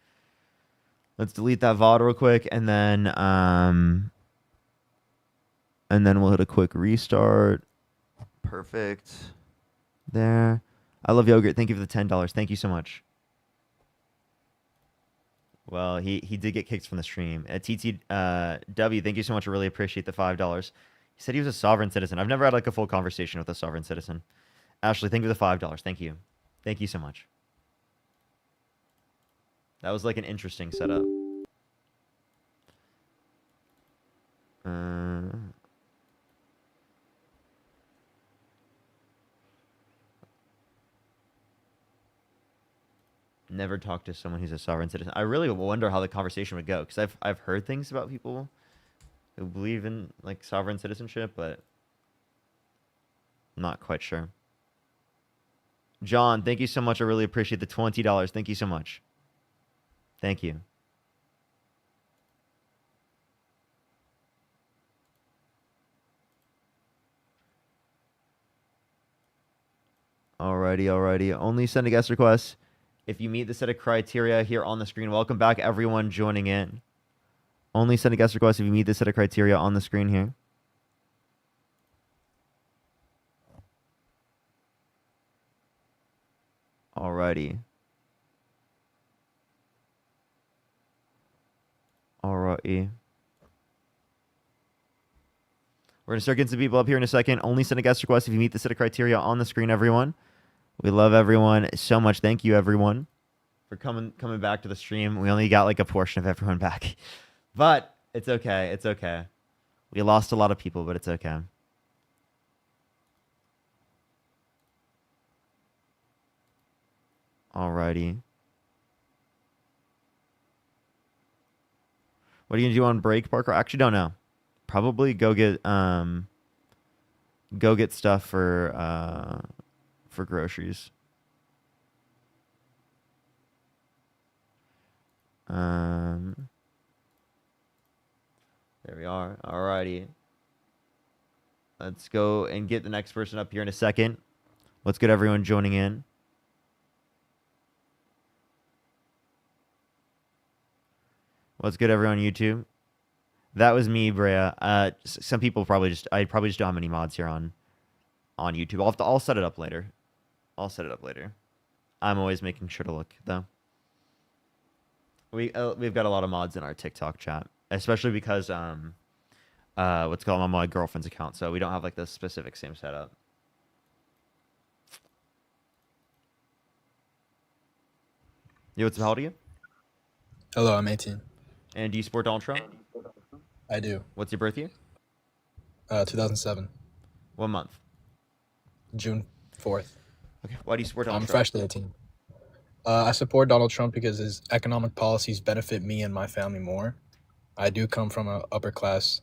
Let's delete that VOD real quick, and then we'll hit a quick restart. Perfect. There. I love yogurt. Thank you for the $10. Thank you so much. Well, he did get kicked from the stream. TTW, thank you so much. I really appreciate the $5. He said he was a sovereign citizen. I've never had like a full conversation with a sovereign citizen. Ashley, thank you for the $5. Thank you. Thank you so much. That was like an interesting setup. Never talked to someone who's a sovereign citizen. I really wonder how the conversation would go because I've heard things about people who believe in like sovereign citizenship, but I'm not quite sure. John, thank you so much. I really appreciate the $20. Thank you so much. Thank you. Alrighty. Only send a guest request if you meet the set of criteria here on the screen. Welcome back, everyone joining in. Only send a guest request if you meet the set of criteria on the screen here. Alrighty. We're going to start getting some people up here in a second. Only send a guest request if you meet the set of criteria on the screen, everyone. We love everyone so much. Thank you, everyone, for coming back to the stream. We only got like a portion of everyone back. But it's okay. It's okay. We lost a lot of people, but it's okay. Alrighty. What are you going to do on break, Parker? I actually don't know. Probably go get stuff for groceries. There we are. Alrighty. Let's go and get the next person up here in a second. Let's get everyone joining in. What's good, everyone on YouTube? That was me, Brea. Some people I probably just don't have any mods here on YouTube. I'll set it up later. I'm always making sure to look though. We've got a lot of mods in our TikTok chat, especially because I'm on my girlfriend's account, so we don't have like the specific same setup. Yo, how old are you? Hello, I'm 18. And do you support Donald Trump? I do. What's your birth year? 2007. What month? June 4th. Okay. Why do you support Donald Trump? I'm freshly 18. I support Donald Trump because his economic policies benefit me and my family more. I do come from a upper class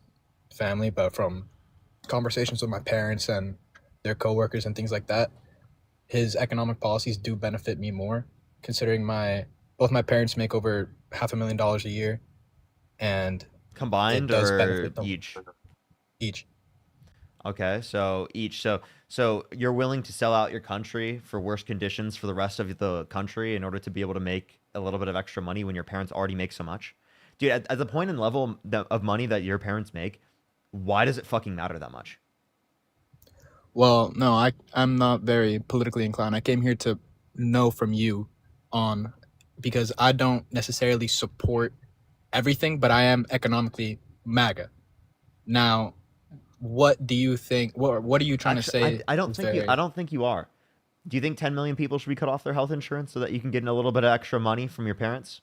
family, but from conversations with my parents and their coworkers and things like that, his economic policies do benefit me more, considering both my parents make over $500,000 a year, and Combined does or benefit them. each? Each. Okay, so each. So you're willing to sell out your country for worse conditions for the rest of the country in order to be able to make a little bit of extra money when your parents already make so much? Dude, at the point and level of money that your parents make, why does it fucking matter that much? Well, no, I'm not very politically inclined. I came here to know from you because I don't necessarily support everything, but I am economically MAGA. Now, what do you think? What are you trying to say? I don't think you are. Do you think 10 million people should be cut off their health insurance so that you can get a little bit of extra money from your parents?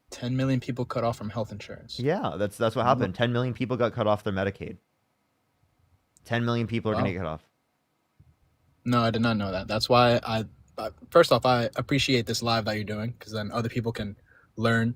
10 million people cut off from health insurance. Yeah, that's what happened. 10 million people got cut off their Medicaid. 10 million people are going to get cut off. No, I did not know that. That's why first off, I appreciate this live that you're doing, because then other people can learn,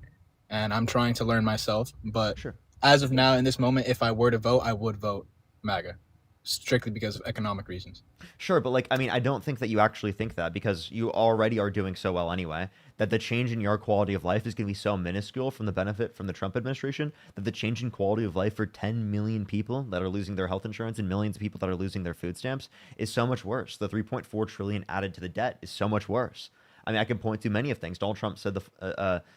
and I'm trying to learn myself. But sure. As of now, in this moment, if I were to vote, I would vote MAGA, strictly because of economic reasons. Sure, but like, I mean, I don't think that you actually think that, because you already are doing so well anyway, that the change in your quality of life is going to be so minuscule from the benefit from the Trump administration that the change in quality of life for 10 million people that are losing their health insurance and millions of people that are losing their food stamps is so much worse. The 3.4 trillion added to the debt is so much worse. I mean, I can point to many of things. Donald Trump said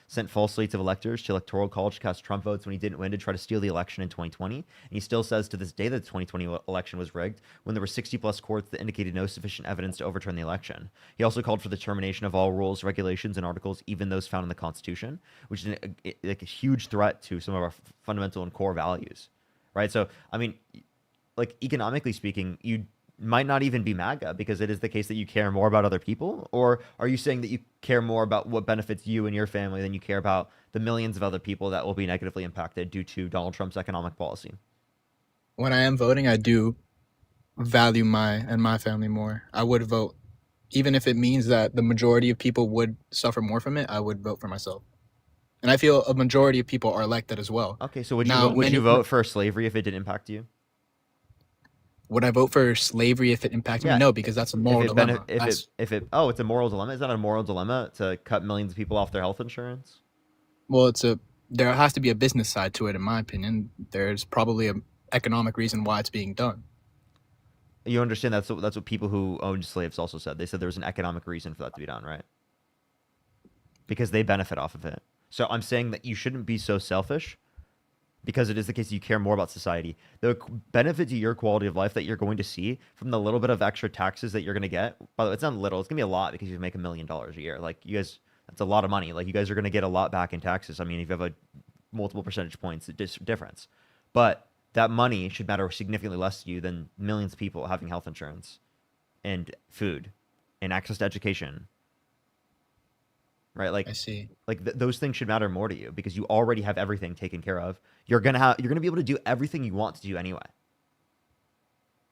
sent false slates of electors to Electoral College to cast Trump votes when he didn't win to try to steal the election in 2020. And he still says to this day that the 2020 election was rigged when there were 60-plus courts that indicated no sufficient evidence to overturn the election. He also called for the termination of all rules, regulations, and articles, even those found in the Constitution, which is like a huge threat to some of our fundamental and core values, right? So, I mean, like, economically speaking, you might not even be MAGA because it is the case that you care more about other people? Or are you saying that you care more about what benefits you and your family than you care about the millions of other people that will be negatively impacted due to Donald Trump's economic policy? When I am voting, I do value my family more. I would vote, even if it means that the majority of people would suffer more from it, I would vote for myself. And I feel a majority of people are like that as well. Okay, so would you vote for slavery if it didn't impact you? Would I vote for slavery if it impacted me? No, because that's a moral dilemma. It's a moral dilemma. Is that a moral dilemma to cut millions of people off their health insurance? Well, there has to be a business side to it, in my opinion. There's probably an economic reason why it's being done. You understand that's what people who owned slaves also said. They said there was an economic reason for that to be done, right? Because they benefit off of it. So I'm saying that you shouldn't be so selfish, because it is the case you care more about society. The benefit to your quality of life that you're going to see from the little bit of extra taxes that you're going to get, by the way, it's not little, it's going to be a lot because you make $1 million a year. Like, you guys, that's a lot of money. Like, you guys are going to get a lot back in taxes. I mean, if you have a multiple percentage points difference. But that money should matter significantly less to you than millions of people having health insurance and food and access to education. Right, like, I see. Like those things should matter more to you because you already have everything taken care of. You're gonna be able to do everything you want to do anyway.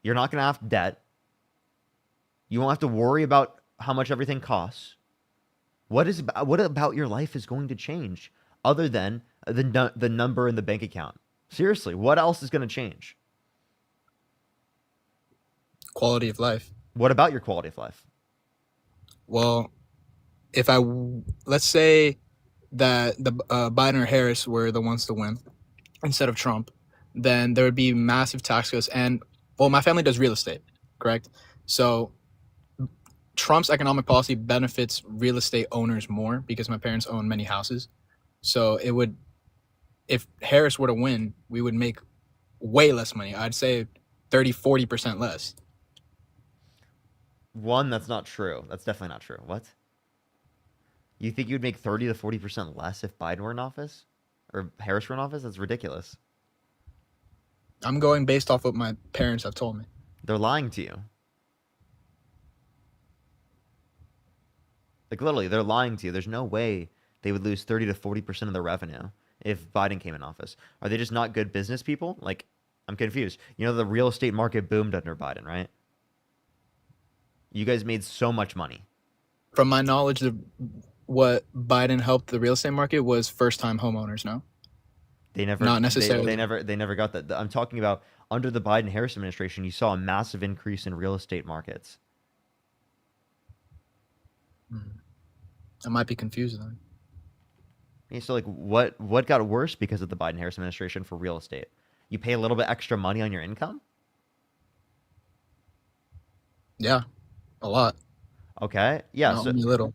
You're not gonna have debt. You won't have to worry about how much everything costs. What about your life is going to change other than the number in the bank account? Seriously, what else is going to change? Quality of life. What about your quality of life? Well, let's say that the Biden or Harris were the ones to win instead of Trump, then there would be massive tax cuts. And, well, my family does real estate, correct? So Trump's economic policy benefits real estate owners more because my parents own many houses. So if Harris were to win, we would make way less money. I'd say 30-40% less. One, that's not true. That's definitely not true. What? You think you'd make 30 to 40% less if Biden were in office? Or Harris were in office? That's ridiculous. I'm going based off what my parents have told me. They're lying to you. Like, literally, they're lying to you. There's no way they would lose 30 to 40% of their revenue if Biden came in office. Are they just not good business people? Like, I'm confused. You know, the real estate market boomed under Biden, right? You guys made so much money. From my knowledge, what Biden helped the real estate market was first-time homeowners, no? They never, Not necessarily. they never got that. I'm talking about under the Biden-Harris administration, you saw a massive increase in real estate markets. I might be confused then. Yeah, so like, what got worse because of the Biden-Harris administration for real estate? You pay a little bit extra money on your income? Yeah, a lot. Okay. Yeah. Not So only little.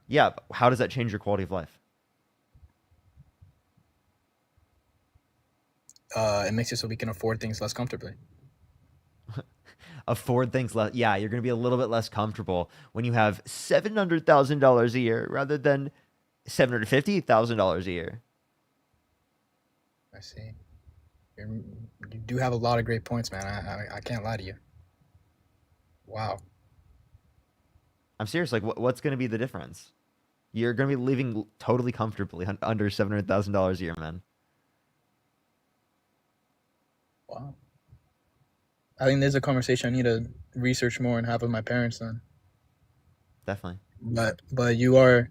yeah, but how does that change your quality of life? It makes it so we can afford things less comfortably. Afford things less. Yeah, you're going to be a little bit less comfortable when you have $700,000 a year rather than $750,000 a year. I see. You do have a lot of great points, man. I can't lie to you. Wow. I'm serious. Like, what's going to be the difference? You're going to be living totally comfortably under $700,000 a year, man. Wow. I think there's a conversation I need to research more and have with my parents then. Definitely. But you are,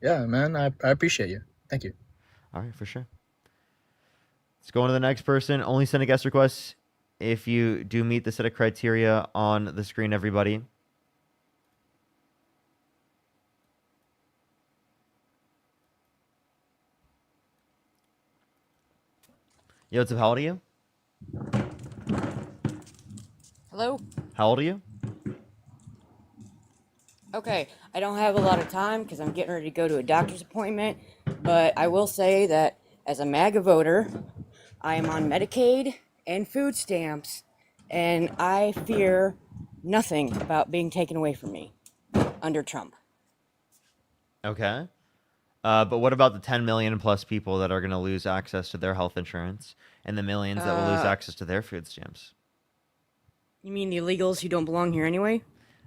yeah, man. I appreciate you. Thank you. All right, for sure. Let's go on to the next person. Only send a guest request if you do meet the set of criteria on the screen, everybody. Yo, what's up? How old are you? Hello? How old are you? Okay, I don't have a lot of time because I'm getting ready to go to a doctor's appointment, but I will say that as a MAGA voter, I am on Medicaid and food stamps, and I fear nothing about being taken away from me under Trump. Okay. But what about the 10 million plus people that are going to lose access to their health insurance and the millions that will lose access to their food stamps? You mean the illegals who don't belong here anyway?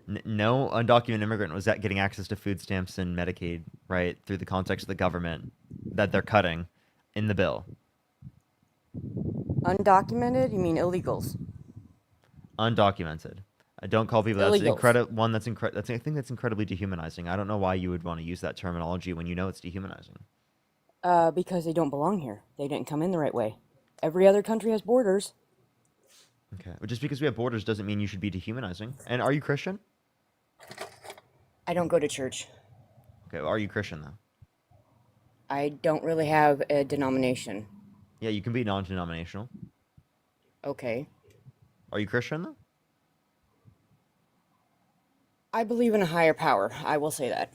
No undocumented immigrant was getting access to food stamps and Medicaid, right, through the context of the government that they're cutting in the bill. Undocumented? You mean illegals? Undocumented. I don't call people Illegals. I think that's incredibly dehumanizing. I don't know why you would want to use that terminology when you know it's dehumanizing. Because they don't belong here. They didn't come in the right way. Every other country has borders. Okay. But just because we have borders doesn't mean you should be dehumanizing. And are you Christian? I don't go to church. Okay. Well, are you Christian though? I don't really have a denomination. Yeah, you can be non-denominational. Okay. Are you Christian though? I believe in a higher power. I will say that.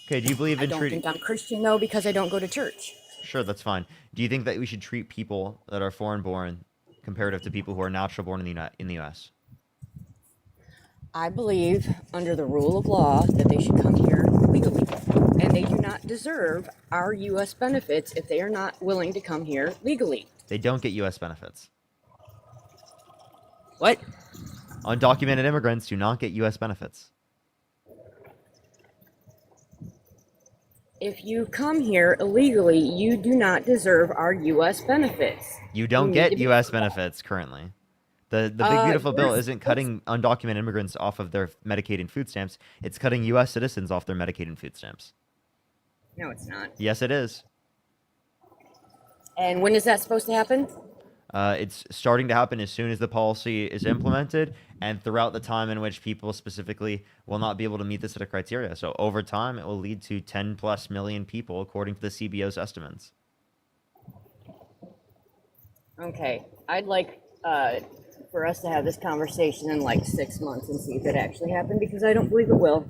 Okay. Do you believe I in don't treating? think I'm Christian though because I don't go to church. Sure, that's fine. Do you think that we should treat people that are foreign-born comparative to people who are natural-born in the U.S.? I believe under the rule of law that they should come here legally, and they do not deserve our U.S. benefits if they are not willing to come here legally. They don't get U.S. benefits. What? Undocumented immigrants do not get U.S. benefits. If you come here illegally, you do not deserve our U.S. benefits. You don't get U.S. benefits currently. The big beautiful bill isn't cutting undocumented immigrants off of their Medicaid and food stamps. It's cutting U.S. citizens off their Medicaid and food stamps. No, it's not. Yes, it is. And when is that supposed to happen? It's starting to happen as soon as the policy is implemented and throughout the time in which people specifically will not be able to meet this set of criteria. So over time, it will lead to 10 plus million people, according to the CBO's estimates. Okay. I'd like for us to have this conversation in like 6 months and see if it actually happened because I don't believe it will.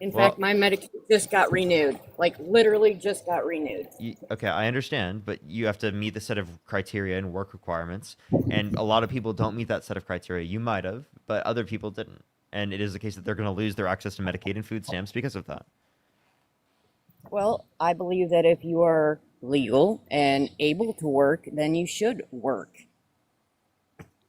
In fact, my Medicaid just got renewed. Like, literally just got renewed. Okay, I understand, but you have to meet the set of criteria and work requirements, and a lot of people don't meet that set of criteria. You might have, but other people didn't. And it is the case that they're going to lose their access to Medicaid and food stamps because of that. Well, I believe that if you are legal and able to work, then you should work.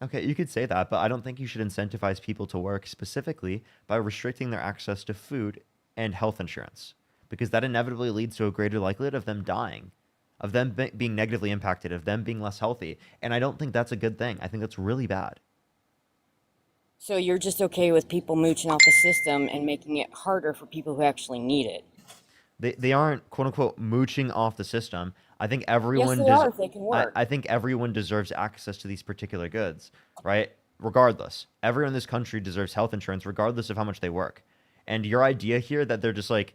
Okay, you could say that, but I don't think you should incentivize people to work specifically by restricting their access to food and health insurance, because that inevitably leads to a greater likelihood of them dying, of them being negatively impacted, of them being less healthy. And I don't think that's a good thing. I think that's really bad. So you're just okay with people mooching off the system and making it harder for people who actually need it? They aren't, quote unquote, mooching off the system. I think Yes, everyone they are if they can work. I think everyone deserves access to these particular goods, right? Regardless, everyone in this country deserves health insurance, regardless of how much they work. And your idea here that they're just like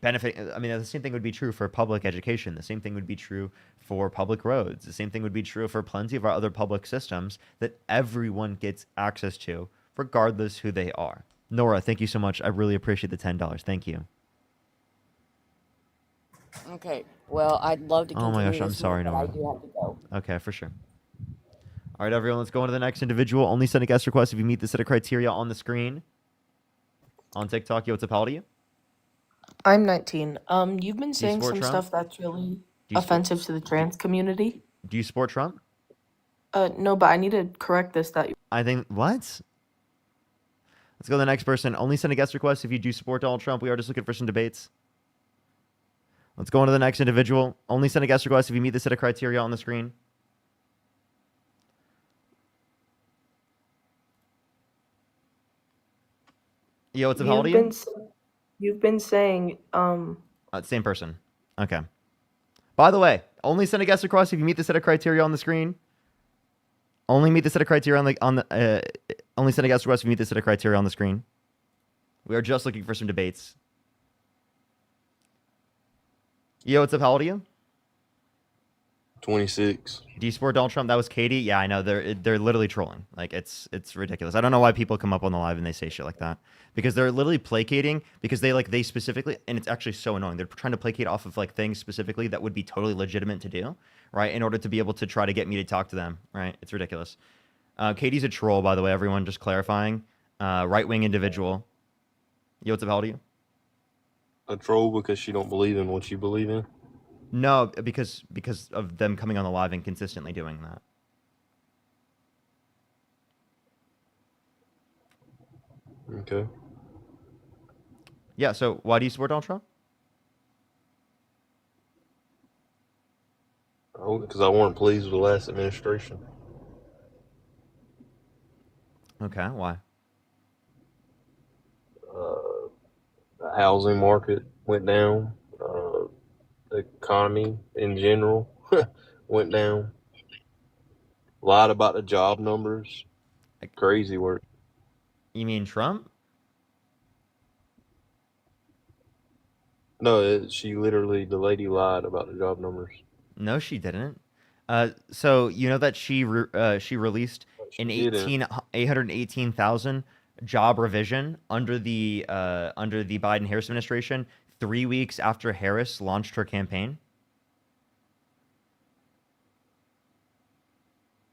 benefiting, I mean, the same thing would be true for public education. The same thing would be true for public roads. The same thing would be true for plenty of our other public systems that everyone gets access to, regardless who they are. Nora, thank you so much. I really appreciate the $10. Thank you. Okay. Well, I'd love to Oh continue my gosh, I'm this sorry, more, but I Nora. do have to go. Okay, for sure. All right, everyone, let's go on to the next individual. Only send a guest request if you meet the set of criteria on the screen. On TikTok, yo, what's up, how old are you? I'm 19. You've been saying support some Trump? stuff that's really Do you support, offensive to the trans community. do you support Trump? No, but I need to correct this that I think, what? Let's go to the next person. Only send a guest request if you do support Donald Trump. We are just looking for some debates. Let's go on to the next individual. Only send a guest request if you meet the set of criteria on the screen. Yo, what's up, how old are you? you've been saying Same person. Okay. By the way, only send a guest request if you meet the set of criteria on the screen. Only meet the set of criteria only send a guest request if you meet the set of criteria on the screen. We are just looking for some debates. Yo, what's up? How old are you? 26. Do you support Donald Trump? That was Katie. Yeah, I know. They're literally trolling. Like it's ridiculous. I don't know why people come up on the live and they say shit like that, because they're literally placating because they specifically, and it's actually so annoying. They're trying to placate off of like things specifically that would be totally legitimate to do, right? In order to be able to try to get me to talk to them, right? It's ridiculous. Katie's a troll, by the way. Everyone, just clarifying. Right-wing individual. Yo, what's up? How old are you? A troll because she don't believe in what you believe in? No, because of them coming on the live and consistently doing that. Okay. Yeah, so why do you support Donald Trump? Oh, because I wasn't pleased with the last administration. Okay, why? The housing market went down. The economy in general went down. Lied about the job numbers. Crazy work. You mean Trump? No, the lady lied about the job numbers. No, she didn't. So you know that she released an didn't. 818,000 job revision under the Biden-Harris administration 3 weeks after Harris launched her campaign.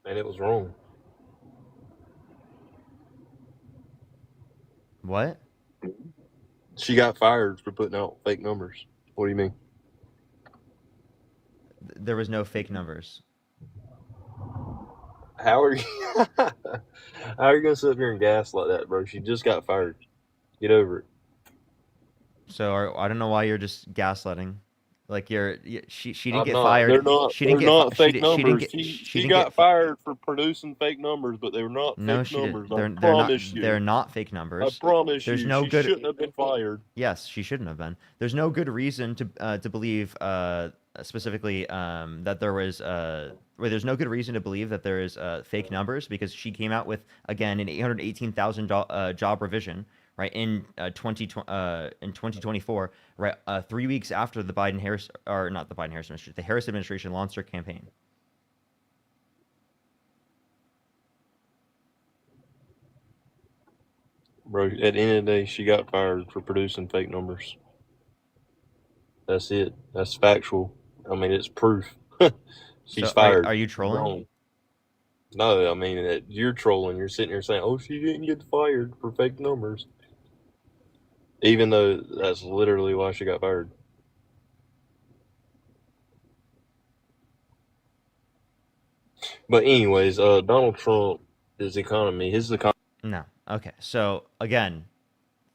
And it was wrong. What? She got fired for putting out fake numbers. What do you mean? There was no fake numbers. How are you? How are you gonna sit up here and gaslight that, bro? She just got fired. Get over it. So I don't know why you're just gaslighting. Like she didn't I'm get not. fired. They're not. She didn't They're get not fake she numbers. didn't get She didn't got get fired for producing fake numbers, but they were not No, fake she numbers. didn't. I They're not. promise you. They're not fake numbers. I promise There's you. no She good. shouldn't have been fired. Yes, she shouldn't have been. There's no good reason to believe specifically that there was there's no good reason to believe that there is fake numbers, because she came out with again an 818,000 job revision, right, in 2024, right, 3 weeks after the Biden-Harris, or not the Biden-Harris administration, the Harris administration launched her campaign. Bro, at the end of the day, she got fired for producing fake numbers. That's it. That's factual. I mean, it's proof. She's So fired. are you trolling? Wrong. No, I mean, you're trolling. You're sitting here saying, oh, she didn't get fired for fake numbers. Even though that's literally why she got fired. But anyways, Donald Trump, his economy. No. Okay. So again,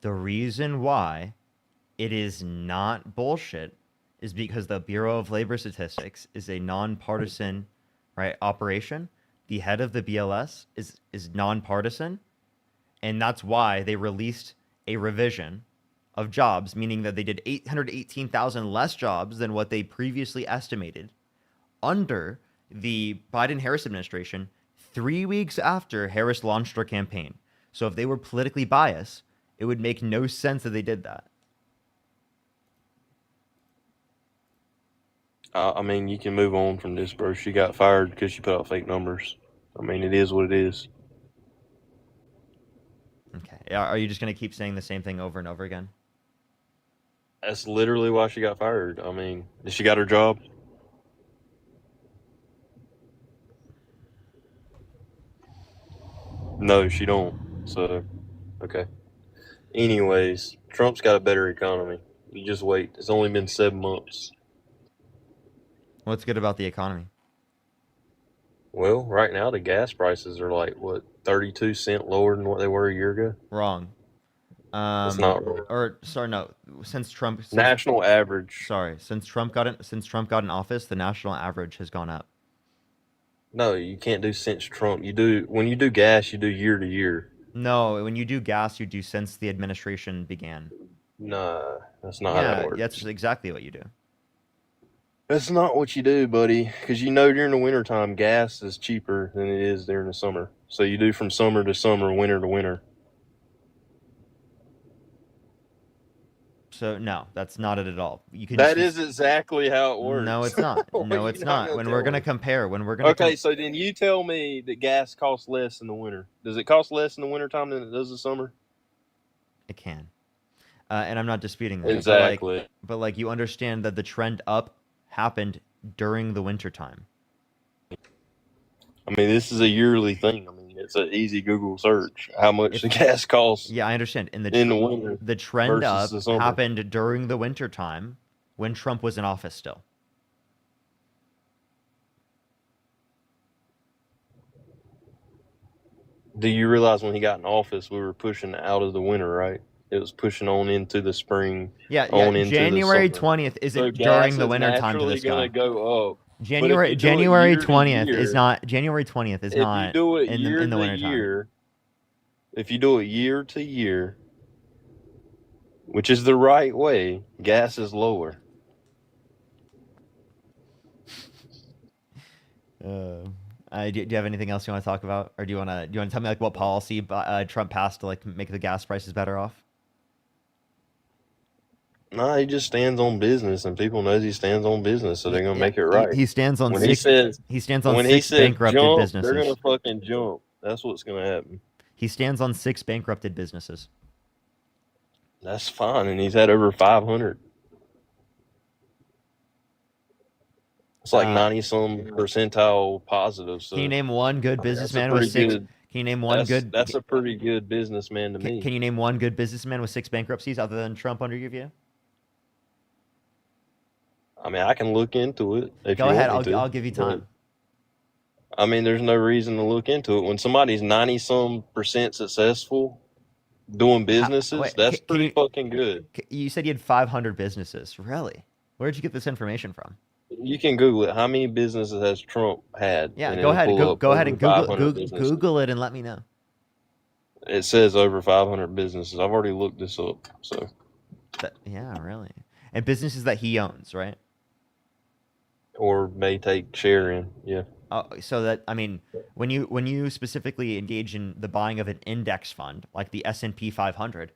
the reason why it is not bullshit is because the Bureau of Labor Statistics is a nonpartisan, right, operation. The head of the BLS is nonpartisan, and that's why they released a revision of jobs, meaning that they did 818,000 less jobs than what they previously estimated, under the Biden-Harris administration 3 weeks after Harris launched her campaign. So if they were politically biased, it would make no sense that they did that. I mean, you can move on from this, bro. She got fired because she put out fake numbers. I mean, it is what it is. Okay. Are you just going to keep saying the same thing over and over again? That's literally why she got fired. I mean, did she got her job? No, she don't. So, okay. Anyways, Trump's got a better economy. You just wait. It's only been 7 months. What's good about the economy? Well, right now the gas prices are like, what, 32 cents lower than what they were a year ago? Wrong. It's not wrong. Or sorry, no. Since Trump National average. Sorry, since Trump got in office, the national average has gone up. No, you can't do since Trump. When you do gas, you do year to year. No, when you do gas, you do since the administration began. No, that's not how that works. That's exactly what you do. That's not what you do, buddy, because you know during the wintertime, gas is cheaper than it is during the summer. So you do from summer to summer, winter to winter. So no, that's not it at all. You can. That is exactly how it works. No, it's not. No, it's not. When we're gonna compare, Okay, so then you tell me that gas costs less in the winter. Does it cost less in the wintertime than it does the summer? It can. And I'm not disputing that. Exactly. But like you understand that the trend up happened during the winter time. I mean, this is a yearly thing. I mean, it's an easy Google search. How much the gas costs? Yeah, I understand. In the winter, the trend up versus the summer. happened during the winter time when Trump was in office still. Do you realize when he got in office, we were pushing out of the winter, right? It was pushing on into the spring. Yeah, into January the summer. 20th isn't So during gas the is winter time to this naturally guy. gonna go up. January But if you do it January year to 20th year- is not January 20th is If not you do it in year the to winter time. year, if you do it year to year, which is the right way, gas is lower. Do you have anything else you want to talk about, or do you want to tell me like what policy Trump passed to like make the gas prices better off? No, he just stands on business, and people knows he stands on business, so they're gonna make it right. He stands on when six. He stands on when six he says bankrupted jump, businesses. they're gonna fucking jump. That's what's gonna happen. He stands on 6 bankrupted businesses. That's fine, and he's had over 500. It's like 90-some percentile positive. So Can you name one good I mean, that's a businessman with pretty 6? good- Can you name one good? That's a pretty good businessman to me. Can you name one good businessman with 6 bankruptcies other than Trump under your view? I mean, I can look into it. If Go you ahead. want me to, I'll give you time. but, I mean, there's no reason to look into it. When somebody's 90-some percent successful doing businesses, wait, that's can pretty you- fucking good. You said you had 500 businesses. Really? Where'd you get this information from? You can Google it. How many businesses has Trump had? Yeah, And go it'll ahead. pull up Go ahead over and Google 500 businesses. Google it and let me know. It says over 500 businesses. I've already looked this up. So Yeah, really. And businesses that he owns, right? or may take share in. Yeah. So that, I mean, when you specifically engage in the buying of an index fund like the S&P 500,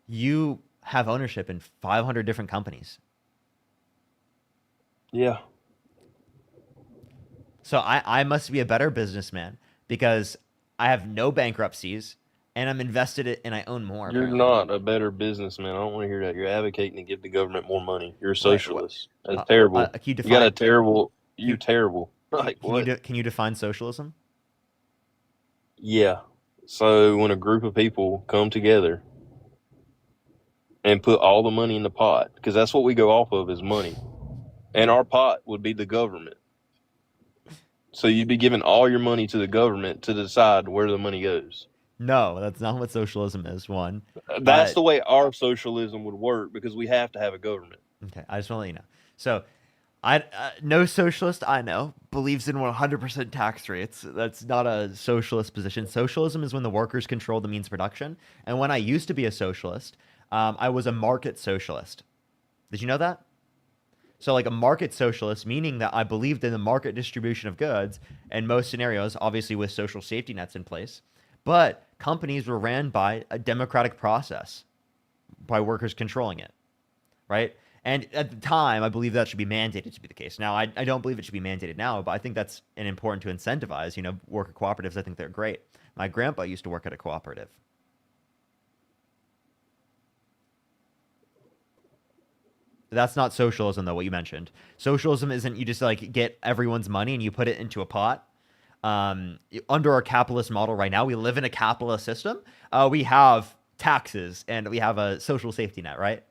you have ownership in 500 different companies. Yeah. So I must be a better businessman because I have no bankruptcies and I'm invested in and I own more. You're apparently. not a better businessman. I don't want to hear that. You're advocating to give the government more money. You're a Wait, socialist. That's terrible. Can you You got a define? terrible. You're terrible. Like Can what? can you define socialism? Yeah. So when a group of people come together and put all the money in the pot, because that's what we go off of is money, and our pot would be the government. So you'd be giving all your money to the government to decide where the money goes. No, that's not what socialism is. One. That's the way our socialism would work because we have to have a government. Okay, I just want to let you know. So, no socialist I know believes in 100% tax rates. That's not a socialist position. Socialism is when the workers control the means of production. And when I used to be a socialist, I was a market socialist. Did you know that? So like a market socialist, meaning that I believed in the market distribution of goods in most scenarios, obviously with social safety nets in place, but companies were ran by a democratic process, by workers controlling it, right? And at the time, I believe that should be mandated to be the case. Now, I don't believe it should be mandated now, but I think that's important to incentivize. You know, worker cooperatives, I think they're great. My grandpa used to work at a cooperative. That's not socialism, though, what you mentioned. Socialism isn't you just like get everyone's money and you put it into a pot. Under our capitalist model right now, we live in a capitalist system. We have taxes and we have a social safety net, right?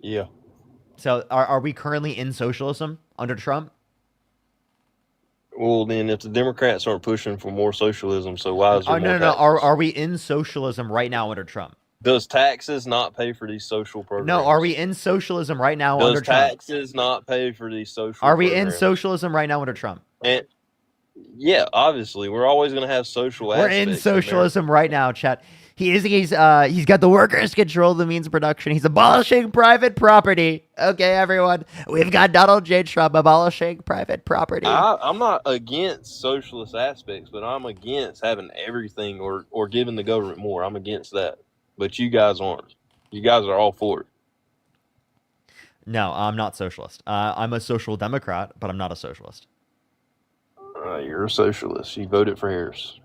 Yeah. So are we currently in socialism under Trump? Well, then if the Democrats aren't pushing for more socialism, so why is there more No. taxes? Are we in socialism right now under Trump? Does taxes not pay for these social programs? No, are we in socialism right now under Does Trump? taxes not pay for these social Are we in programs? socialism right now under Trump? And yeah, obviously, we're always going to have social We're in aspects there. socialism right now, chat. He's got the workers control the means of production. He's abolishing private property. Okay, everyone, we've got Donald J. Trump abolishing private property. I'm not against socialist aspects, but I'm against having everything or giving the government more. I'm against that. But you guys aren't. You guys are all for it. No, I'm not socialist. I'm a social democrat, but I'm not a socialist. You're a socialist. You voted for Harris.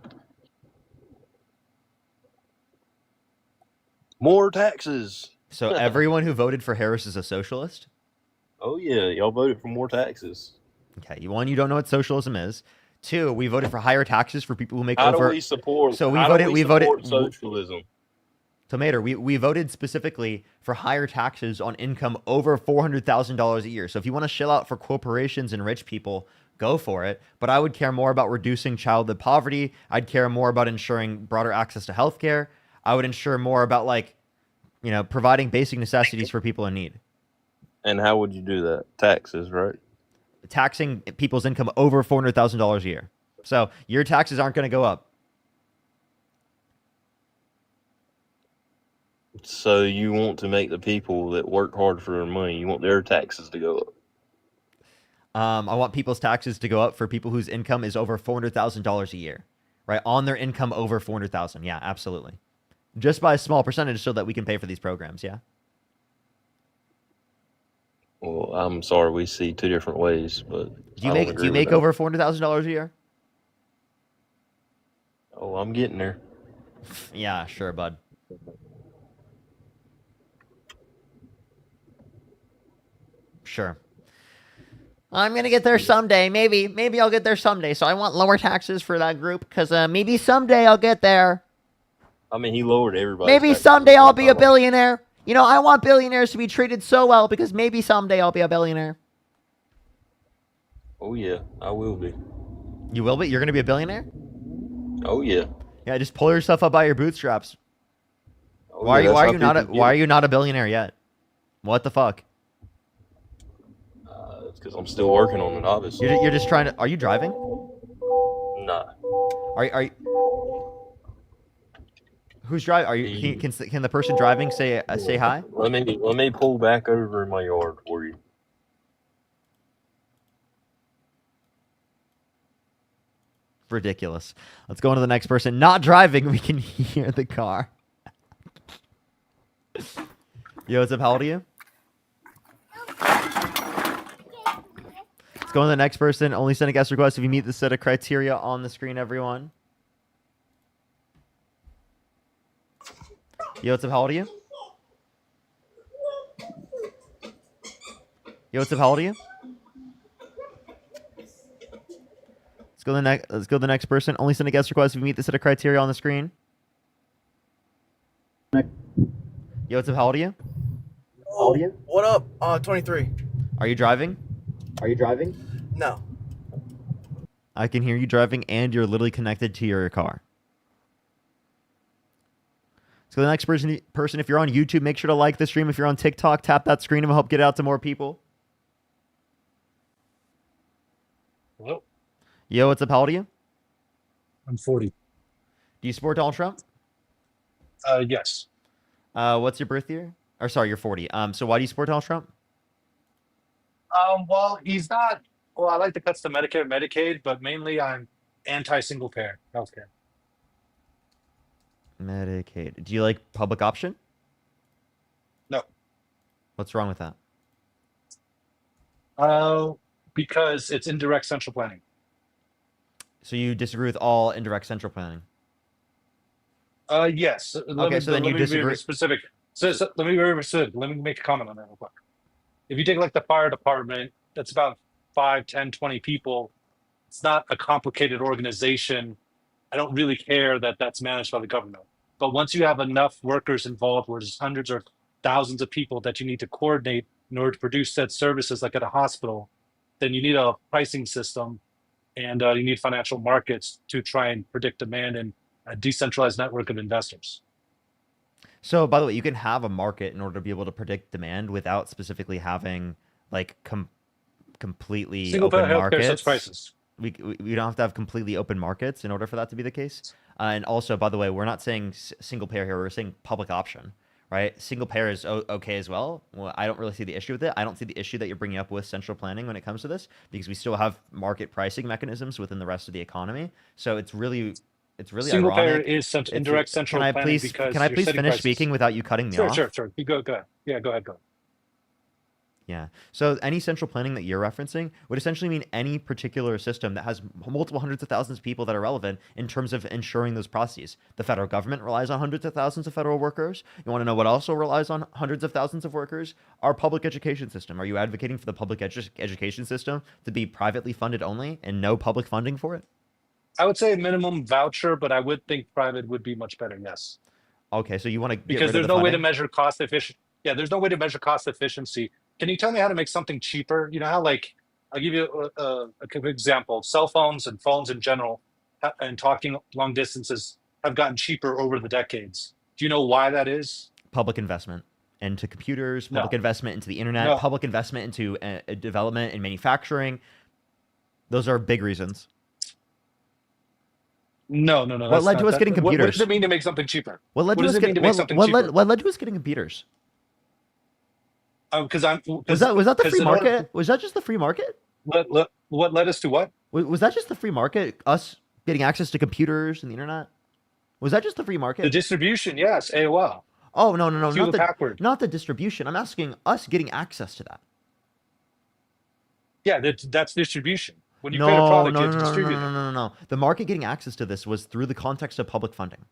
More taxes. So everyone who voted for Harris is a socialist? Oh yeah, y'all voted for more taxes. Okay, one, you don't know what socialism is. Two, we voted for higher taxes for people who make How over. do we support? So we how voted. do We support voted. socialism. Tomato, we voted specifically for higher taxes on income over $400,000 a year. So if you want to shill out for corporations and rich people, go for it. But I would care more about reducing childhood poverty. I'd care more about ensuring broader access to healthcare. I would ensure more about providing basic necessities for people in need. And how would you do that? Taxes, right? Taxing people's income over $400,000 a year. So your taxes aren't going to go up. So you want to make the people that work hard for their money, you want their taxes to go up. I want people's taxes to go up for people whose income is over $400,000 a year, right? On their income over $400,000. Yeah, absolutely. Just by a small percentage so that we can pay for these programs. Yeah. Well, I'm sorry, we see two different ways, but Do you make over $400,000 a year? Oh, I'm getting there. Yeah, sure, bud. Sure. I'm gonna get there someday. Maybe I'll get there someday. So I want lower taxes for that group because maybe someday I'll get there. I mean, he lowered everybody. Maybe someday I'll be a billionaire. You know, I want billionaires to be treated so well because maybe someday I'll be a billionaire. Oh yeah, I will be. You will be? You're gonna be a billionaire? Oh yeah. Yeah, just pull yourself up by your bootstraps. Oh, Why yeah, are that's you how not? people Why are get you not a billionaire yet? What the fuck? It's because I'm still working on it, obviously. You're just trying to. Are you driving? Nah. Are you? Who's driving? Are you? Can the person driving say hi? Let me pull back over in my yard for you. Ridiculous. Let's go on to the next person. Not driving. We can hear the car. Yo, what's up? How old are you? Let's go on to the next person. Only send a guest request if you meet the set of criteria on the screen, everyone. Yo, what's up? How old are you? Yo, what's up? How old are you? Let's go to the next person. Only send a guest request if you meet the set of criteria on the screen. Yo, what's up? How old are you? Oh, what up? 23. Are you driving? No. I can hear you driving and you're literally connected to your car. So the next person, if you're on YouTube, make sure to like the stream. If you're on TikTok, tap that screen and we'll help get it out to more people. Hello. Yo, what's up? How old are you? I'm 40. Do you support Donald Trump? Yes. What's your birth year? Or sorry, you're 40. So why do you support Donald Trump? Well, he's not. Well, I like the cuts to Medicare and Medicaid, but mainly I'm anti-single payer healthcare. Medicaid. Do you like public option? No. What's wrong with that? Because it's indirect central planning. So you disagree with all indirect central planning? Yes. Okay, so then you Let me disagree. be specific. So let me be very specific. Let me make a comment on that real quick. If you take like the fire department, that's about 5, 10, 20 people. It's not a complicated organization. I don't really care that that's managed by the government. But once you have enough workers involved, where there's hundreds or thousands of people that you need to coordinate in order to produce said services, like at a hospital, then you need a pricing system, and you need financial markets to try and predict demand and a decentralized network of investors. So, by the way, you can have a market in order to be able to predict demand without specifically having like completely Single open payer healthcare markets. sets prices. We don't have to have completely open markets in order for that to be the case. And also, by the way, we're not saying single payer here. We're saying public option, right? Single payer is okay as well. Well, I don't really see the issue with it. I don't see the issue that you're bringing up with central planning when it comes to this, because we still have market pricing mechanisms within the rest of the economy. So it's really Single payer ironic. is indirect central Can I planning please because can I you're please setting finish prices. speaking without you cutting me off? Sure. You go ahead. Yeah, go ahead. Yeah. So any central planning that you're referencing would essentially mean any particular system that has multiple hundreds of thousands of people that are relevant in terms of ensuring those processes. The federal government relies on hundreds of thousands of federal workers. You want to know what also relies on hundreds of thousands of workers? Our public education system. Are you advocating for the public education system to be privately funded only and no public funding for it? I would say a minimum voucher, but I would think private would be much better. Yes. Okay, so you want to get Because rid there's of the no way to funding? measure cost efficient. Yeah, there's no way to measure cost efficiency. Can you tell me how to make something cheaper? You know how, like, I'll give you a quick example. Cell phones and phones in general and talking long distances have gotten cheaper over the decades. Do you know why that is? Public investment into computers, No. public investment into the internet, No. public investment into development and manufacturing. Those are big reasons. No. What that's led not to us that- getting What computers? does it mean to make something cheaper? What led What to does us it mean to getting make something cheaper? what led to us getting computers? Because Was that the free in order- market? Was that just the free market? What led us to what? Was that just the free market? Us getting access to computers and the internet? Was that just the free market? The distribution, yes, AOL. Oh no, Hewlett-Packard. not the distribution. I'm asking us getting access to that. Yeah, that's distribution. When you create a product, you have to distribute it. No. The market getting access to this was through the context of public funding.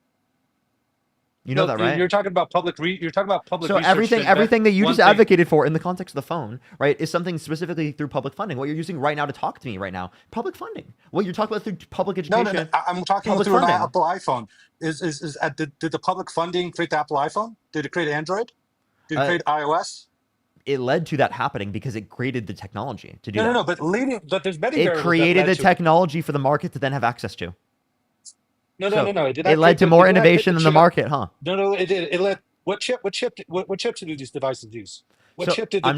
You know that, right? You're talking about public. You're talking about public. So research everything that you one just thing- advocated for in the context of the phone, right, is something specifically through public funding. What you're using right now to talk to me right now, public funding. What you're talking about through public education. No. I'm talking public through an funding. Apple iPhone. Did the public funding create the Apple iPhone? Did it create Android? Did it create iOS? It led to that happening because it created the technology to do that. No. But there's many. It variables that created led the to it. technology for the market to then have access to. No. It led to more innovation in the market, huh? No. It did. It led. What chip did these devices use? What So chip did? I'm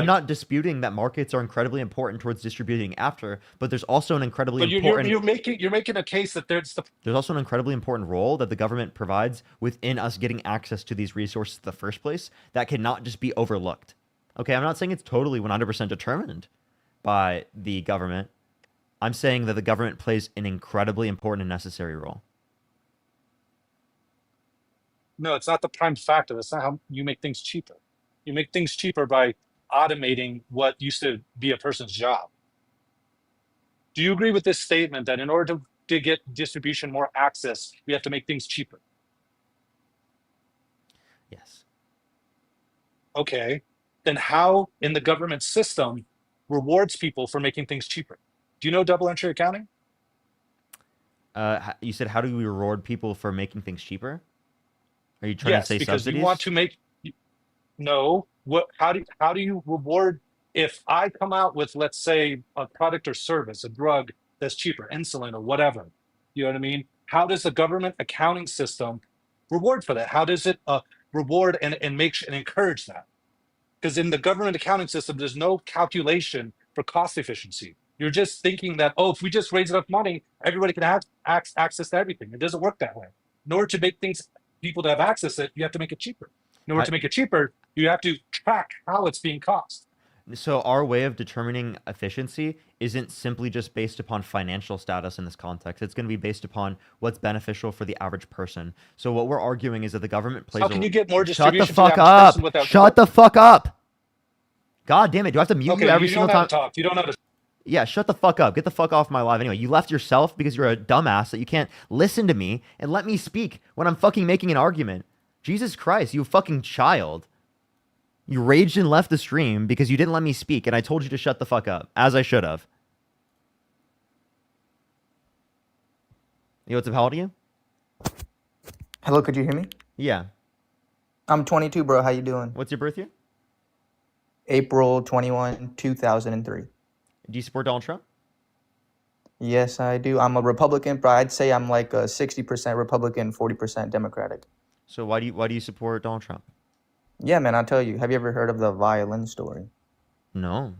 not disputing that markets are incredibly important towards distributing after, but there's also an incredibly But important. you're making a case that there's There's also an incredibly important role that the government provides within us getting access to these resources in the first place that cannot just be overlooked. Okay, I'm not saying it's totally 100% determined by the government. I'm saying that the government plays an incredibly important and necessary role. No, it's not the prime factor. That's not how you make things cheaper. You make things cheaper by automating what used to be a person's job. Do you agree with this statement that in order to get distribution more access, we have to make things cheaper? Yes. Okay. Then how in the government system rewards people for making things cheaper? Do you know double entry accounting? You said, how do we reward people for making things cheaper? Are you trying to say because subsidies? you want to make. No. What? How do you reward if I come out with, let's say, a product or service, a drug that's cheaper, insulin or whatever? You know what I mean? How does the government accounting system reward for that? How does it reward and encourage that? Because in the government accounting system, there's no calculation for cost efficiency. You're just thinking that, if we just raise enough money, everybody can have access to everything. It doesn't work that way. In order to make things, people to have access to it, you have to make it cheaper. In order to make it cheaper, you have to track how it's being cost. So our way of determining efficiency isn't simply just based upon financial status in this context. It's going to be based upon what's beneficial for the average person. So what we're arguing is that the government plays How can you get more Shut the distribution to the fuck average up. person without Shut the fuck up. God damn it. Do I have to mute Okay, you every you single don't have time? to talk. You don't have to. Yeah, shut the fuck up. Get the fuck off my live anyway. You left yourself because you're a dumbass that you can't listen to me and let me speak when I'm fucking making an argument. Jesus Christ, you fucking child. You raged and left the stream because you didn't let me speak, and I told you to shut the fuck up, as I should have. Yo, what's up? How old are you? Hello, could you hear me? Yeah. I'm 22, bro. How you doing? What's your birth year? April 21, 2003. Do you support Donald Trump? Yes, I do. I'm a Republican, but I'd say I'm like a 60% Republican, 40% Democratic. So why do you support Donald Trump? Yeah, man, I'll tell you. Have you ever heard of the violin story? No.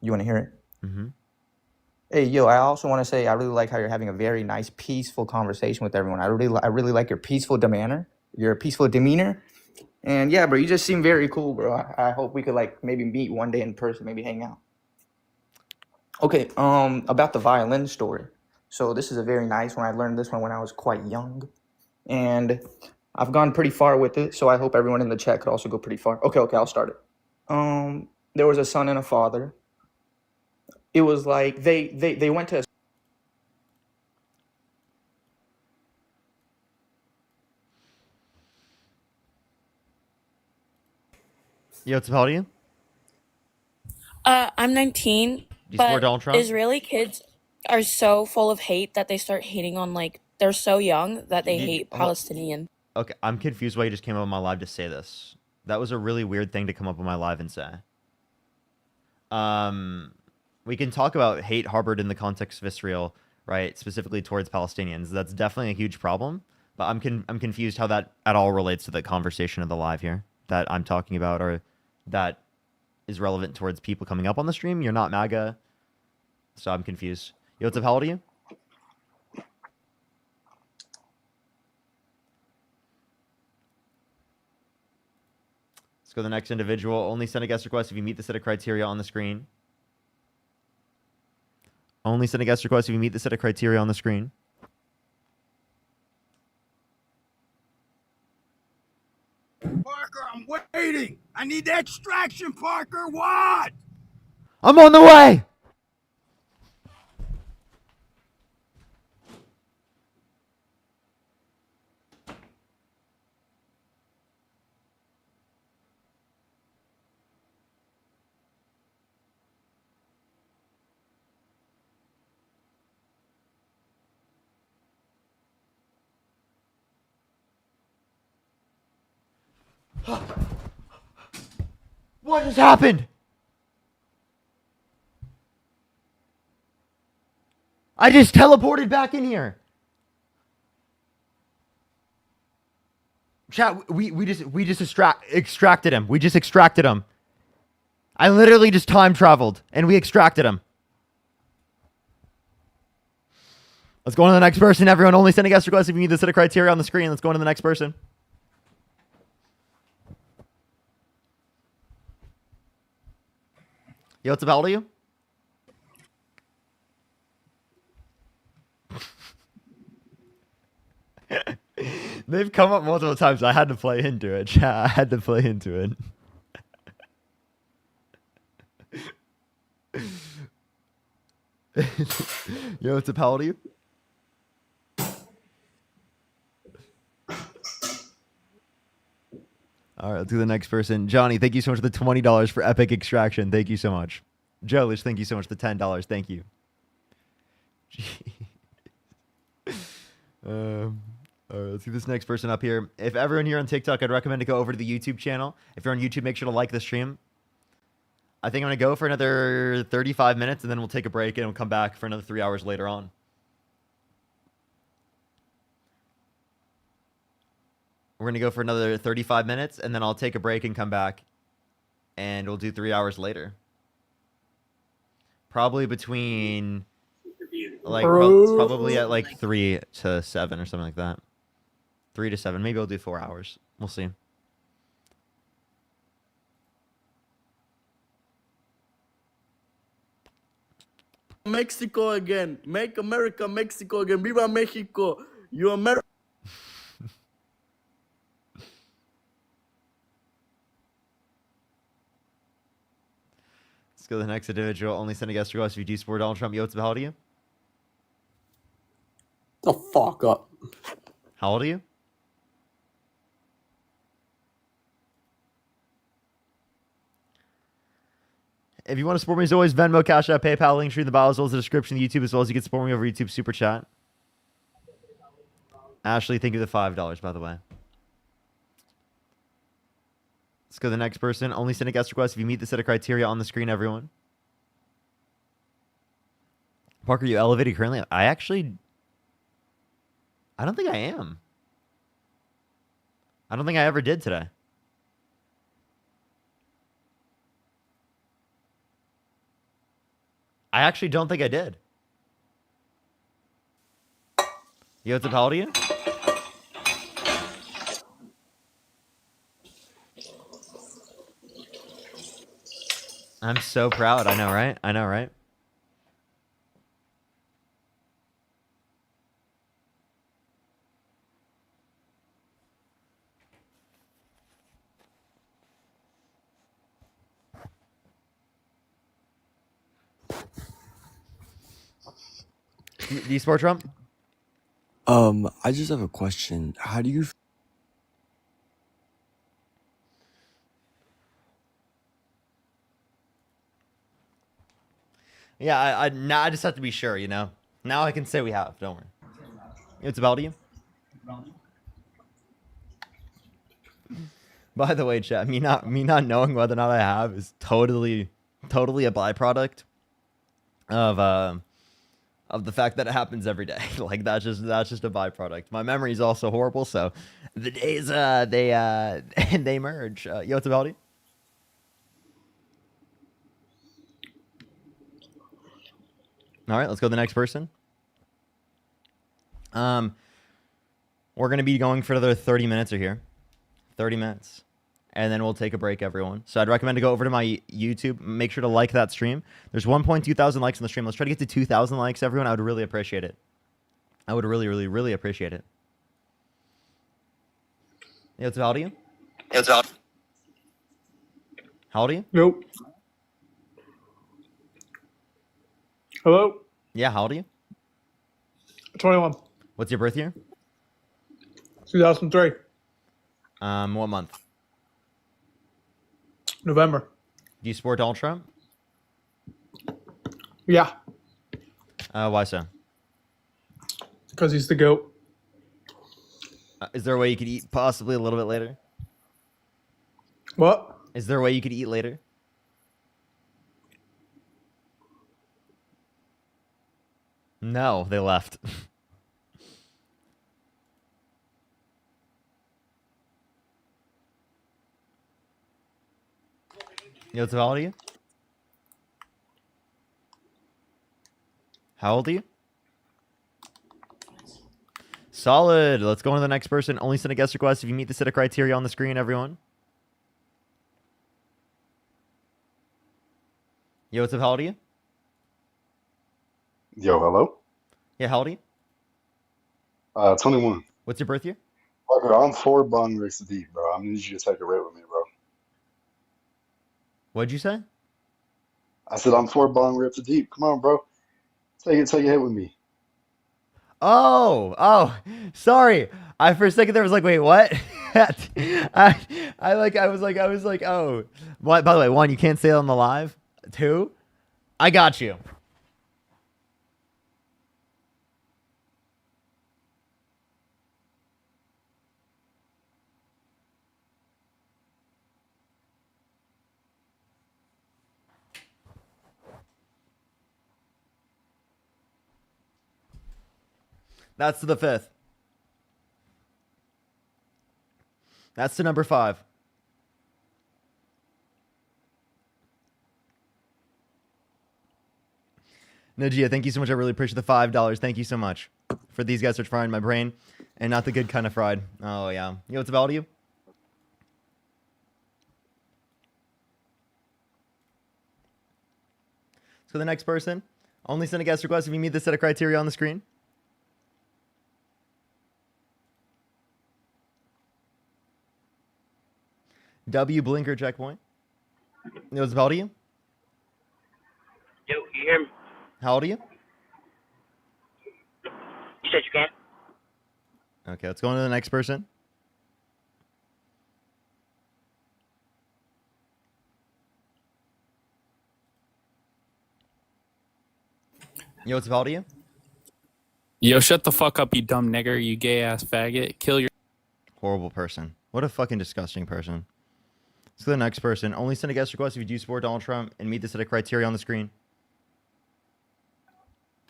You want to hear it? Mm-hmm. Hey, yo, I also want to say I really like how you're having a very nice, peaceful conversation with everyone. I really like your peaceful demeanor. Your peaceful demeanor. And yeah, bro, you just seem very cool, bro. I hope we could like maybe meet one day in person, maybe hang out. Okay, about the violin story. So this is a very nice one. I learned this one when I was quite young. And I've gone pretty far with it, so I hope everyone in the chat could also go pretty far. Okay, I'll start it. There was a son and a father. It was like they went to a Yo, what's up? How old are you? I'm 19, Do you support but Donald Trump? Israeli kids are so full of hate that they start hating on, like, they're so young that they hate Palestinian. Okay, I'm confused why you just came up on my live to say this. That was a really weird thing to come up on my live and say. We can talk about hate harbored in the context of Israel, right? Specifically towards Palestinians. That's definitely a huge problem. But I'm confused how that at all relates to the conversation of the live here that I'm talking about, or that is relevant towards people coming up on the stream. You're not MAGA, so I'm confused. Yo, what's up? How old are you? Let's go to the next individual. Only send a guest request if you meet the set of criteria on the screen. Only send a guest request if you meet the set of criteria on the screen. Parker, I'm waiting. I need the extraction, Parker. What? I'm on the way! What just happened? I just teleported back in here. Chat, we just extracted him. We just extracted him. I literally just time traveled and we extracted him. Let's go on to the next person. Everyone, only send a guest request if you need the set of criteria on the screen. Let's go on to the next person. Yo, what's up? How old are you? They've come up multiple times. I had to play into it. Chat, I had to play into it. Yo, what's up? How old are you? All right, let's do the next person. Johnny, thank you so much for the $20 for Epic Extraction. Thank you so much. Jolish, thank you so much for the $10. Thank you. All right, let's do this next person up here. If everyone here on TikTok, I'd recommend to go over to the YouTube channel. If you're on YouTube, make sure to like the stream. I think I'm going to go for another 35 minutes, and then we'll take a break, and we'll come back for another 3 hours later on. We're going to go for another 35 minutes, and then I'll take a break and come back, and we'll do 3 hours later. Probably between, like, probably at, like, 3 to 7 or something like that. 3 to 7. Maybe I'll do 4 hours. We'll see. Mexico again. Make America Mexico again. Viva Mexico. You America. Let's go to the next individual. Only send a guest request if you do support Donald Trump. Yo, what's up? How old are you? The fuck up. How old are you? If you want to support me, as always, Venmo, Cash App, PayPal, link tree in the bio, as well as the description of the YouTube, as well as you can support me over YouTube Super Chat. Ashley, thank you for the $5, by the way. Let's go to the next person. Only send a guest request if you meet the set of criteria on the screen, everyone. Parker, you elevated currently? I don't think I am. I don't think I ever did today. I actually don't think I did. Yo, what's up? How old are you? I'm so proud. I know, right? I know, right? Do you support Trump? I just have a question. How do you Yeah, now I just have to be sure, you know? Now I can say we have. Don't worry. It's about you. By the way, chat, me not knowing whether or not I have is totally a byproduct of the fact that it happens every day. Like that's just a byproduct. My memory is also horrible, so the days they merge. Yo, what's about you? All right, let's go to the next person. We're gonna be going for another 30 minutes or here. 30 minutes. And then we'll take a break, everyone. So I'd recommend to go over to my YouTube. Make sure to like that stream. There's 1.2 thousand likes on the stream. Let's try to get to 2,000 likes, everyone. I would really appreciate it. I would really appreciate it. Hey, what's up? How old are you? Hey, what's up? How old are you? Nope. Hello? Yeah, how old are you? 21. What's your birth year? 2003. What month? November. Do you support Donald Trump? Yeah, Why so? because he's the GOAT. Is there a way you could eat possibly a little bit later? What? Is there a way you could eat later? No, they left. Yo, what's how old are you? How old are you? Solid. Let's go on to the next person. Only send a guest request if you meet the set of criteria on the screen, everyone. Yo, what's up? How old are you? Yo, hello? Yeah, how old are you? 21. What's your birth year? Parker, I'm 4 bong race deep, bro. I'm gonna need you to take a rip with me, bro. What'd you say? I said I'm 4 bong rips deep. Come on, bro. Take a hit with me. Oh, sorry. For a second there was like, wait, what? I was like, oh. What? By the way, 1, you can't say it on the live. 2, I got you. That's to the 5th. That's to number 5. Najia, thank you so much. I really appreciate the $5. Thank you so much. For these guys are frying my brain. And not the good kind of fried. Oh, yeah. Yo, what's about you? Let's go to the next person. Only send a guest request if you meet the set of criteria on the screen. W blinker checkpoint. What's how old are you? Yo, you hear me? How old are you? You said you can? Okay, let's go on to the next person. Yo, what's how old are you? Yo, shut the fuck up, you dumb nigger, you gay ass faggot. Kill your Horrible person. What a fucking disgusting person. Let's go to the next person. Only send a guest request if you do support Donald Trump and meet the set of criteria on the screen.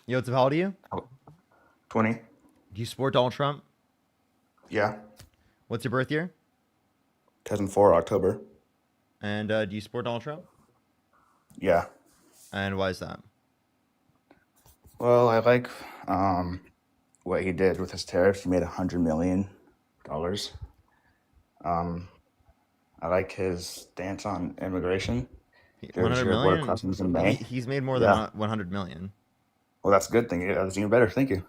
Yo, what's how old are you? 20. Do you support Donald Trump? Yeah. What's your birth year? 2004 October. And do you support Donald Trump? Yeah. And why is that? Well, I like what he did with his tariffs. He made $100 million. I like his stance on immigration. There was 100 zero border million? crossings in May. He's made more than 100 million. Well, that's a good thing. Yeah, that's even better. Thank you.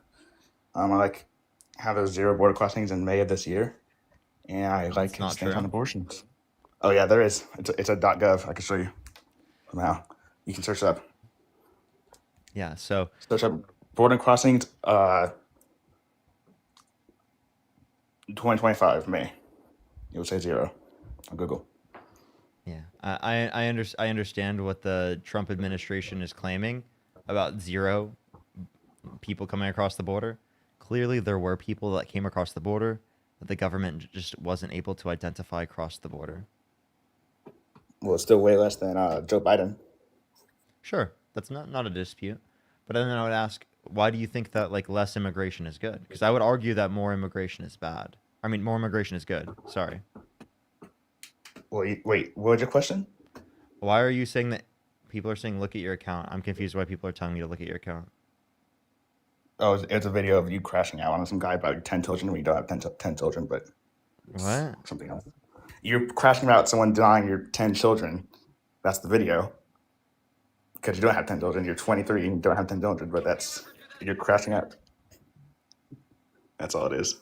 I like how there's zero border crossings in May of this year, and I like his not stance true. on abortions. Oh yeah, there is. It's a .gov. I can show you somehow. You can search it up. Yeah. So Search up border crossings. 2025 May. It will say zero on Google. yeah, I understand what the Trump administration is claiming about zero people coming across the border. Clearly, there were people that came across the border that the government just wasn't able to identify across the border. Well, it's still way less than Joe Biden. Sure, that's not a dispute. But then I would ask, why do you think that like less immigration is good? Because I would argue that more immigration is bad. I mean, more immigration is good. Sorry. Wait, what was your question? Why are you saying that people are saying look at your account? I'm confused why people are telling me to look at your account. Oh, it's a video of you crashing out on some guy about 10 children when you don't have 10 children, but it's What? something else. You're crashing out someone denying your 10 children. That's the video. Because you don't have 10 children. You're 23 and you don't have 10 children, but you're crashing out. That's all it is.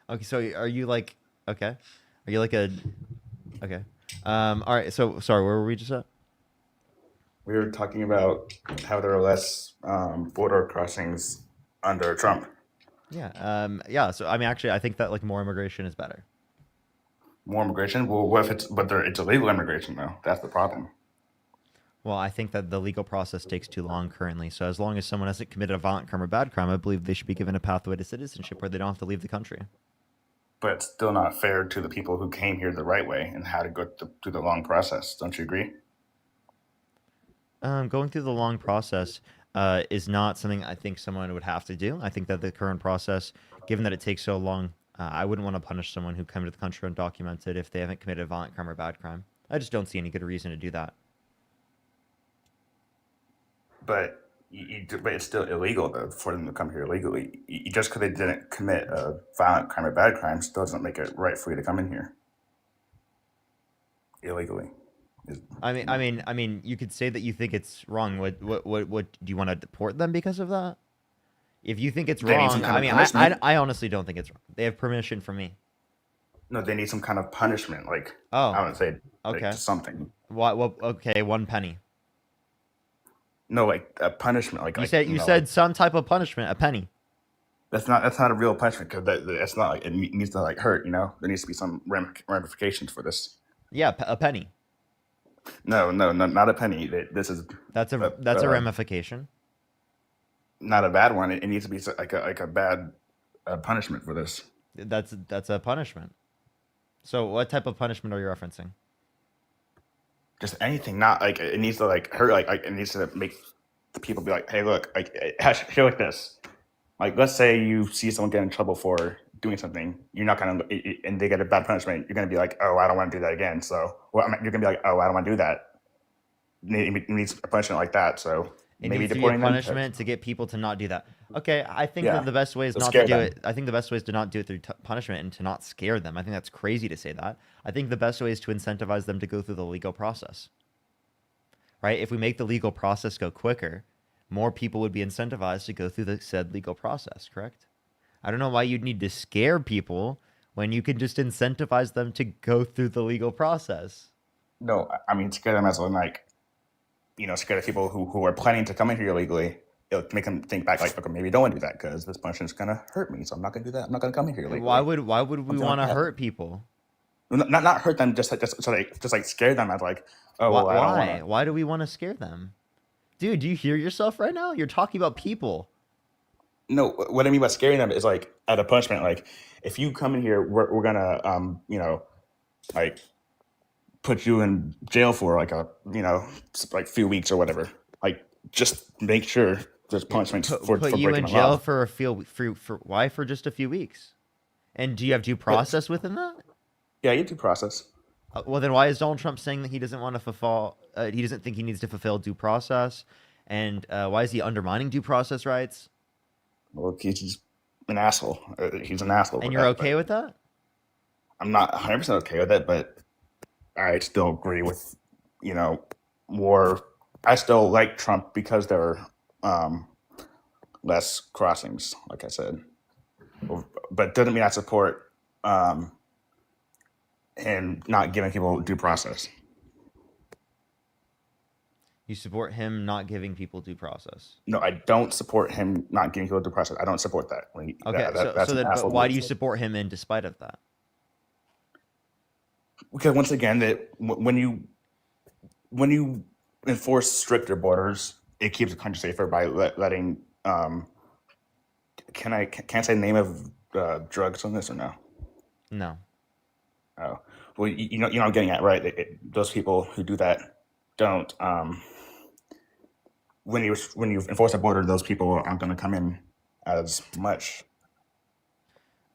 Okay, so are you like okay? Are you like a okay? All right. So sorry, where were we just at? We were talking about how there are less border crossings under Trump. Yeah. Yeah. So I mean, actually, I think that like more immigration is better. More immigration? Well, what if it's illegal immigration though? That's the problem. Well, I think that the legal process takes too long currently. So as long as someone hasn't committed a violent crime or bad crime, I believe they should be given a pathway to citizenship where they don't have to leave the country. But it's still not fair to the people who came here the right way and had to go through the long process. Don't you agree? Going through the long process is not something I think someone would have to do. I think that the current process, given that it takes so long, I wouldn't want to punish someone who came to the country undocumented if they haven't committed a violent crime or bad crime. I just don't see any good reason to do that. But but it's still illegal though for them to come here illegally. Just because they didn't commit a violent crime or bad crime still doesn't make it right for you to come in here illegally. I mean, you could say that you think it's wrong. What do you want to deport them because of that? If you think it's They need some wrong, kind I of mean, punishment. I honestly don't think it's wrong. They have permission from me. No, they need some kind of punishment. Like Oh, I would say, okay. something. What? Well, okay, 1 penny. No, like a punishment. Like You said know, said some type of punishment, a penny. that's not a real punishment because that's not like it needs to like hurt. You know, there needs to be some ramifications for this. Yeah, a penny. No, not a penny. This is That's a ramification. not a bad one. It needs to be like a bad punishment for this. That's a punishment. So what type of punishment are you referencing? Just anything, not like it needs to like hurt. Like it needs to make the people be like, hey, look, like it has to feel like this. Like let's say you see someone get in trouble for doing something, you're not gonna, and they get a bad punishment. You're gonna be like, oh, I don't want to do that again. So you're gonna be like, oh, I don't want to do that. It needs a punishment like that. So It maybe needs to be a deporting them. punishment to get people to not do that. Okay, I think Yeah, that the best way is to not scare to do them. it. I think the best way is to not do it through punishment and to not scare them. I think that's crazy to say that. I think the best way is to incentivize them to go through the legal process. right? If we make the legal process go quicker, more people would be incentivized to go through the said legal process, correct? I don't know why you'd need to scare people when you can just incentivize them to go through the legal process. No, I mean scare them as in like, scare the people who are planning to come in here illegally. It'll make them think back like, okay, maybe don't want to do that because this punishment's gonna hurt me, so I'm not gonna do that. I'm not gonna come in here illegally. Why would we Something want to like that. hurt people? Not hurt them, just scare them as like, oh, well, I don't Why? wanna. Why do we want to scare them? Dude, do you hear yourself right now? You're talking about people. No, what I mean by scaring them is like at a punishment. Like if you come in here, we're gonna like put you in jail for like a like few weeks or whatever. Like just make sure there's punishments for Put you breaking in the law. jail for why for just a few weeks? And do you have due process within that? Yeah, you due process. Well, then why is Donald Trump saying that he doesn't want to fulfill? He doesn't think he needs to fulfill due process, and why is he undermining due process rights? Well, he's an asshole. He's an asshole. And you're okay with that? I'm not 100% okay with it, but I still agree with more. I still like Trump because there are less crossings, like I said. But doesn't mean I support him not giving people due process. You support him not giving people due process. No, I don't support him not giving people due process. I don't support that. Okay, That's so an then, but asshole why move. do you support him in despite of that? Because once again, that when you enforce stricter borders, it keeps the country safer by letting. Can I say the name of drugs on this or no? No. Oh, well, you know what I'm getting at, right? Those people who do that don't. When you enforce a border, those people aren't going to come in as much.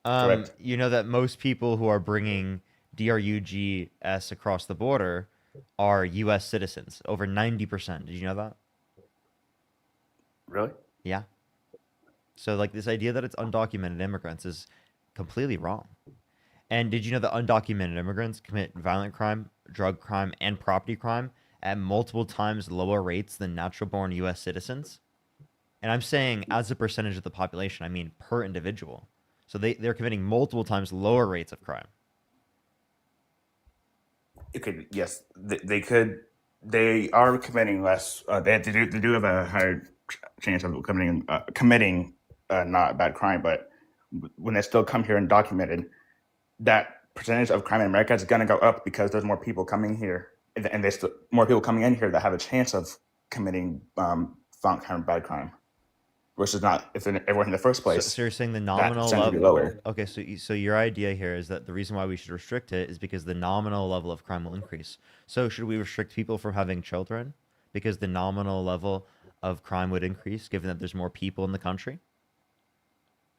Correct. You know that most people who are bringing DRUGS across the border are U.S. citizens, over 90%. Did you know that? Really? Yeah. So like this idea that it's undocumented immigrants is completely wrong. And did you know that undocumented immigrants commit violent crime, drug crime, and property crime at multiple times lower rates than natural-born U.S. citizens? And I'm saying as a percentage of the population, I mean per individual. So they're committing multiple times lower rates of crime. It could, yes, they could. They are committing less. They do have a higher chance of committing not a bad crime, but when they still come here undocumented, that percentage of crime in America is going to go up because there's more people coming here, and there's more people coming in here that have a chance of committing violent crime, bad crime, versus not if everyone in the first place. So you're saying the that nominal percentage would be level. lower. Okay, so your idea here is that the reason why we should restrict it is because the nominal level of crime will increase. So should we restrict people from having children because the nominal level of crime would increase given that there's more people in the country?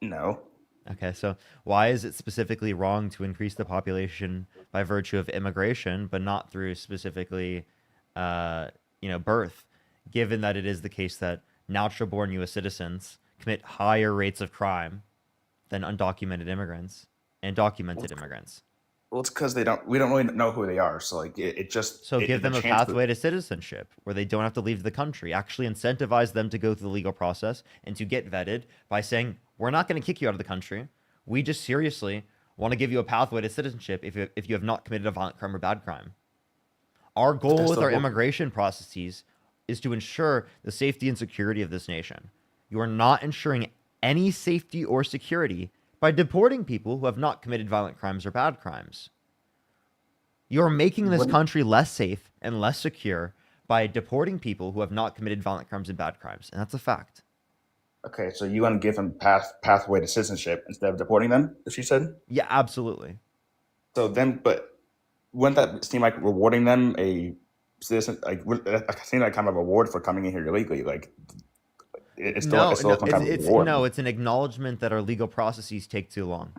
No. Okay, so why is it specifically wrong to increase the population by virtue of immigration, but not through specifically, birth, given that it is the case that natural-born U.S. citizens commit higher rates of crime than undocumented immigrants and documented immigrants? Well, it's because we don't really know who they are. So like it just. So give them a pathway to citizenship where they don't have to leave the country. Actually incentivize them to go through the legal process and to get vetted by saying, we're not going to kick you out of the country. We just seriously want to give you a pathway to citizenship if you have not committed a violent crime or bad crime. Our goal with our immigration processes is to ensure the safety and security of this nation. You are not ensuring any safety or security by deporting people who have not committed violent crimes or bad crimes. You're making this country less safe and less secure by deporting people who have not committed violent crimes and bad crimes. And that's a fact. Okay, so you want to give them pathway to citizenship instead of deporting them, as you said? Yeah, absolutely. So then, but wouldn't that seem like rewarding them a citizen? Like, I seem like kind of a reward for coming in here illegally. Like, it's still some kind of reward. It's an acknowledgement that our legal processes take too long.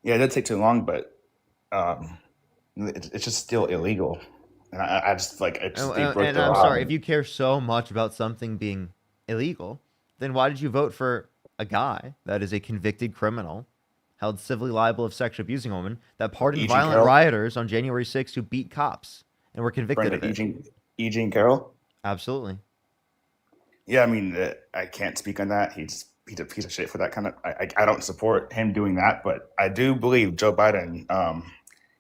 Yeah, it did take too long, but it's just still illegal. And I just like it. And I'm sorry, if you care so much about something being illegal, then why did you vote for a guy that is a convicted criminal, held civilly liable of sexually abusing a woman, that pardoned violent rioters on January 6th who beat cops and were convicted of it. Eugene Carroll. Absolutely. Yeah, I mean, I can't speak on that. He's a piece of shit for that kind of. I don't support him doing that, but I do believe Joe Biden.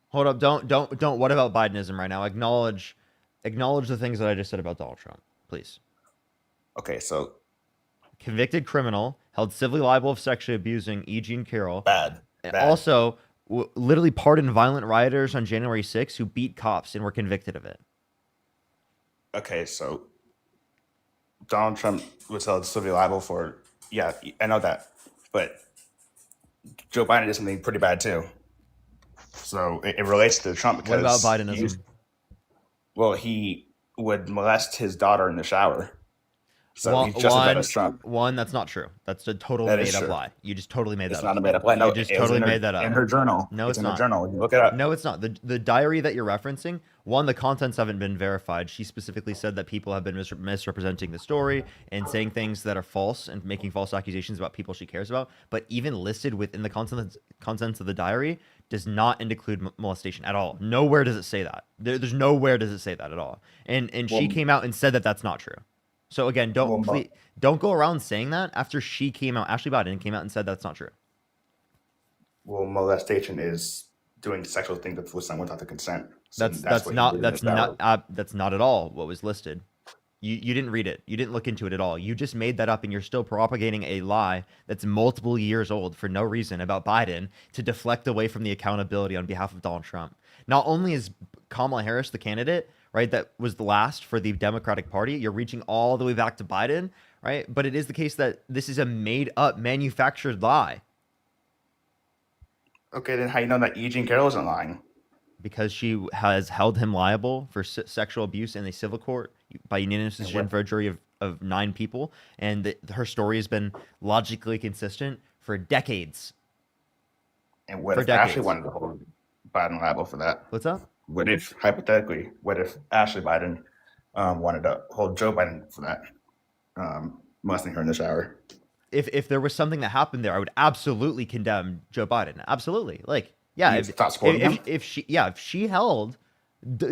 Hold up! Don't. What about Bidenism right now? Acknowledge the things that I just said about Donald Trump, please. Okay, so convicted criminal held civilly liable of sexually abusing E. Jean Carroll. Bad. Also, literally pardoned violent rioters on January 6th who beat cops and were convicted of it. Okay, so Donald Trump was held civilly liable for. Yeah, I know that, but Joe Biden did something pretty bad too. So it relates to Trump because. What about Bidenism? Well, he would molest his daughter in the shower. So he's just as bad as Trump. One, that's not true. That's a total made-up lie. You just totally made that up. It's not a made-up lie. No, you just totally made that up. In her journal. No, it's not. in her journal. You look it up. No, it's not. The diary that you're referencing, one, the contents haven't been verified. She specifically said that people have been misrepresenting the story and saying things that are false and making false accusations about people she cares about. But even listed within the contents of the diary does not include molestation at all. Nowhere does it say that. There's nowhere does it say that at all. And she came out and said that that's not true. So again, don't go around saying that after she came out. Ashley Biden came out and said that's not true. Well, molestation is doing sexual things with someone without the consent. So That's not at all what was listed. You didn't read it. You didn't look into it at all. You just made that up, and you're still propagating a lie that's multiple years old for no reason about Biden to deflect away from the accountability on behalf of Donald Trump. Not only is Kamala Harris the candidate, right, that was the last for the Democratic Party, you're reaching all the way back to Biden, right? But it is the case that this is a made-up, manufactured lie. Okay, then how you know that Eugene Carroll isn't lying? Because she has held him liable for sexual abuse in a civil court by unanimous decision for a jury of 9 people. And her story has been logically consistent for decades. And what if Ashley wanted to hold Biden liable for that? What's up? What if, hypothetically, Ashley Biden wanted to hold Joe Biden for that, molesting her in the shower? If there was something that happened there, I would absolutely condemn Joe Biden. Absolutely. Like, yeah, if she held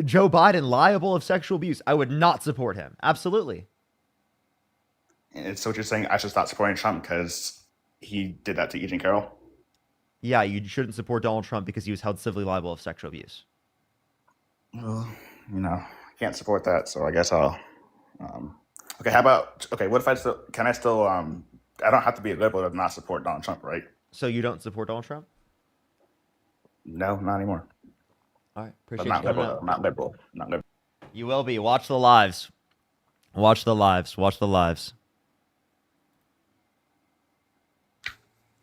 Joe Biden liable of sexual abuse, I would not support him. Absolutely. And so what you're saying, I should stop supporting Trump because he did that to Eugene Carroll? Yeah, you shouldn't support Donald Trump because he was held civilly liable of sexual abuse. Well, I can't support that, so I guess I'll. Okay, how about what if I I don't have to be a liberal to not support Donald Trump, right? So you don't support Donald Trump? No, not anymore. All right, appreciate you. Not liberal. You will be. Watch the lives. Watch the lives. Watch the lives.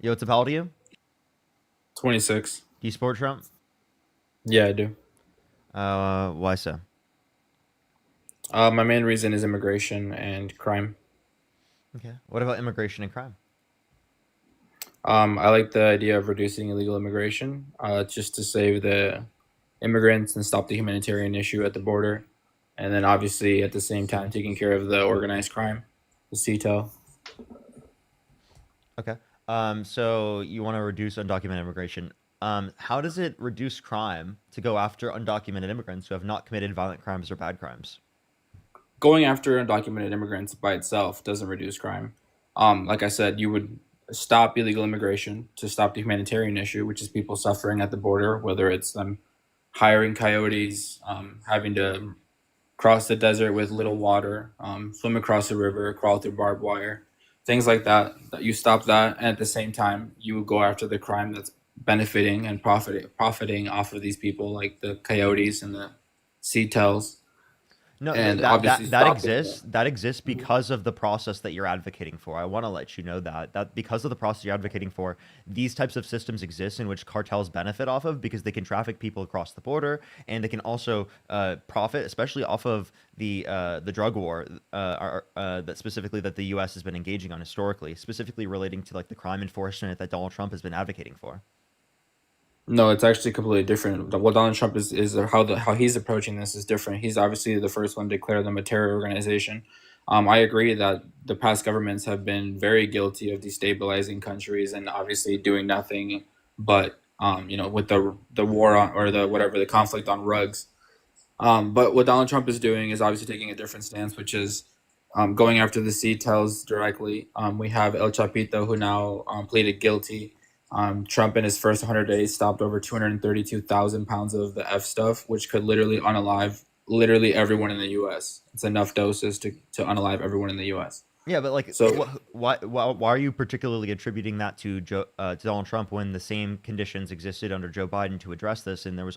Yo, what's up? How old are you? 26. Do you support Trump? Yeah, I do. Why so? My main reason is immigration and crime. Okay. What about immigration and crime? I like the idea of reducing illegal immigration, just to save the immigrants and stop the humanitarian issue at the border. And then obviously at the same time taking care of the organized crime, the CTEL. Okay. So you want to reduce undocumented immigration. How does it reduce crime to go after undocumented immigrants who have not committed violent crimes or bad crimes? Going after undocumented immigrants by itself doesn't reduce crime. Like I said, you would stop illegal immigration to stop the humanitarian issue, which is people suffering at the border, whether it's them hiring coyotes, having to cross the desert with little water, swim across the river, crawl through barbed wire, things like that. You stop that, and at the same time, you go after the crime that's benefiting and profiting off of these people, like the coyotes and the CTELs. No, and that exists. That exists because of the process that you're advocating for. I want to let you know that because of the process you're advocating for, these types of systems exist in which cartels benefit off of because they can traffic people across the border and they can also profit, especially off of the drug war that specifically that the U.S. has been engaging on historically, specifically relating to like the crime enforcement that Donald Trump has been advocating for. No, it's actually completely different. What Donald Trump is how he's approaching this is different. He's obviously the first one to declare them a terror organization. I agree that the past governments have been very guilty of destabilizing countries and obviously doing nothing but with the war on, or the conflict on rugs. But what Donald Trump is doing is obviously taking a different stance, which is going after the C-Tels directly. We have El Chapito, who now pleaded guilty. Trump, in his first 100 days, stopped over 232,000 pounds of the F stuff, which could literally unalive literally everyone in the U.S. It's enough doses to unalive everyone in the U.S. Yeah, but like, So why are you particularly attributing that to to Donald Trump when the same conditions existed under Joe Biden to address this, and there were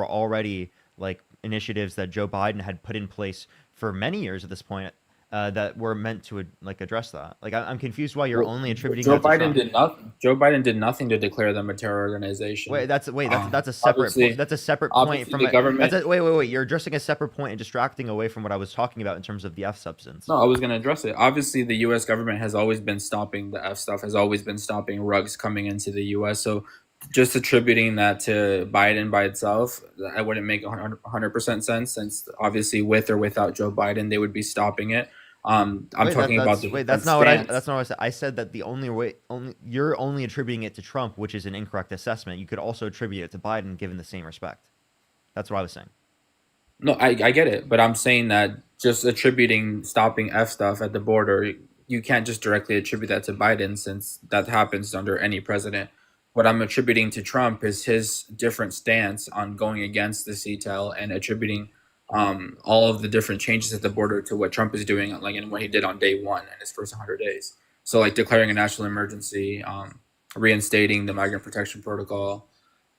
already like initiatives that Joe Biden had put in place for many years at this point that were meant to like address that. Like, I'm confused why you're only attributing Joe that to Biden Trump. did nothing. Joe Biden did nothing to declare them a terror organization. That's a separate Obviously, point. That's a separate point obviously from the government. wait. You're addressing a separate point and distracting away from what I was talking about in terms of the F substance. No, I was going to address it. Obviously, the U.S. government has always been stopping the F stuff, has always been stopping rugs coming into the U.S. So just attributing that to Biden by itself, that wouldn't make 100% sense, since obviously with or without Joe Biden, they would be stopping it. I'm talking about the that's not what I said. I said that you're only attributing it to Trump, which is an incorrect assessment. You could also attribute it to Biden, given the same respect. That's what I was saying. No, I get it, but I'm saying that just attributing stopping F stuff at the border, you can't just directly attribute that to Biden, since that happens under any president. What I'm attributing to Trump is his different stance on going against the CTEL and attributing all of the different changes at the border to what Trump is doing, like in what he did on day one in his first 100 days. So like declaring a national emergency, reinstating the migrant protection protocol,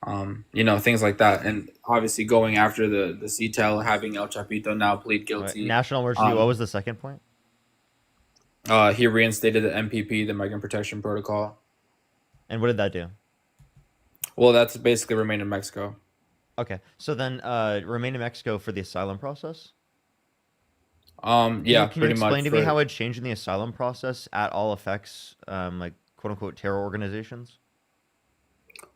things like that. And obviously going after the CTEL, having El Chapito now plead guilty. National emergency, what was the second point? He reinstated the MPP, the migrant protection protocol. And what did that do? Well, that's basically remain in Mexico. Okay, so then remain in Mexico for the asylum process? Yeah, Can you pretty much. explain to me how a change in the asylum process at all affects like quote unquote terror organizations?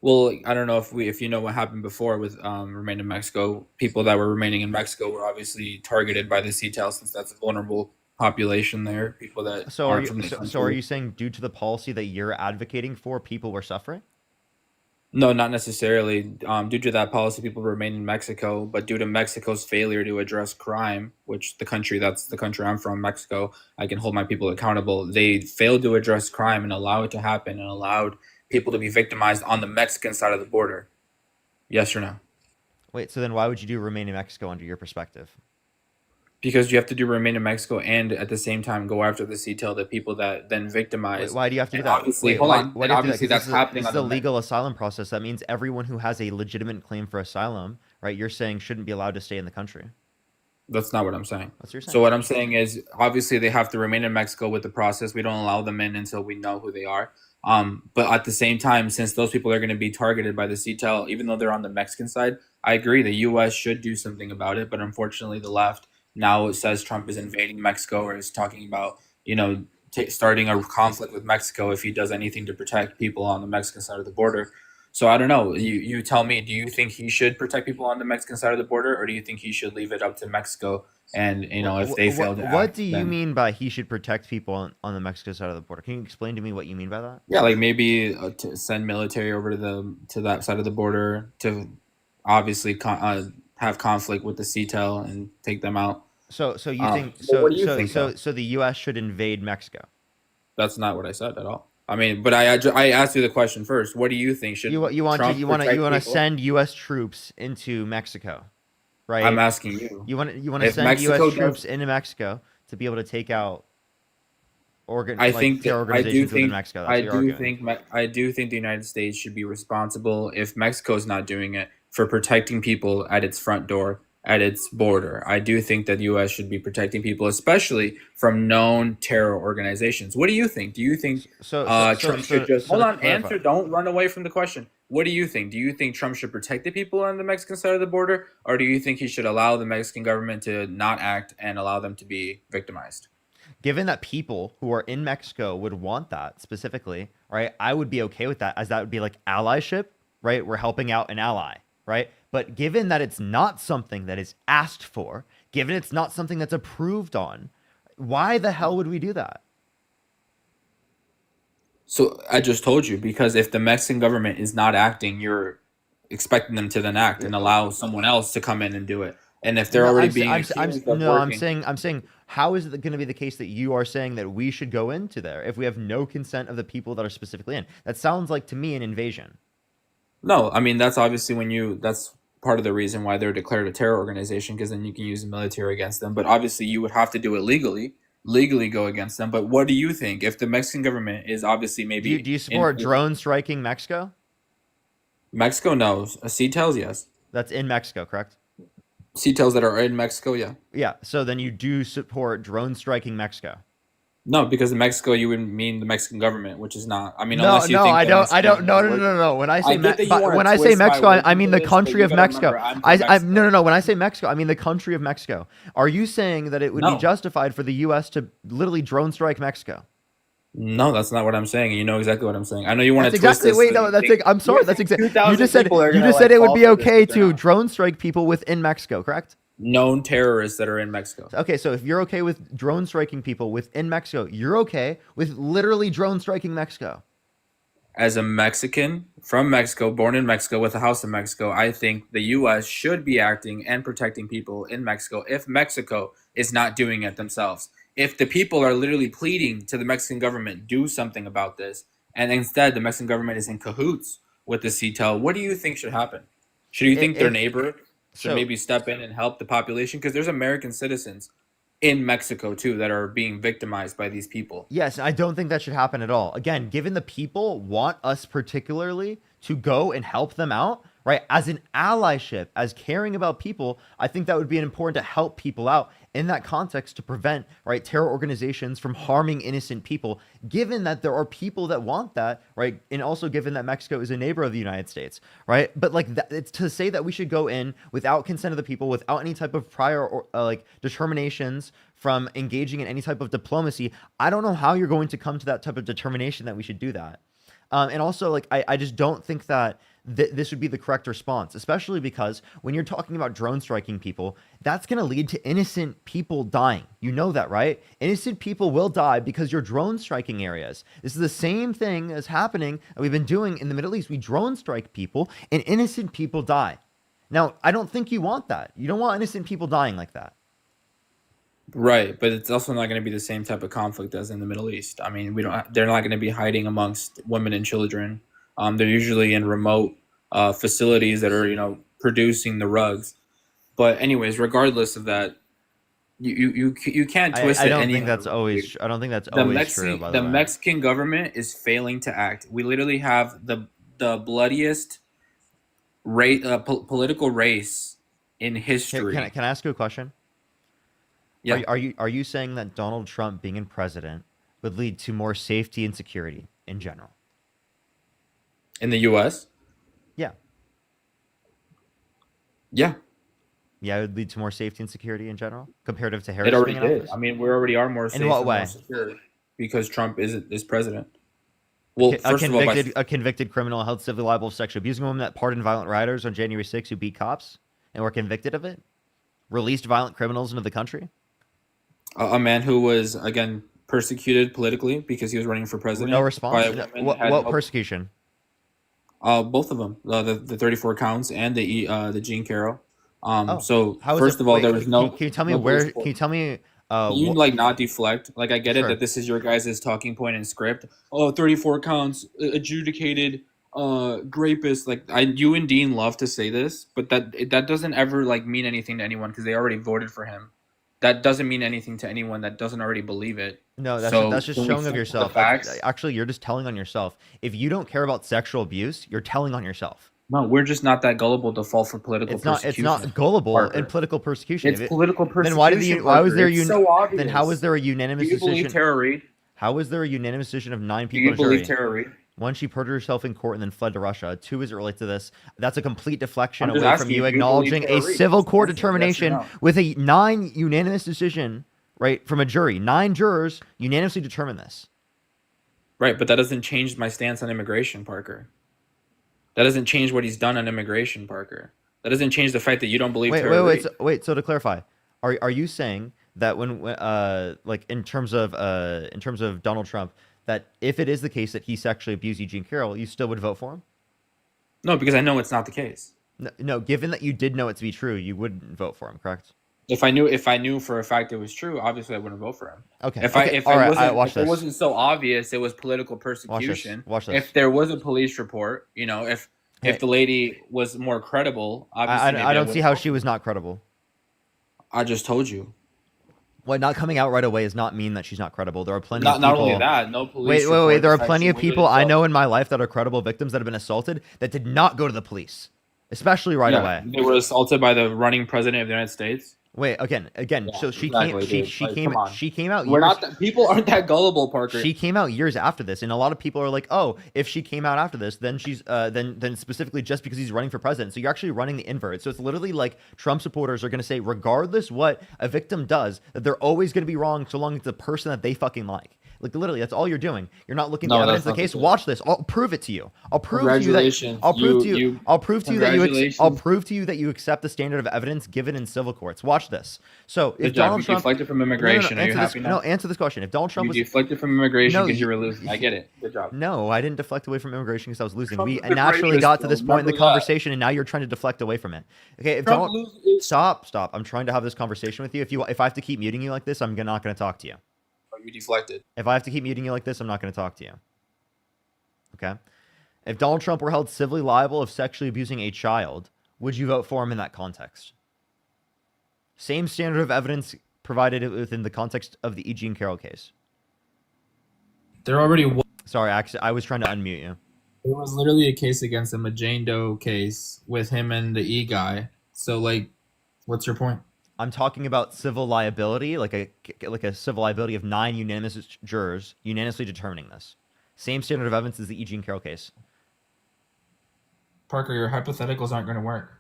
Well, I don't know if you know what happened before with remain in Mexico. People that were remaining in Mexico were obviously targeted by the CTEL, since that's a vulnerable population there. People that So aren't from the country. are you saying due to the policy that you're advocating for, people were suffering? No, not necessarily. Due to that policy, people remain in Mexico, but due to Mexico's failure to address crime, which that's the country I'm from, Mexico, I can hold my people accountable. They failed to address crime and allow it to happen, and allowed people to be victimized on the Mexican side of the border. Yes or no? Wait, so then why would you do remain in Mexico under your perspective? Because you have to do remain in Mexico and at the same time go after the CTEL, the people that then victimize. Wait, why do you have to do And that? obviously, Wait, hold why on. do And you have to do that? obviously 'Cause that's happening this on is a the legal asylum process. That means everyone who has a legitimate claim for asylum, right, you're saying shouldn't be allowed to stay in the country. That's not what I'm saying. That's what you're saying. So what I'm saying is, obviously, they have to remain in Mexico with the process. We don't allow them in until we know who they are. But at the same time, since those people are going to be targeted by the CTEL, even though they're on the Mexican side, I agree the U.S. should do something about it. But unfortunately, the left now says Trump is invading Mexico, or is talking about, starting a conflict with Mexico if he does anything to protect people on the Mexican side of the border. So I don't know. You tell me. Do you think he should protect people on the Mexican side of the border, or do you think he should leave it up to Mexico? And if they fail to what act, do you then- mean by he should protect people on the Mexico side of the border? Can you explain to me what you mean by that? Yeah, like maybe to send military over to that side of the border to obviously have conflict with the CTEL and take them out. So you think but what do you think, though? so the U.S. should invade Mexico? That's not what I said at all. I mean, but I asked you the question first. What do you think? Should You want Trump to protect people? send U.S. troops into Mexico, right? I'm asking you. You want to If send Mexico U.S. troops does- into Mexico to be able to take out I think terror that, I do organizations within think Mexico. That's I what you're do arguing. think I do think the United States should be responsible, if Mexico's not doing it, for protecting people at its front door, at its border. I do think that the U.S. should be protecting people, especially from known terror organizations. What do you think? Do you think Trump should just hold to on? clarify. Answer. Don't run away from the question. What do you think? Do you think Trump should protect the people on the Mexican side of the border, or do you think he should allow the Mexican government to not act and allow them to be victimized? Given that people who are in Mexico would want that specifically, right? I would be okay with that, as that would be like allyship, right? We're helping out an ally, right? But given that it's not something that is asked for, given it's not something that's approved on, why the hell would we do that? So I just told you, because if the Mexican government is not acting, you're expecting them to then act and allow someone else to come in and do it. And if they're No, already I'm, s- being I'm, s- I'm, s- accused of no, working, I'm saying, how is it going to be the case that you are saying that we should go into there if we have no consent of the people that are specifically in? That sounds like to me an invasion. no, I mean that's obviously that's part of the reason why they're declared a terror organization, because then you can use the military against them. But obviously you would have to do it legally go against them. But what do you think if the Mexican government is obviously maybe Do you support drone striking Mexico? Mexico? No, CTELs, yes. That's in Mexico, correct? CTELs that are in Mexico, yeah. Yeah. So then you do support drone striking Mexico. No, because in Mexico you would mean the Mexican government, which is not. I mean, No, unless you no, think I the don't. Mexican No, government would- no. When I say get that you wanna when I say twist my Mexico, words I mean into the this, country but of you gotta Mexico. remember, I'm from I Mexico. no. When I say Mexico, I mean the country of Mexico. Are you saying that it would be No. justified for the U.S. to literally drone strike Mexico? No, that's not what I'm saying. You know exactly what I'm saying. I know you want That's to twist exactly. this. Wait, so no, you that's. think- I'm sorry. you That's think exactly. 2,000 You just said. people are You gonna, just said like, it would fall be for this, okay but they're to not. drone strike people within Mexico, correct? Known terrorists that are in Mexico. Okay, so if you're okay with drone striking people within Mexico, you're okay with literally drone striking Mexico. As a Mexican from Mexico, born in Mexico with a house in Mexico, I think the U.S. should be acting and protecting people in Mexico if Mexico is not doing it themselves. If the people are literally pleading to the Mexican government, do something about this, and instead the Mexican government is in cahoots with the CTEL, what do you think should happen? Should you think their neighbor should maybe step in and help the population? Because there's American citizens in Mexico too that are being victimized by these people. Yes, I don't think that should happen at all. Again, given the people want us particularly to go and help them out, right? As an allyship, as caring about people, I think that would be important to help people out in that context to prevent, right, terror organizations from harming innocent people, given that there are people that want that, right? And also given that Mexico is a neighbor of the United States, right? But like that, it's to say that we should go in without consent of the people, without any type of prior or like determinations from engaging in any type of diplomacy. I don't know how you're going to come to that type of determination that we should do that. And also, like, I just don't think that this would be the correct response, especially because when you're talking about drone striking people, that's going to lead to innocent people dying. You know that, right? Innocent people will die because you're drone striking areas. This is the same thing as happening that we've been doing in the Middle East. We drone strike people and innocent people die. Now, I don't think you want that. You don't want innocent people dying like that. Right, but it's also not going to be the same type of conflict as in the Middle East. I mean, they're not going to be hiding amongst women and children. They're usually in remote facilities that are, producing the rugs. But anyways, regardless of that, you can't twist I it don't anyhow. think that's always. I don't think that's The always true. By the way, Mexican government is failing to act. We literally have the bloodiest political race in history. Can I ask you a question? Yeah. Are you saying that Donald Trump being in president would lead to more safety and security in general? In the U.S.? Yeah. Yeah. Yeah, it would lead to more safety and security in general, comparative to Harris. It already being in did. office? I mean, we already are more safe In what and way? more secure because Trump is president. Well, first of all, a convicted criminal held civilly liable for sexually abusing a woman that pardoned violent rioters on January 6th who beat cops and were convicted of it, released violent criminals into the country. A man who was, again, persecuted politically because he was running for president. No by a response. woman that What had no- persecution? Both of them, the 34 counts and the Jean Carroll. So How is first it- of all, wait, there was no. Can you tell me no where? police Can you tell me? you like not deflect. Like I get Sure. it that this is your guys' talking point and script. Oh, 34 counts, adjudicated, rapist. Like you and Dean love to say this, but that doesn't ever like mean anything to anyone because they already voted for him. That doesn't mean anything to anyone that doesn't already believe it. No, that's So, that's just when we showing of flip the yourself. facts- Actually, you're just telling on yourself. If you don't care about sexual abuse, you're telling on yourself. No, we're just not that gullible to fall for political It's not. persecution. It's not gullible Parker. in political persecution. It's If it- political persecution. Then why did the? Why was Parker. there? It's so obvious. Then how was there a unanimous Do you believe decision? Tara Reid? How was there a unanimous decision of 9 Do people? you in a believe jury? Tara Reid? One, she perjured herself in court and then fled to Russia. 2, as it relates to this, that's a complete deflection I'm just away asking from you you, do you acknowledging believe a Tara Reid? civil court Yes or determination no? with a 9 unanimous decision, right, from a jury. 9 jurors unanimously determined this. Right, but that doesn't change my stance on immigration, Parker. That doesn't change what he's done on immigration, Parker. That doesn't change the fact that you don't believe Tara Reid. Wait. So to clarify, are you saying that when like in terms of Donald Trump, that if it is the case that he sexually abused Eugene Carroll, you still would vote for him? No, because I know it's not the case. No, given that you did know it to be true, you wouldn't vote for him, correct? If I knew for a fact it was true, obviously I wouldn't vote for him. Okay. If okay. it All right, wasn't watch if it this. wasn't so obvious it was political Watch persecution. this. Watch this. If there was a police report, you know, if the lady was more credible, obviously maybe I don't see wouldn't how vote she was not credible. I just told you. What, not coming out right away does not mean that she's not credible. There are plenty of people. Not only that, no police. Wait. There are reports plenty of actually people I would know in my life that are credible victims that have been assaulted that did not go to the police, especially right away. They were assaulted by the running president of the United States. Wait, again. Yeah, So she exactly, came. dude. She Like, came. come on. She came out. We're years- not that, people aren't that gullible, Parker. She came out years after this, and a lot of people are like, "Oh, if she came out after this, then she's then specifically just because he's running for president." So you're actually running the invert. So it's literally like Trump supporters are going to say, regardless what a victim does, that they're always going to be wrong so long as it's the person that they fucking like. Like literally, that's all you're doing. You're not looking at the evidence of the case. Watch this. I'll prove it to you. I'll prove to you that. Congratulations. I'll prove to you. I'll prove to you that you. Congratulations. I'll prove to you that you accept the standard of evidence given in civil courts. Watch this. So if Good job. Donald You Trump deflected from immigration. Are you answer happy this, now? no, answer this question. If Donald Trump You was deflected from immigration No, because you you- were losing. I get it. Good job. No, I didn't deflect away from immigration because I was losing. Trump We is the naturally greatest, got to though. this point in the Remember that. conversation, and now you're trying to deflect away from it. Okay, if Trump Donald, loses. stop. I'm trying to have this conversation with you. If I have to keep muting you like this, I'm not going to talk to you. You deflected. If I have to keep muting you like this, I'm not going to talk to you. Okay. If Donald Trump were held civilly liable of sexually abusing a child, would you vote for him in that context? Same standard of evidence provided within the context of the E. Jean Carroll case. There already was. Sorry, I was trying to unmute you. There was literally a case against him, a Jane Doe case with him and the E guy. So, like, what's your point? I'm talking about civil liability, like a civil liability of 9 unanimous jurors unanimously determining this. Same standard of evidence as the E. Jean Carroll case. Parker, your hypotheticals aren't going to work.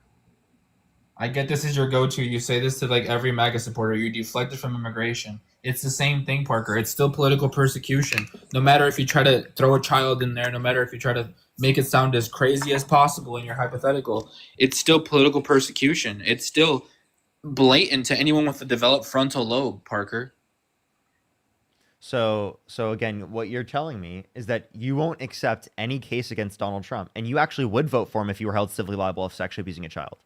I get this is your go-to. You say this to like every MAGA supporter. You deflected from immigration. It's the same thing, Parker. It's still political persecution. No matter if you try to throw a child in there, no matter if you try to make it sound as crazy as possible in your hypothetical, it's still political persecution. It's still blatant to anyone with a developed frontal lobe, Parker. So again, what you're telling me is that you won't accept any case against Donald Trump, and you actually would vote for him if you were held civilly liable of sexually abusing a child.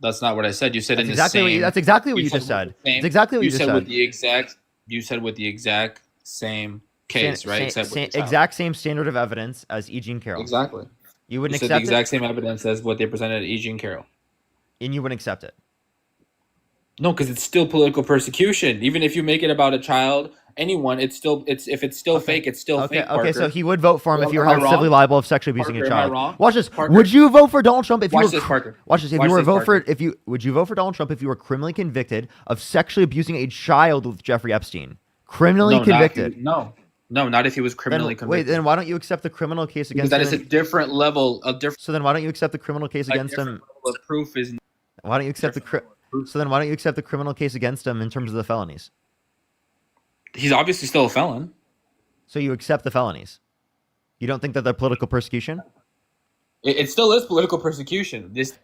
That's not what I said. You said That's in exactly the what same. that's exactly what you said just with said. the same- It's exactly what you just said. said. With the exact. You said with the exact same case, right? Except with the child. Exact same standard of evidence as E. Jean Carroll. Exactly. You wouldn't You said the accept exact it, same evidence as what they presented at E. Jean Carroll. and you wouldn't accept it. No, because it's still political persecution. Even if you make it about a child, anyone, it's if it's still fake, it's still fake. Okay, so Parker. he would vote for him if you were Am I held wrong? civilly liable of sexually abusing Parker, a am I child. wrong? Watch this. Parker. Would you vote for Donald Trump if you Watch were this, Parker. Watch this. If Watch you were this, vote Parker. for would you vote for Donald Trump if you were criminally convicted of sexually abusing a child with Jeffrey Epstein? Criminally convicted. No, not if he was criminally Then, wait, convicted. then why don't you accept the criminal case Because against that him? is a different level of different. So then why don't you accept the criminal case against him? Level of proof is. Why don't you accept so then why don't you accept the criminal case against him in terms of the felonies? He's obviously still a felon. So you accept the felonies. You don't think that they're political persecution? It still is political persecution. This.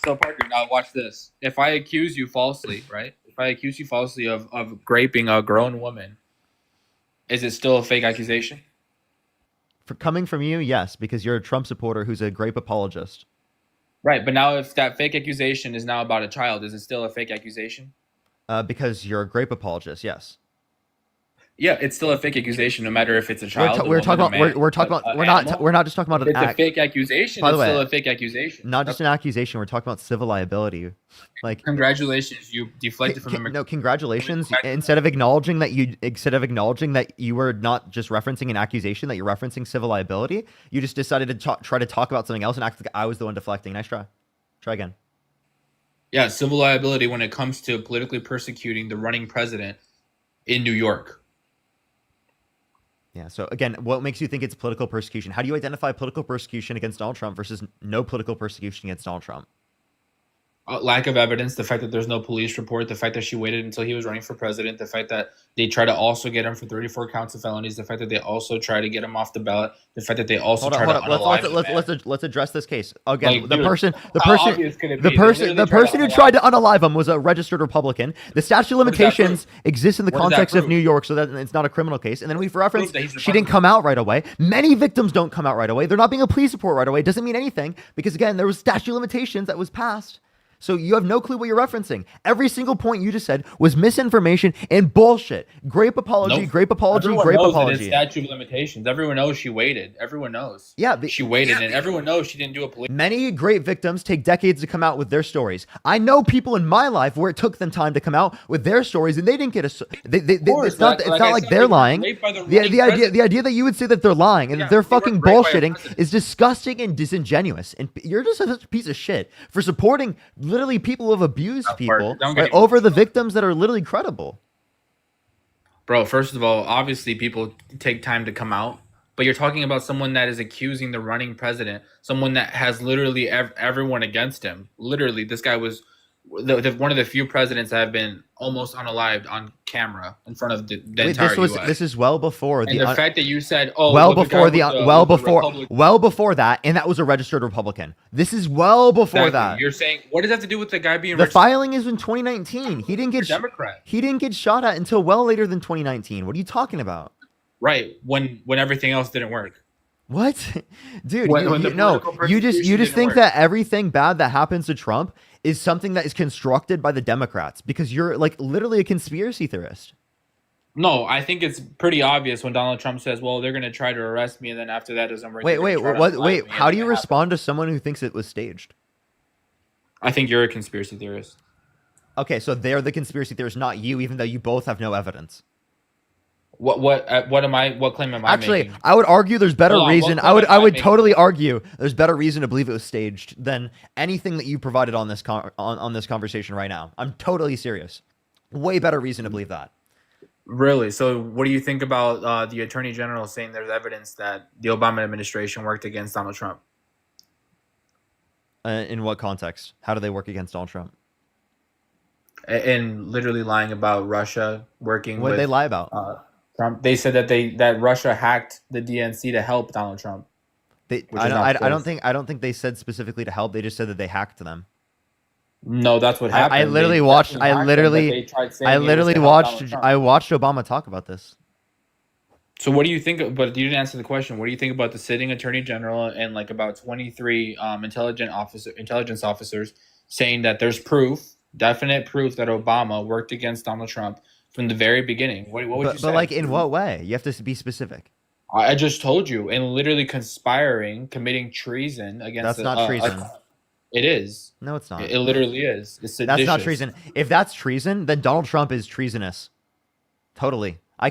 So Parker, now watch this. If I accuse you falsely, right? If I accuse you falsely of raping a grown woman, is it still a fake accusation? For coming from you, yes, because you're a Trump supporter who's a grape apologist. Right, but now if that fake accusation is now about a child, is it still a fake accusation? Because you're a grape apologist, yes. Yeah, it's still a fake accusation, no matter if it's a child. We're talking about. We're not just talking about If an it's a act. fake accusation. By the It's way, still a fake accusation. Not just an accusation. We're talking about civil liability. Like, congratulations, you deflected from no, congratulations. Instead of acknowledging that you were not just referencing an accusation, that you're referencing civil liability, you just decided to try to talk about something else and act like I was the one deflecting. Nice try. Try again. Yeah, civil liability when it comes to politically persecuting the running president in New York. Yeah. So again, what makes you think it's political persecution? How do you identify political persecution against Donald Trump versus no political persecution against Donald Trump? Lack of evidence, the fact that there's no police report, the fact that she waited until he was running for president, the fact that they try to also get him for 34 counts of felonies, the fact that they also try to get him off the ballot, the fact that they also try to unalive him, man. Let's address this case again. Like, the dude, person how obvious could it be? They literally the tried to person who unalive tried to unalive him was a registered Republican. The statute of What does that prove? limitations exists in the What does that context of prove? New York, so that it's not a criminal case. And then we've referenced that he's a she didn't come out right away. Many victims don't come out right away. They're not being a police report right away. It doesn't mean anything because again, there was statute of limitations that was passed. So you have no clue what you're referencing. Every single point you just said was misinformation and bullshit. Grape apology, Nope. grape apology, Everyone grape knows that apology. it's statute of limitations. Everyone knows she waited. Everyone knows. Yeah, she waited, and everyone knows she didn't do a police. Many great victims take decades to come out with their stories. I know people in my life where it took them time to come out with their stories, and they didn't get a. It's not I like said, they're they were lying. raped by the The running idea president. that you would say that they're lying and that they're fucking raped by a bullshitting is disgusting and disingenuous. And you're just such a piece of shit for supporting literally people who have abused people Don't get me over the victims that are literally credible. Bro, first of all, obviously people take time to come out, but you're talking about someone that is accusing the running president, someone that has literally everyone against him. Literally, this guy was one of the few presidents that have been almost unalived on camera in front of the entire U.S. This is well before And the fact that you said, "Oh, well well, before Republican." well before that, and that was a registered Republican. This is well before that. You're saying, what does that have to do with the guy being The filing is in 2019. He didn't get Democrat? He didn't get shot at until well later than 2019. What are you talking about? Right, when everything else didn't work. What, dude? When You the political you just persecution think didn't work. that everything bad that happens to Trump is something that is constructed by the Democrats because you're like literally a conspiracy theorist. No, I think it's pretty obvious when Donald Trump says, "Well, they're going to try to arrest me," and then after that doesn't work. Wait, they're gonna try to what? unalive Wait, me, how and do you then it respond to someone who thinks it was staged? happens. I think you're a conspiracy theorist. Okay, so they're the conspiracy theorists, not you, even though you both have no evidence. What claim am I Actually, making? I would argue there's better Hold on, reason. what I would claim am I would making? totally argue there's better reason to believe it was staged than anything that you provided on this on this conversation right now. I'm totally serious. Way better reason to believe that. Really? So, what do you think about the Attorney General saying there's evidence that the Obama administration worked against Donald Trump? In what context? How do they work against Donald Trump? And literally lying about Russia working What with did they lie about? Trump. They said that Russia hacked the DNC to help Donald Trump. I don't think they said specifically to help. They just said that they hacked them. No, that's what happened. I literally They watched. definitely I hacked them, but they literally. tried saying I it was literally to help watched. Donald Trump. I watched Obama talk about this. So what do you think? But you didn't answer the question. What do you think about the sitting attorney general and like about 23 intelligence officers saying that there's definite proof that Obama worked against Donald Trump from the very beginning? What would you say? But like, in what way? You have to be specific. I just told you, and literally conspiring, committing treason against. That's not treason. It is. No, it's not. It literally is. It's That's not seditious. treason. If that's treason, then Donald Trump is treasonous. Totally. I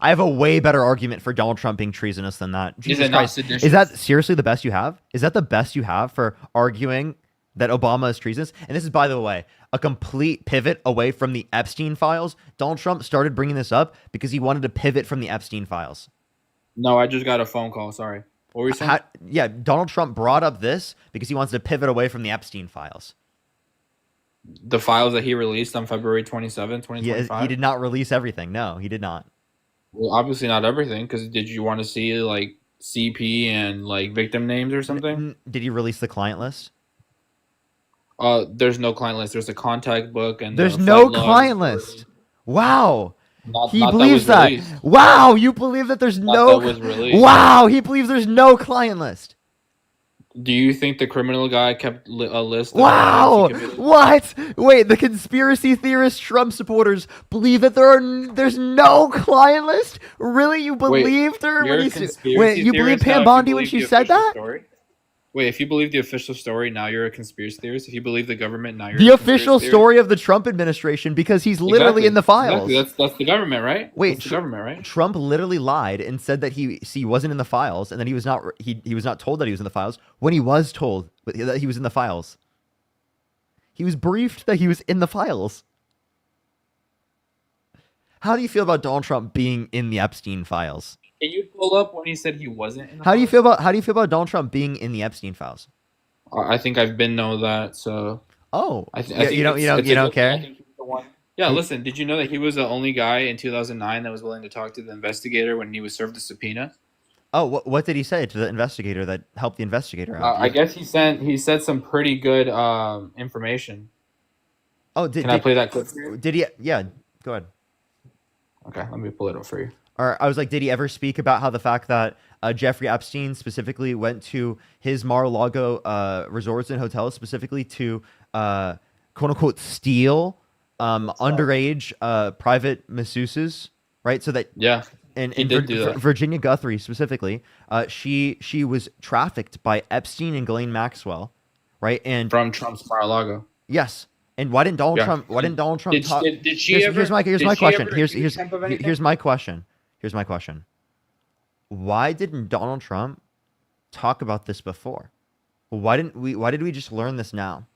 have a way better argument for Donald Trump being treasonous than that. Jesus it not Christ. seditious? Is that seriously the best you have? Is that the best you have for arguing that Obama is treasonous? And this is, by the way, a complete pivot away from the Epstein files. Donald Trump started bringing this up because he wanted to pivot from the Epstein files. No, I just got a phone call. Sorry. What were you saying? Yeah, Donald Trump brought up this because he wants to pivot away from the Epstein files. The files that he released on February 27, 2025? He did not release everything. No, he did not. Well, obviously not everything, because did you want to see like CP and like victim names or something? Did he release the client list? There's no client list. There's a contact book and There's the no flight logs. client list. Wow. He not that believes was that. released. Wow, you believe that there's no. that was released. Wow, he believes there's no client list. Do you think the criminal guy kept a list? Of Wow. crimes he committed? What? Wait, the conspiracy theorist Trump supporters believe that there's no client list? Really? You believed her You're when a you conspiracy wait, you believe theorist now Pam if you Bondi when believe she the said official that? story? Wait, if you believe the official story, now you're a conspiracy theorist. If you believe the government, now you're The a official conspiracy story of the Trump administration because he's literally Exactly. in the files. Exactly. That's the government, right? Wait, That's the government, right? Trump literally lied and said that he wasn't in the files and that he was not told that he was in the files when he was told that he was in the files. He was briefed that he was in the files. How do you feel about Donald Trump being in the Epstein files? Can you pull up when he said he wasn't in the How do you feel about Donald Trump being in the Epstein files? I think I've been know that, so Oh, I yeah, think you don't it's, you don't it's you a don't good thing. I care? think he's the one. Yeah, listen, did you know that he was the only guy in 2009 that was willing to talk to the investigator when he was served a subpoena? Oh, what did he say to the investigator that helped the investigator out? I guess he said some pretty good information. Oh, Can I play that clip for you? did he? Yeah, go ahead. Okay, let me pull it up for you. Or I was like, did he ever speak about how the fact that Jeffrey Epstein specifically went to his Mar-a-Lago resorts and hotels specifically to quote unquote steal underage private masseuses, right? So that Yeah, and he did do that. Virginia Guthrie specifically, she was trafficked by Epstein and Ghislaine Maxwell, right? And From Trump's Mar-a-Lago. yes. And why didn't Donald Yeah. Trump? Why didn't Donald Trump Did, talk? did she here's, ever? here's my did question. she ever Here's accuse Trump of anything? here's my question. Here's my question. Why didn't Donald Trump talk about this before? Why did we just learn this now?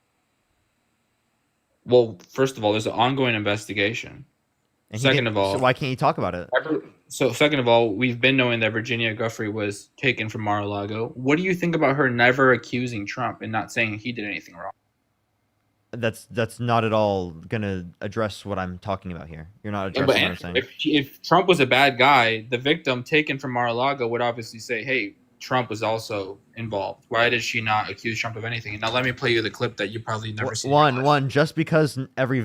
Well, first of all, there's an ongoing investigation. And Second of all, so why can't he talk about it? second of all, we've been knowing that Virginia Guthrie was taken from Mar-a-Lago. What do you think about her never accusing Trump and not saying he did anything wrong? That's not at all gonna address what I'm talking about here. You're not Yeah, addressing what I'm saying. if Trump was a bad guy, the victim taken from Mar-a-Lago would obviously say, "Hey, Trump was also involved. Why did she not accuse Trump of anything?" And now let me play you the clip that you probably never seen. One, just because every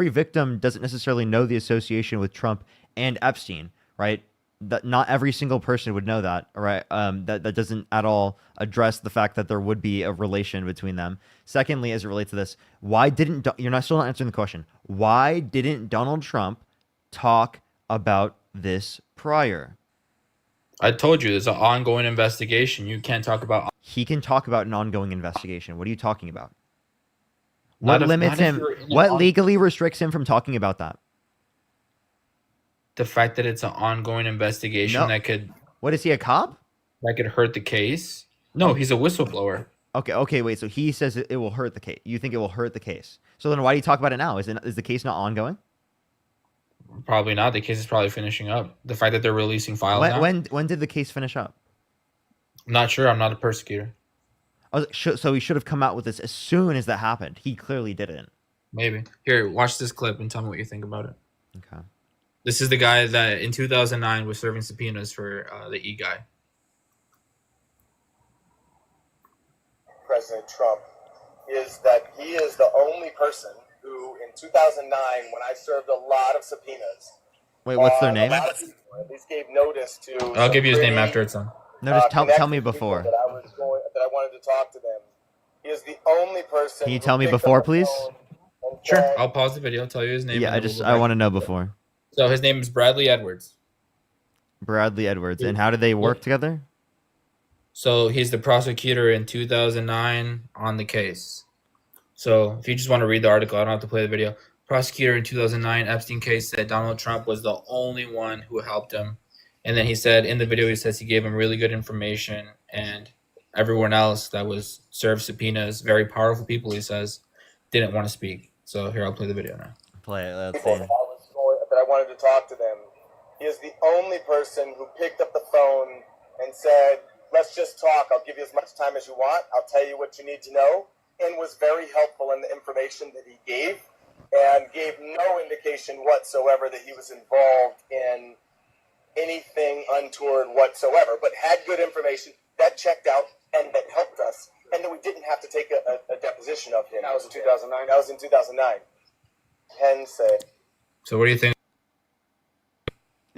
victim doesn't necessarily know the association with Trump and Epstein, right? That not every single person would know that, right? That doesn't at all address the fact that there would be a relation between them. Secondly, as it relates to this, why didn't you're still not answering the question? Why didn't Donald Trump talk about this prior? I told you there's an ongoing investigation. You can't talk about. He can talk about an ongoing investigation. What are you talking about? Not What if- limits not if him? you're in an What on- legally restricts him from talking about that? The fact that it's an ongoing investigation No. that could What is he, a cop? that could hurt the case. No, he's a whistleblower. Okay, wait. So he says it will hurt the case. You think it will hurt the case? So then why do you talk about it now? Is the case not ongoing? Probably not. The case is probably finishing up. The fact that they're releasing files now. When did the case finish up? I'm not sure. I'm not a persecutor. So he should have come out with this as soon as that happened. He clearly didn't. Maybe. Here, watch this clip and tell me what you think about it. Okay. This is the guy that in 2009 was serving subpoenas for the E guy. President Trump is that he is the only person who, in 2009, when I served a lot of subpoenas. Wait, what's their name? A lot of people at least gave notice to. I'll give you his name pretty, after it's on. No, just tell me connected before. people that I wanted to talk to them. He is the only person. Can you who tell me picked up before, the please? phone and Sure. said, I'll pause the video. Tell you his name. Yeah, and then we'll go I back. want to know before. So his name is Bradley Edwards. Bradley Edwards. And how did they work together? So he's the prosecutor in 2009 on the case. So if you just want to read the article, I don't have to play the video. Prosecutor in 2009 Epstein case said Donald Trump was the only one who helped him. And then he said in the video, he says he gave him really good information, and everyone else that was served subpoenas, very powerful people, he says, didn't want to speak. So here, I'll play the video now. Play it. Let's people see. that I wanted to talk to them. He is the only person who picked up the phone and said, "Let's just talk. I'll give you as much time as you want. I'll tell you what you need to know," and was very helpful in the information that he gave, and gave no indication whatsoever that he was involved in anything untoward whatsoever, but had good information that checked out and that helped us, and that we didn't have to take a deposition of him. That was in 2009. That was in 2009. Ken say. So what do you think?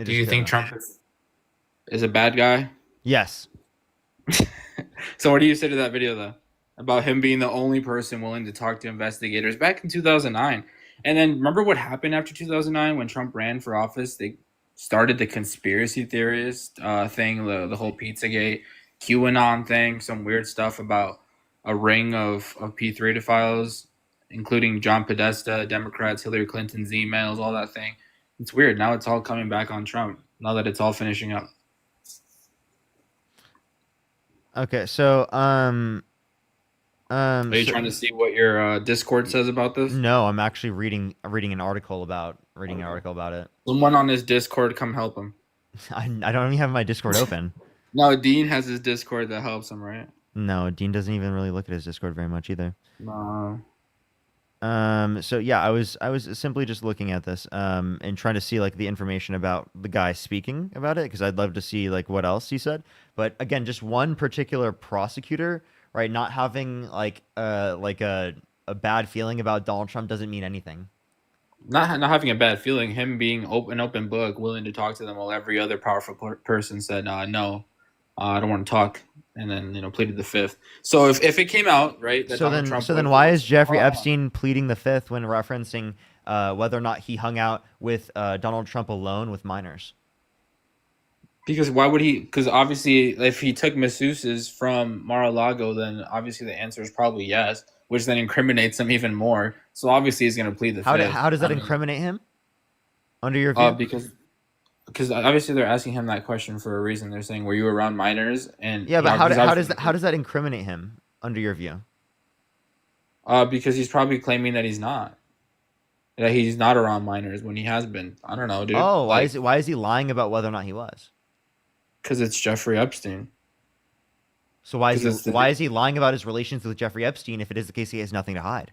Do you think Trump is a bad guy? Yes. So what do you say to that video, though? About him being the only person willing to talk to investigators back in 2009. And then remember what happened after 2009 when Trump ran for office? They started the conspiracy theorist thing, the whole Pizzagate, QAnon thing, some weird stuff about a ring of P3 files, including John Podesta, Democrats, Hillary Clinton's emails, all that thing. It's weird. Now it's all coming back on Trump, now that it's all finishing up. Okay, so Are you trying to see what your Discord says about this? No, I'm actually reading an article about it. Someone on his Discord, come help him. I don't even have my Discord open. No, Dean has his Discord that helps him, right? No, Dean doesn't even really look at his Discord very much either. No. So yeah, I was simply just looking at this and trying to see like the information about the guy speaking about it because I'd love to see like what else he said. But again, just one particular prosecutor, right, not having like a bad feeling about Donald Trump doesn't mean anything. Not having a bad feeling, him being open book, willing to talk to them, while every other powerful person said no, I don't want to talk, and then pleaded the fifth. So if it came out right, that So Donald then, Trump so then, why is Jeffrey Epstein pleading the fifth when referencing whether or not he hung out with Donald Trump alone with minors? Because why would he? Because obviously, if he took masseuses from Mar-a-Lago, then obviously the answer is probably yes, which then incriminates him even more. So obviously, he's going to plead the fifth. How does that incriminate him? Under your view? Because obviously they're asking him that question for a reason. They're saying, "Were you around minors?" And yeah, but how does that incriminate him under your view? Because he's probably claiming that he's not around minors when he has been. I don't know, dude. Oh, why is he lying about whether or not he was? Because it's Jeffrey Epstein. So why is he lying about his relations with Jeffrey Epstein if it is the case he has nothing to hide?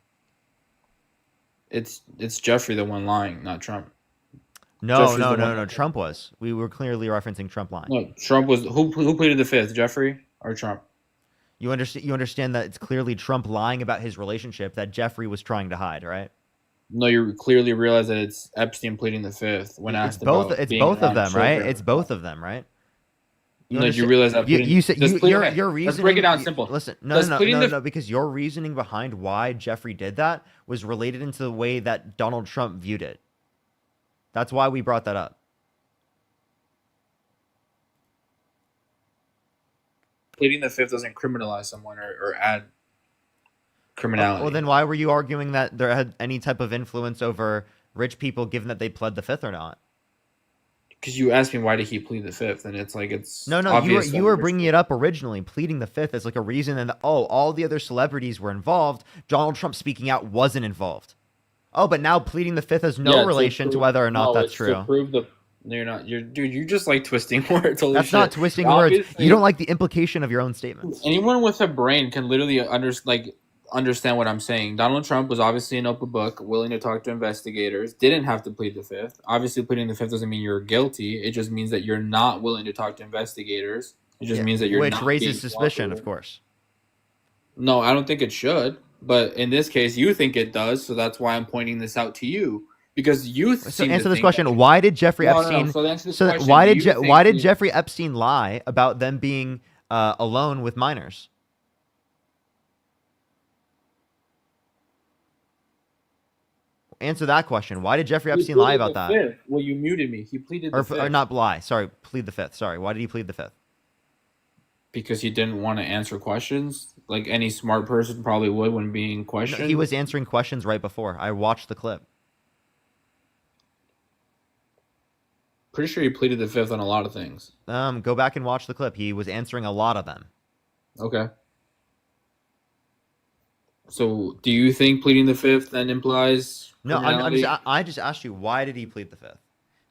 It's Jeffrey the one lying, not Trump. No. Trump was. We were clearly referencing Trump lying. No, Trump was. Who pleaded the fifth? Jeffrey or Trump? You understand that it's clearly Trump lying about his relationship that Jeffrey was trying to hide, right? No, you clearly realize that it's Epstein pleading the fifth when asked about it's being both of around them, children. right? It's both of them, right? You realize that you said your reasoning. Let's break it down simple. Listen, no, because your reasoning behind why Jeffrey did that was related into the way that Donald Trump viewed it. That's why we brought that up. Pleading the fifth doesn't criminalize someone or add criminality. Well, then why were you arguing that there had any type of influence over rich people, given that they pled the fifth or not? Because you asked me why did he plead the fifth, and it's like it's no. You were bringing it up originally, pleading the fifth as like a reason, and all the other celebrities were involved. Donald Trump speaking out wasn't involved. Oh, but now pleading the fifth has no relation to whether or not that's true. To prove the you're just like twisting words. Holy that's shit. Not twisting words. You don't like the implication of your own statements. Anyone with a brain can literally understand what I'm saying. Donald Trump was obviously an open book, willing to talk to investigators, didn't have to plead the fifth. Obviously, pleading the fifth doesn't mean you're guilty. It just means that you're not willing to talk to investigators. It just means that you're which not raises suspicion, of course. No, I don't think it should. But in this case, you think it does, so that's why I'm pointing this out to you. Because you so answer this question: why did Jeffrey Epstein? Why did Jeffrey Epstein lie about them being alone with minors? Answer that question. Why did Jeffrey Epstein lie about that? Fifth. Well, you muted me. He pleaded the fifth. Or not lie. Sorry, plead the fifth. Sorry. Why did he plead the fifth? Because he didn't want to answer questions, like any smart person probably would when being questioned. No, he was answering questions right before. I watched the clip. Pretty sure he pleaded the fifth on a lot of things. Go back and watch the clip. He was answering a lot of them. Okay. So, do you think pleading the fifth then implies? No, I just asked you, why did he plead the fifth?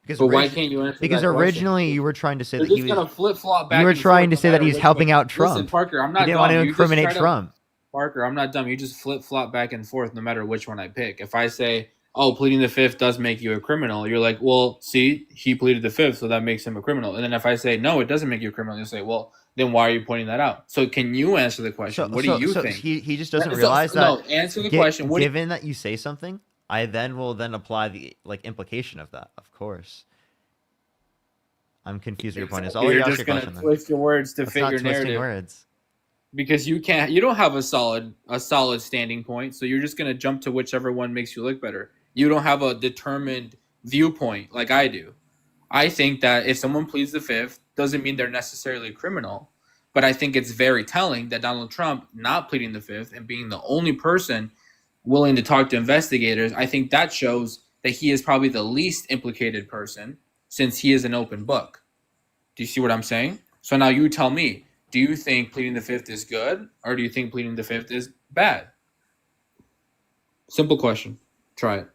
Because why can't you answer because that originally question? you were trying to say You're that just gonna flip-flop back. You were trying to say that he's helping way. out Trump. Listen, Parker, I'm not. He didn't dumb. want to incriminate Trump. Parker, I'm not dumb. You just flip-flop back and forth no matter which one I pick. If I say, "Oh, pleading the fifth does make you a criminal," you're like, "Well, see, he pleaded the fifth, so that makes him a criminal." And then if I say, "No, it doesn't make you a criminal," you say, "Well, then why are you pointing that out?" So can you answer the question? What do you think? He just doesn't realize that. No, answer the question. Given that you say something, I will apply the implication of that. Of course. I'm confused. Your point is, you're just gonna twist your words to fit your narrative. Words. Because you don't have a solid standing point, so you're just gonna jump to whichever one makes you look better. You don't have a determined viewpoint like I do. I think that if someone pleads the fifth, doesn't mean they're necessarily a criminal, but I think it's very telling that Donald Trump not pleading the fifth and being the only person willing to talk to investigators, I think that shows that he is probably the least implicated person since he is an open book. Do you see what I'm saying? So now you tell me, do you think pleading the fifth is good or do you think pleading the fifth is bad? Simple question. Try it.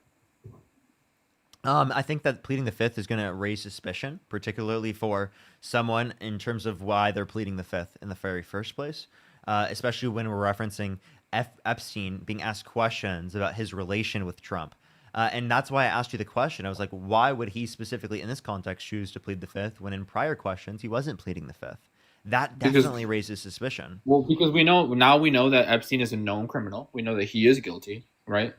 I think that pleading the fifth is going to raise suspicion, particularly for someone in terms of why they're pleading the fifth in the very first place, especially when we're referencing Epstein being asked questions about his relation with Trump. And that's why I asked you the question. I was like, why would he specifically in this context choose to plead the fifth when in prior questions he wasn't pleading the fifth? That Because definitely raises suspicion. Well, because we know that Epstein is a known criminal. We know that he is guilty, right?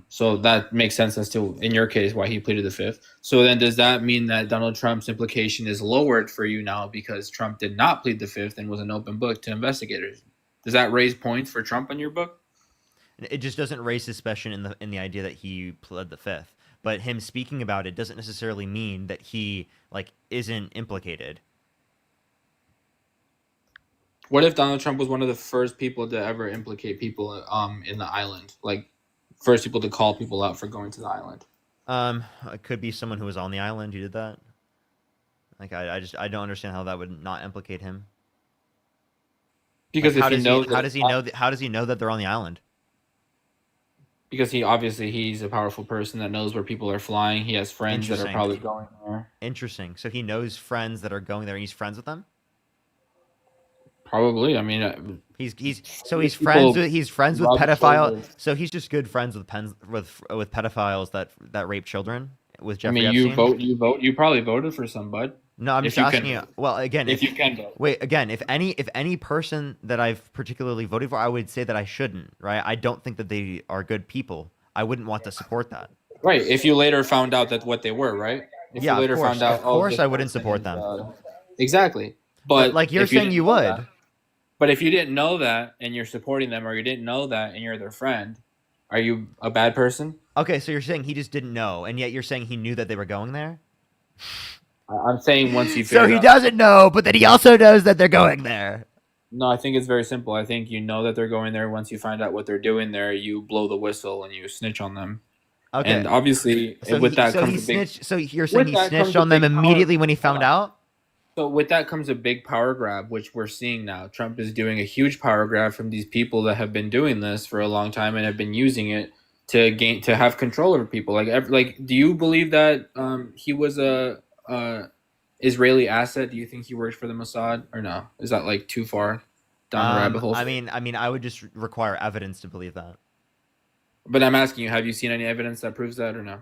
So that makes sense as to, in your case, why he pleaded the fifth. So then does that mean that Donald Trump's implication is lowered for you now because Trump did not plead the fifth and was an open book to investigators? Does that raise points for Trump in your book? It just doesn't raise suspicion in the idea that he pled the fifth. But him speaking about it doesn't necessarily mean that he isn't implicated. What if Donald Trump was one of the first people to ever implicate people in the island? Like, first people to call people out for going to the island? It could be someone who was on the island who did that. Like, I don't understand how that would not implicate him. Because Like, if he knows, how does he know that they're on the island? because he's a powerful person that knows where people are flying. He has friends that are Interesting. probably going there. Interesting. So he knows friends that are going there, and he's friends with them. Probably. I mean, He's people friends with rub pedophiles. shoulders. So he's just good friends with pedophiles that rape children with I Jeffrey mean, Epstein. you probably voted for some, bud. No, I'm If just you asking can you. vote. Well, again, If you can vote. wait, again, if any person that I've particularly voted for, I would say that I shouldn't. Right? I don't think that they are good people. I wouldn't want to support that. Right. If you later found out that what they were, right? If Yeah, you later of course. found out, Of course, this I wouldn't person support is, them. exactly. But But like you're if you saying, didn't you know would. that- But if you didn't know that and you're supporting them, or you didn't know that and you're their friend, are you a bad person? Okay, so you're saying he just didn't know, and yet you're saying he knew that they were going there. I'm saying once you So figured he out. doesn't know, but then he also knows that they're going there. No, I think it's very simple. I think you know that they're going there. Once you find out what they're doing there, you blow the whistle and you snitch on them. Okay. And obviously, So with he, that so comes he a big. snitched. So you're saying with he that comes snitched a on them big power- immediately when he found out? So with that comes a big power grab, which we're seeing now. Trump is doing a huge power grab from these people that have been doing this for a long time and have been using it to have control over people. Like, do you believe that he was a Israeli asset? Do you think he worked for the Mossad or no? Is that like too far down the rabbit hole? I mean, I would just require evidence to believe that. But I'm asking you, have you seen any evidence that proves that or no?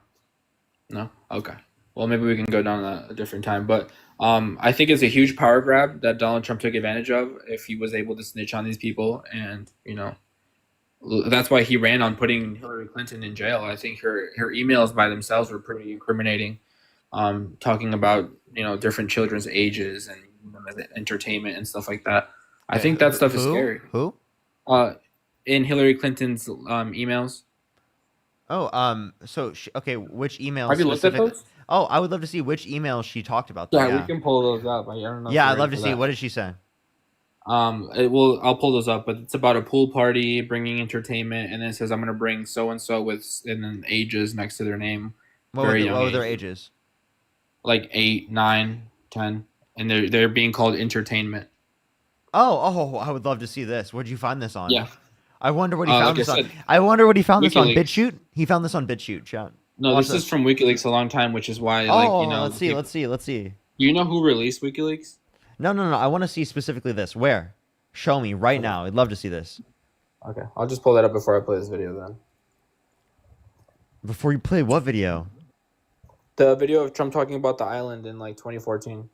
No? Okay. Well, maybe we can go down that a different time. But I think it's a huge power grab that Donald Trump took advantage of if he was able to snitch on these people. And, that's why he ran on putting Hillary Clinton in jail. I think her emails by themselves were pretty incriminating, talking about, different children's ages and entertainment and stuff like that. I think that stuff is scary. Who? In Hillary Clinton's emails. Oh, so okay, which email? Have you looked at those? Oh, I would love to see which emails she talked about. That. Yeah, we can pull those up. I don't know. if Yeah, you're I'd love ready to for see. that. What did she say? I'll pull those up, but it's about a pool party, bringing entertainment, and then it says I'm gonna bring so and so with, and then ages next to their name. What were their ages? Like 8, 9, 10, and they're being called entertainment. Oh, I would love to see this. Where'd you find this on? Yeah. I wonder what he Like found I this on. said, I wonder what he found this on WikiLeaks. BitChute. He found this on BitChute. Chat. No, Watch this is from WikiLeaks a long time, which is why let's see. Let's see. Do you know who released WikiLeaks? No. I want to see specifically this. Where? Show me right now. I'd love to see this. Okay, I'll just pull that up before I play this video then. Before you play what video? The video of Trump talking about the island in like 2014.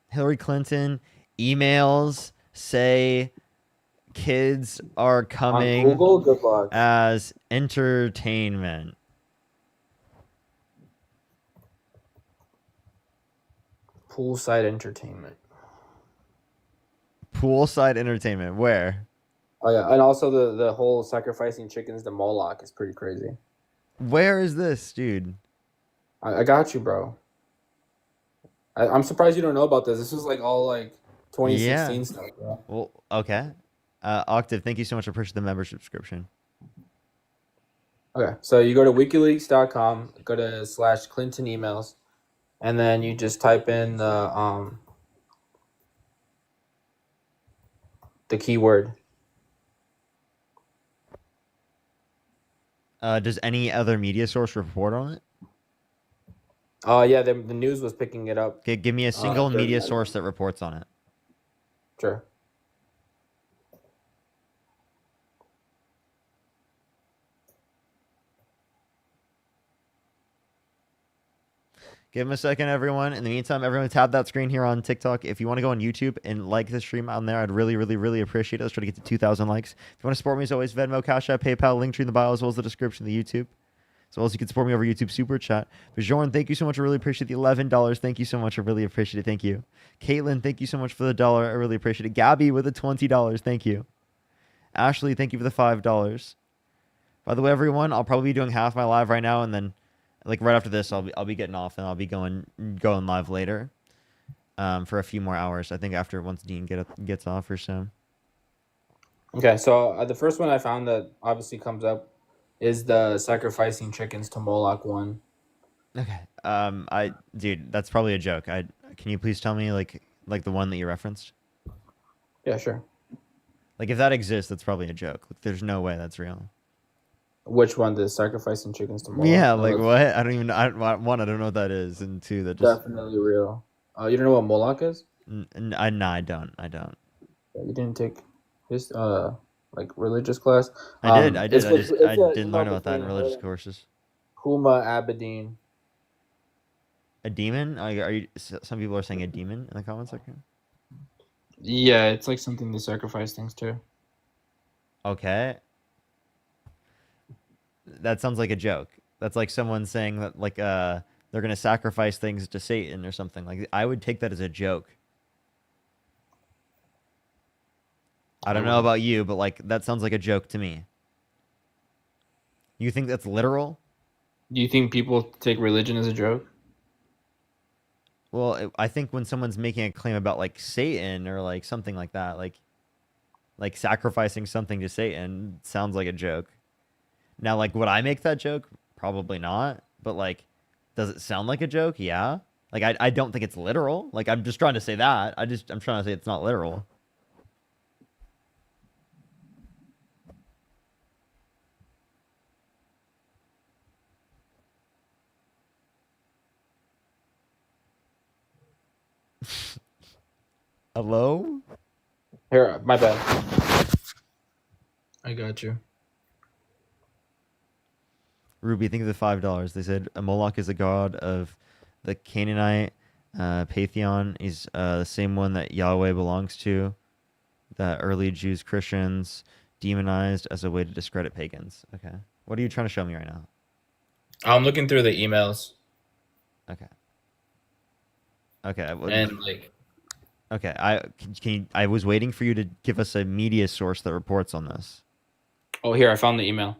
Hillary Clinton emails say kids are coming Google? Good luck. as entertainment. Poolside entertainment. Poolside entertainment. Where? Oh yeah, and also the whole sacrificing chickens to Moloch is pretty crazy. Where is this, dude? I got you, bro. I'm surprised you don't know about this. This was like all like 2016 stuff, bro. Well, okay. Octave, thank you so much for pushing the membership subscription. Okay, so you go to WikiLeaks.com, go to /Clinton emails, and then you just type in the keyword. Does any other media source report on it? Yeah, the news was picking it up. Okay, give me a single during media that. source that reports on it. Sure. Give him a second, everyone. In the meantime, everyone tap that screen here on TikTok. If you want to go on YouTube and like the stream on there, I'd really, really, really appreciate it. Let's try to get to 2,000 likes. If you want to support me, as always, Venmo, Cash App, PayPal, link tree in the bio, as well as the description of the YouTube. As well as you can support me over YouTube Super Chat. Bjorn, thank you so much. I really appreciate the $11. Thank you so much. I really appreciate it. Thank you. Caitlin, thank you so much for the $1. I really appreciate it. Gabby with the $20. Thank you. Ashley, thank you for the $5. By the way, everyone, I'll probably be doing half my live right now, and then like right after this, I'll be getting off, and I'll be going live later, for a few more hours. I think after once Dean gets off or so. Okay, so the first one I found that obviously comes up is the sacrificing chickens to Moloch one. Okay. Dude, that's probably a joke. Can you please tell me like the one that you referenced? Yeah, sure. Like if that exists, that's probably a joke. Like, there's no way that's real. Which one? The sacrificing chickens to Moloch? Yeah, No, like that's what? I don't even. One, I don't know what that is, and two, that just. definitely real. You don't know what Moloch is? No, I don't. Yeah, you didn't take his like religious class. I did. I It's just it's a, didn't learn about that in religious courses. Huma Abedin. A demon? Are you? Some people are saying a demon in the comment section. Yeah, it's like something they sacrifice things to. Okay. That sounds like a joke. That's like someone saying that like they're gonna sacrifice things to Satan or something. Like I would take that as a joke. I don't know about you, but like that sounds like a joke to me. You think that's literal? Do you think people take religion as a joke? Well, I think when someone's making a claim about like Satan or like something like that, like sacrificing something to Satan sounds like a joke. Now, like, would I make that joke? Probably not. But like, does it sound like a joke? Yeah. Like, I don't think it's literal. Like, I'm just trying to say that. I'm trying to say it's not literal. Hello? Here, my bad. I got you. Ruby, think of the $5. They said Moloch is a god of the Canaanite pantheon. He's the same one that Yahweh belongs to, that early Jews, Christians demonized as a way to discredit pagans. Okay. What are you trying to show me right now? I'm looking through the emails. Okay. Okay. And like, okay. I was waiting for you to give us a media source that reports on this. oh, here I found the email.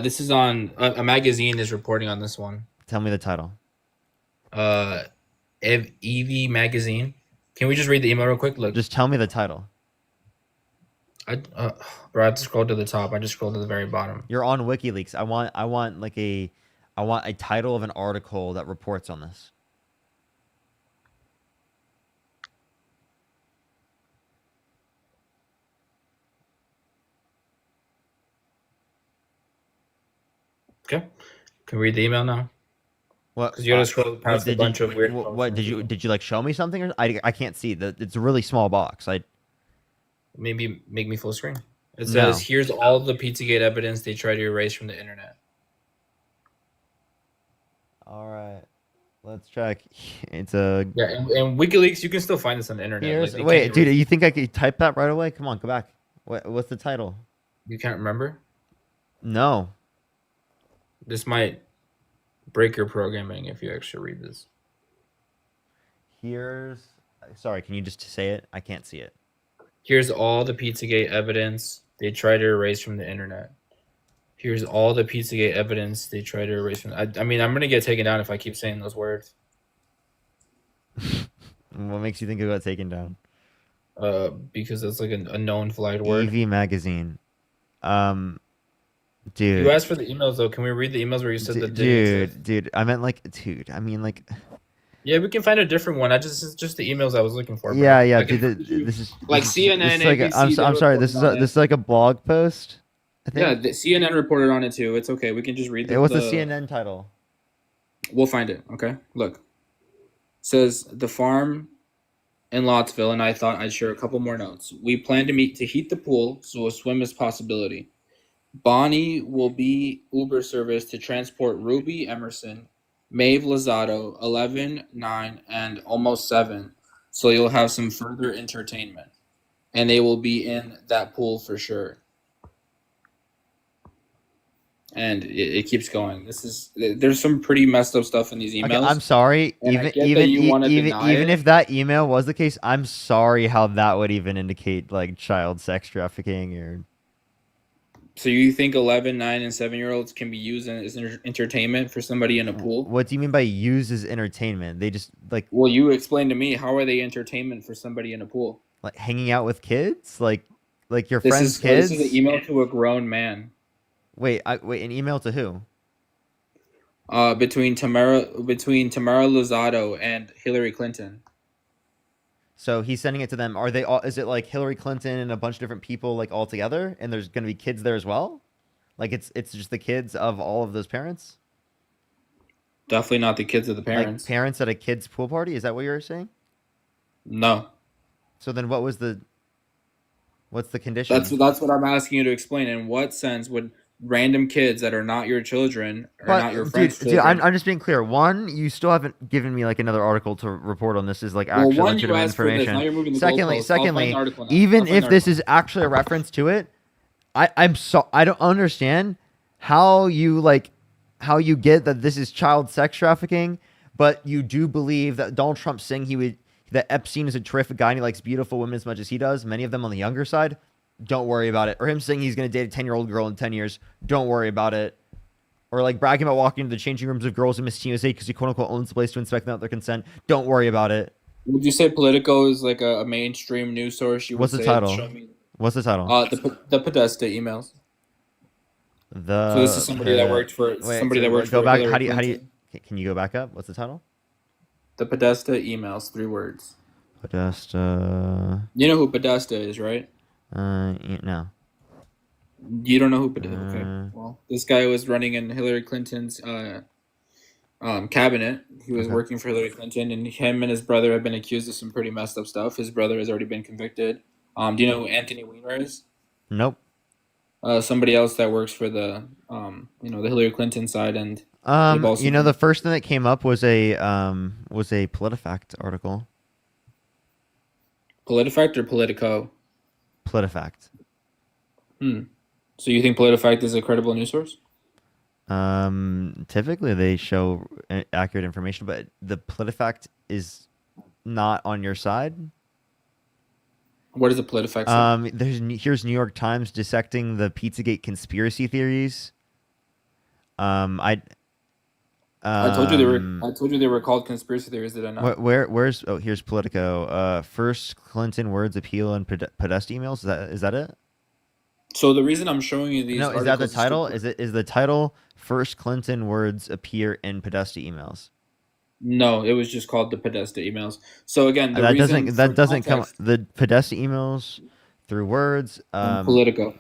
This is on a magazine is reporting on this one. Tell me the title. Evie magazine. Can we just read the email real quick? Look, Just tell me the title. bro, I had to scroll to the top. I just scrolled to the very bottom. You're on WikiLeaks. I want a title of an article that reports on this. Okay, can we read the email now? What? Because you gotta scroll past a bunch of weird. What did you like show me something? Or I can't see that. It's a really small box. Maybe make me full screen. It No. says, "Here's all the Pizzagate evidence they try to erase from the internet." All right, let's check. It's a. Yeah, and WikiLeaks, you can still find this on the internet. Here's, Like, they wait, can't dude, erase- you think I could type that right away? Come on, go back. What's the title? you can't remember? No. This might break your programming if you actually read this. Sorry, can you just say it? I can't see it. Here's all the Pizzagate evidence they try to erase from the internet. Here's all the Pizzagate evidence they try to erase from. I mean, I'm gonna get taken down if I keep saying those words. What makes you think it got taken down? Because it's like a known flagged word. EV magazine. Dude. You asked for the emails though. Can we read the emails where you said the Dude, I meant like, dude. I mean like. Yeah, we can find a different one. It's just the emails I was looking for. Bro. Yeah, Like, dude. This is like this is- CNN. This is like ABC, I'm sorry. This is like a blog post. I think. Yeah, the CNN reported on it too. It's okay. We can just read What's the CNN title? We'll find it. Okay. Look. It says the farm in Lottsville, and I thought I'd share a couple more notes. We plan to meet to heat the pool, so a swim is possibility. Bonnie will be Uber service to transport Ruby Emerson Maeve Lozado, 11, 9, and almost 7. So you'll have some further entertainment. And they will be in that pool for sure. And it keeps going. There's some pretty messed up stuff in these emails. Okay, I'm sorry. And I Even get that even you e- wanna even deny even it. if that email was the case, I'm sorry how that would even indicate like child sex trafficking or. So you think 11, 9, and 7-year-olds can be used as entertainment for somebody in a pool? What do you mean by use as entertainment? They just like Well, you explain to me, how are they entertainment for somebody in a pool? like hanging out with kids, like your This friends' is kids. this is an email to a grown man. Wait, an email to who? Between Tamara Lozado and Hillary Clinton. So he's sending it to them. Are they all? Is it like Hillary Clinton and a bunch of different people like all together, and there's gonna be kids there as well? Like it's just the kids of all of those parents. Definitely not the kids of the parents. Like parents at a kid's pool party. Is that what you're saying? No. So then, what's the condition? That's what I'm asking you to explain. In what sense would random kids that are not your children or not your friends' dude, children? I'm just being clear. One, you still haven't given me like another article to report on. This is like Well, actual one, you legitimate asked for this. information. Now you're moving the Secondly, goalposts. I'll find the article now. I'll even find the if this article. is actually a reference to it, I don't understand how you get that this is child sex trafficking, but you do believe that Donald Trump saying that Epstein is a terrific guy and he likes beautiful women as much as he does, many of them on the younger side. Don't worry about it. Or him saying he's going to date a 10-year-old girl in 10 years. Don't worry about it. Or like bragging about walking into the changing rooms of girls in Miss USA because he quote unquote owns the place to inspect them without their consent. Don't worry about it. Would you say Politico is like a mainstream news source? You would What's the say, title? show me- What's the title? The Podesta emails. So this is somebody that worked for Go back. Hillary How do you? Clinton. Can you go back up? What's the title? The Podesta emails, 3 words. Podesta. You know who Podesta is, right? No. You don't know who Podesta? Okay. Well, this guy was running in Hillary Clinton's cabinet. He was working for Hillary Clinton, and him and his brother have been accused of some pretty messed up stuff. His brother has already been convicted. Do you know who Anthony Weiner is? Nope. Somebody else that works for the the Hillary Clinton side, and the first thing that came up was a PolitiFact article. PolitiFact or Politico? PolitiFact. So you think PolitiFact is a credible news source? Typically they show accurate information, but the PolitiFact is not on your side. What is a PolitiFact say? Here's New York Times dissecting the Pizzagate conspiracy theories. I told you they were called conspiracy theories. Did I not? Here's Politico. First Clinton words appeal and Podesta emails. Is that it? So the reason I'm showing you these No, is that the articles title? Is the title First Clinton words appear in Podesta emails? No, it was just called the Podesta emails. So again, That doesn't come the Podesta emails through words. Politico.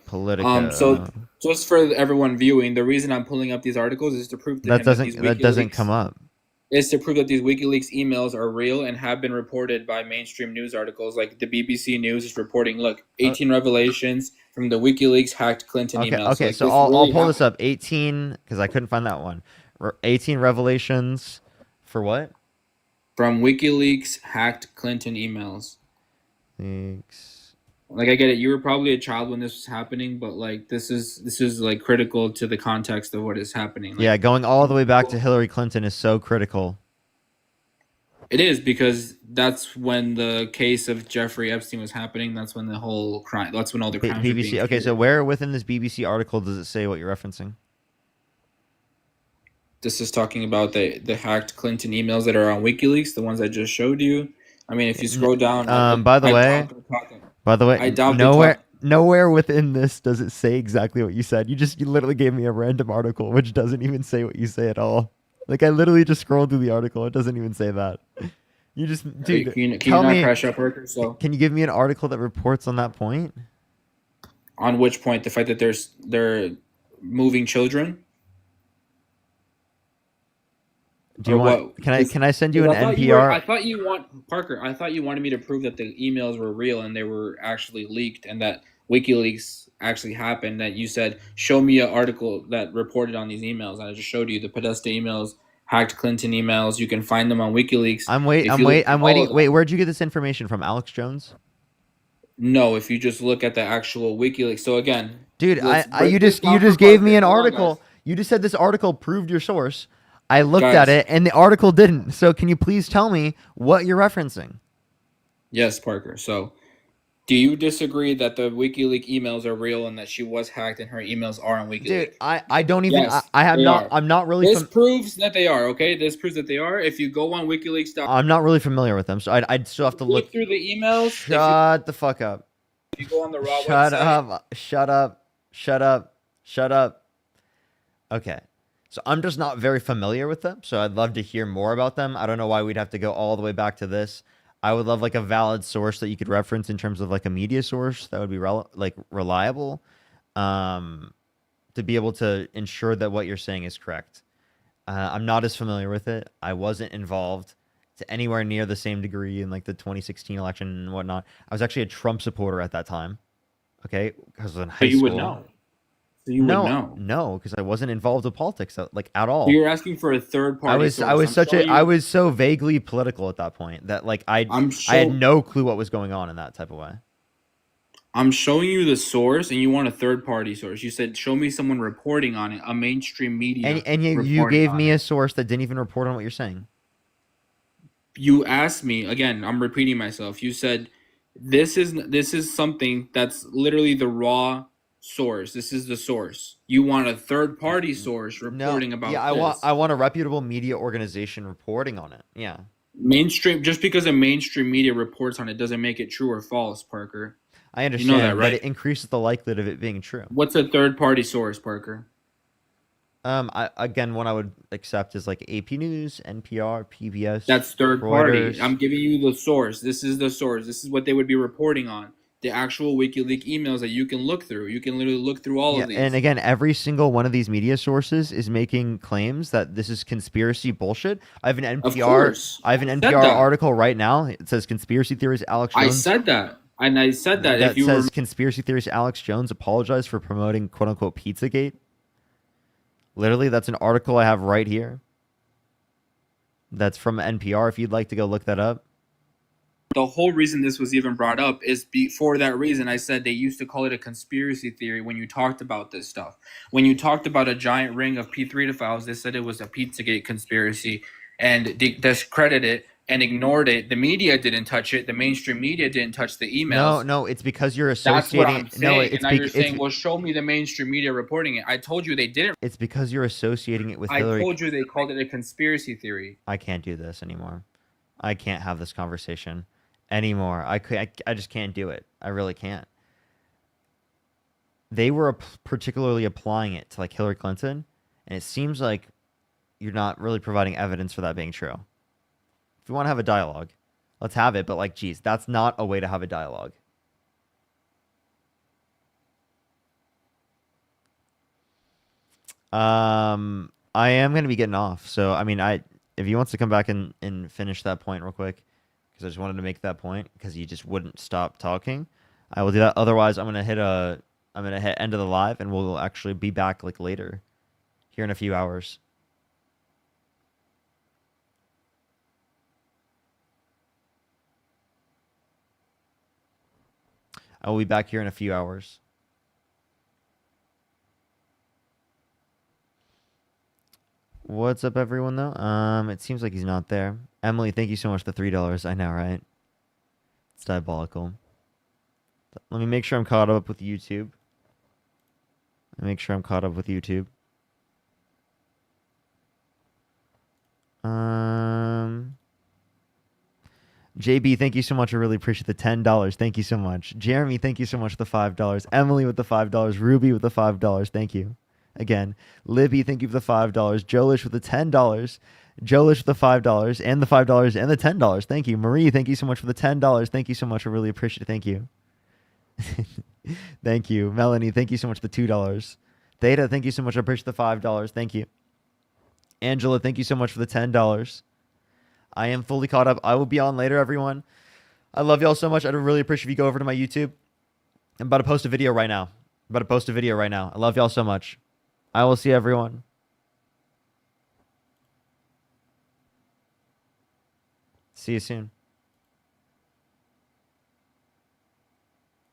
So just for everyone viewing, the reason I'm pulling up these articles is to prove to him that doesn't come up. Is to prove that these WikiLeaks emails are real and have been reported by mainstream news articles. Like the BBC News is reporting, look, 18 revelations from the WikiLeaks hacked Clinton emails. Okay, like, so I'll pull this up. 18, because I couldn't find that one. 18 revelations for what? From WikiLeaks hacked Clinton emails. Thanks. Like I get it, you were probably a child when this was happening, but like this is like critical to the context of what is happening. Like, yeah, going all the way back to Hillary Clinton is so critical. It is, because that's when the case of Jeffrey Epstein was happening. That's when the whole crime. That's when all the crimes. BBC. Okay, so where within this BBC article does it say what you're referencing? This is talking about the hacked Clinton emails that are on WikiLeaks, the ones I just showed you. I mean, if you scroll down. By the way, I doubt nowhere within this does it say exactly what you said. You literally gave me a random article which doesn't even say what you say at all. Like I literally just scrolled through the article. It doesn't even say that. You just dude. Can you tell not me. crash up worker? So can you give me an article that reports on that point? On which point? The fact that they're moving children. Do you want? Can I send you an NPR? I thought you wanted me to prove that the emails were real and they were actually leaked, and that WikiLeaks actually happened. That you said, show me an article that reported on these emails, and I just showed you the Podesta emails hacked Clinton emails. You can find them on WikiLeaks. I'm If you look at all waiting. of Wait, them. where'd you get this information from? Alex Jones? No, if you just look at the actual WikiLeaks. So again, Dude, let's I break you this down just for gave me Parker. an Hold on, guys. article. You just said this article proved your source. I looked at Guys. it and the article didn't. So can you please tell me what you're referencing? Yes, Parker. So, do you disagree that the WikiLeaks emails are real and that she was hacked and her emails are on WikiLeaks? Dude, I don't even Yes, I have they not are. I'm not really This proves that they are. Okay, this proves that they are. If you go on WikiLeaks.com, I'm not really familiar with them, so I'd still have to look. through the emails. Shut the fuck up. If you go on the raw Shut website, up. Shut up. Shut up. Shut up. Okay. So I'm just not very familiar with them, so I'd love to hear more about them. I don't know why we'd have to go all the way back to this. I would love like a valid source that you could reference in terms of like a media source that would be reliable, to be able to ensure that what you're saying is correct. I'm not as familiar with it. I wasn't involved to anywhere near the same degree in like the 2016 election and whatnot. I was actually a Trump supporter at that time. Okay, because I was in high but you school. would know. So you would know. No, because I wasn't involved with politics like at all. So you're asking for a third party. I was so vaguely political at that point that like I had no clue what was going on in that type of way. I'm showing you the source, and you want a third party source. You said, "Show me someone reporting on it, a mainstream media." And you gave me a source that didn't even report on what you're saying. You asked me again. I'm repeating myself. You said, "This is something that's literally the raw source. This is the source." You want a third party source reporting about yeah, this. I want a reputable media organization reporting on it. Yeah. Mainstream, just because a mainstream media reports on it doesn't make it true or false, Parker. I understand, You know that, right? but it increases the likelihood of it being true. What's a third party source, Parker? One I would accept is like AP News, NPR, PBS. That's third Reuters. party. I'm giving you the source. This is the source. This is what they would be reporting on. The actual WikiLeaks emails that you can look through. You can literally look through all of these. And again, every single one of these media sources is making claims that this is conspiracy bullshit. I have an course. NPR article right now. It says conspiracy theorist Alex Jones. I said that. And I said that. That if you says conspiracy theorist Alex Jones apologized for promoting quote unquote Pizzagate. Literally, that's an article I have right here. That's from NPR. If you'd like to go look that up. the whole reason this was even brought up is for that reason. I said they used to call it a conspiracy theory when you talked about this stuff. When you talked about a giant ring of P3 files, they said it was a Pizzagate conspiracy and discredited it and ignored it. The media didn't touch it. The mainstream media didn't touch the emails. No, it's because you're That's associating. what I'm saying. No, And now you're saying, well, show me the mainstream media reporting it. I told you they didn't. It's because you're associating it with I Hillary. told you they called it a conspiracy theory. I can't do this anymore. I can't have this conversation anymore. I just can't do it. I really can't. They were particularly applying it to like Hillary Clinton, and it seems like you're not really providing evidence for that being true. If you want to have a dialogue, let's have it. But like, geez, that's not a way to have a dialogue. I am going to be getting off. So, I mean, if he wants to come back and finish that point real quick, because I just wanted to make that point because he just wouldn't stop talking, I will do that. Otherwise, I'm going to hit end of the live, and we'll actually be back like later here in a few hours. I will be back here in a few hours. What's up, everyone, though? It seems like he's not there. Emily, thank you so much for the $3. I know, right? It's diabolical. Let me make sure I'm caught up with YouTube. JB, thank you so much. I really appreciate the $10. Thank you so much. Jeremy, thank you so much for the $5. Emily with the $5. Ruby with the $5. Thank you. Again, Libby, thank you for the $5. Jolish with the $10. Jolish with the $5 and the $5 and the $10. Thank you. Marie, thank you so much for the $10. Thank you so much. I really appreciate it. Thank you. Thank you. Melanie, thank you so much for the $2. Theta, thank you so much. I appreciate the $5. Thank you. Angela, thank you so much for the $10. I am fully caught up. I will be on later, everyone. I love y'all so much. I'd really appreciate if you go over to my YouTube. I'm about to post a video right now. I love y'all so much. I will see everyone. See you soon.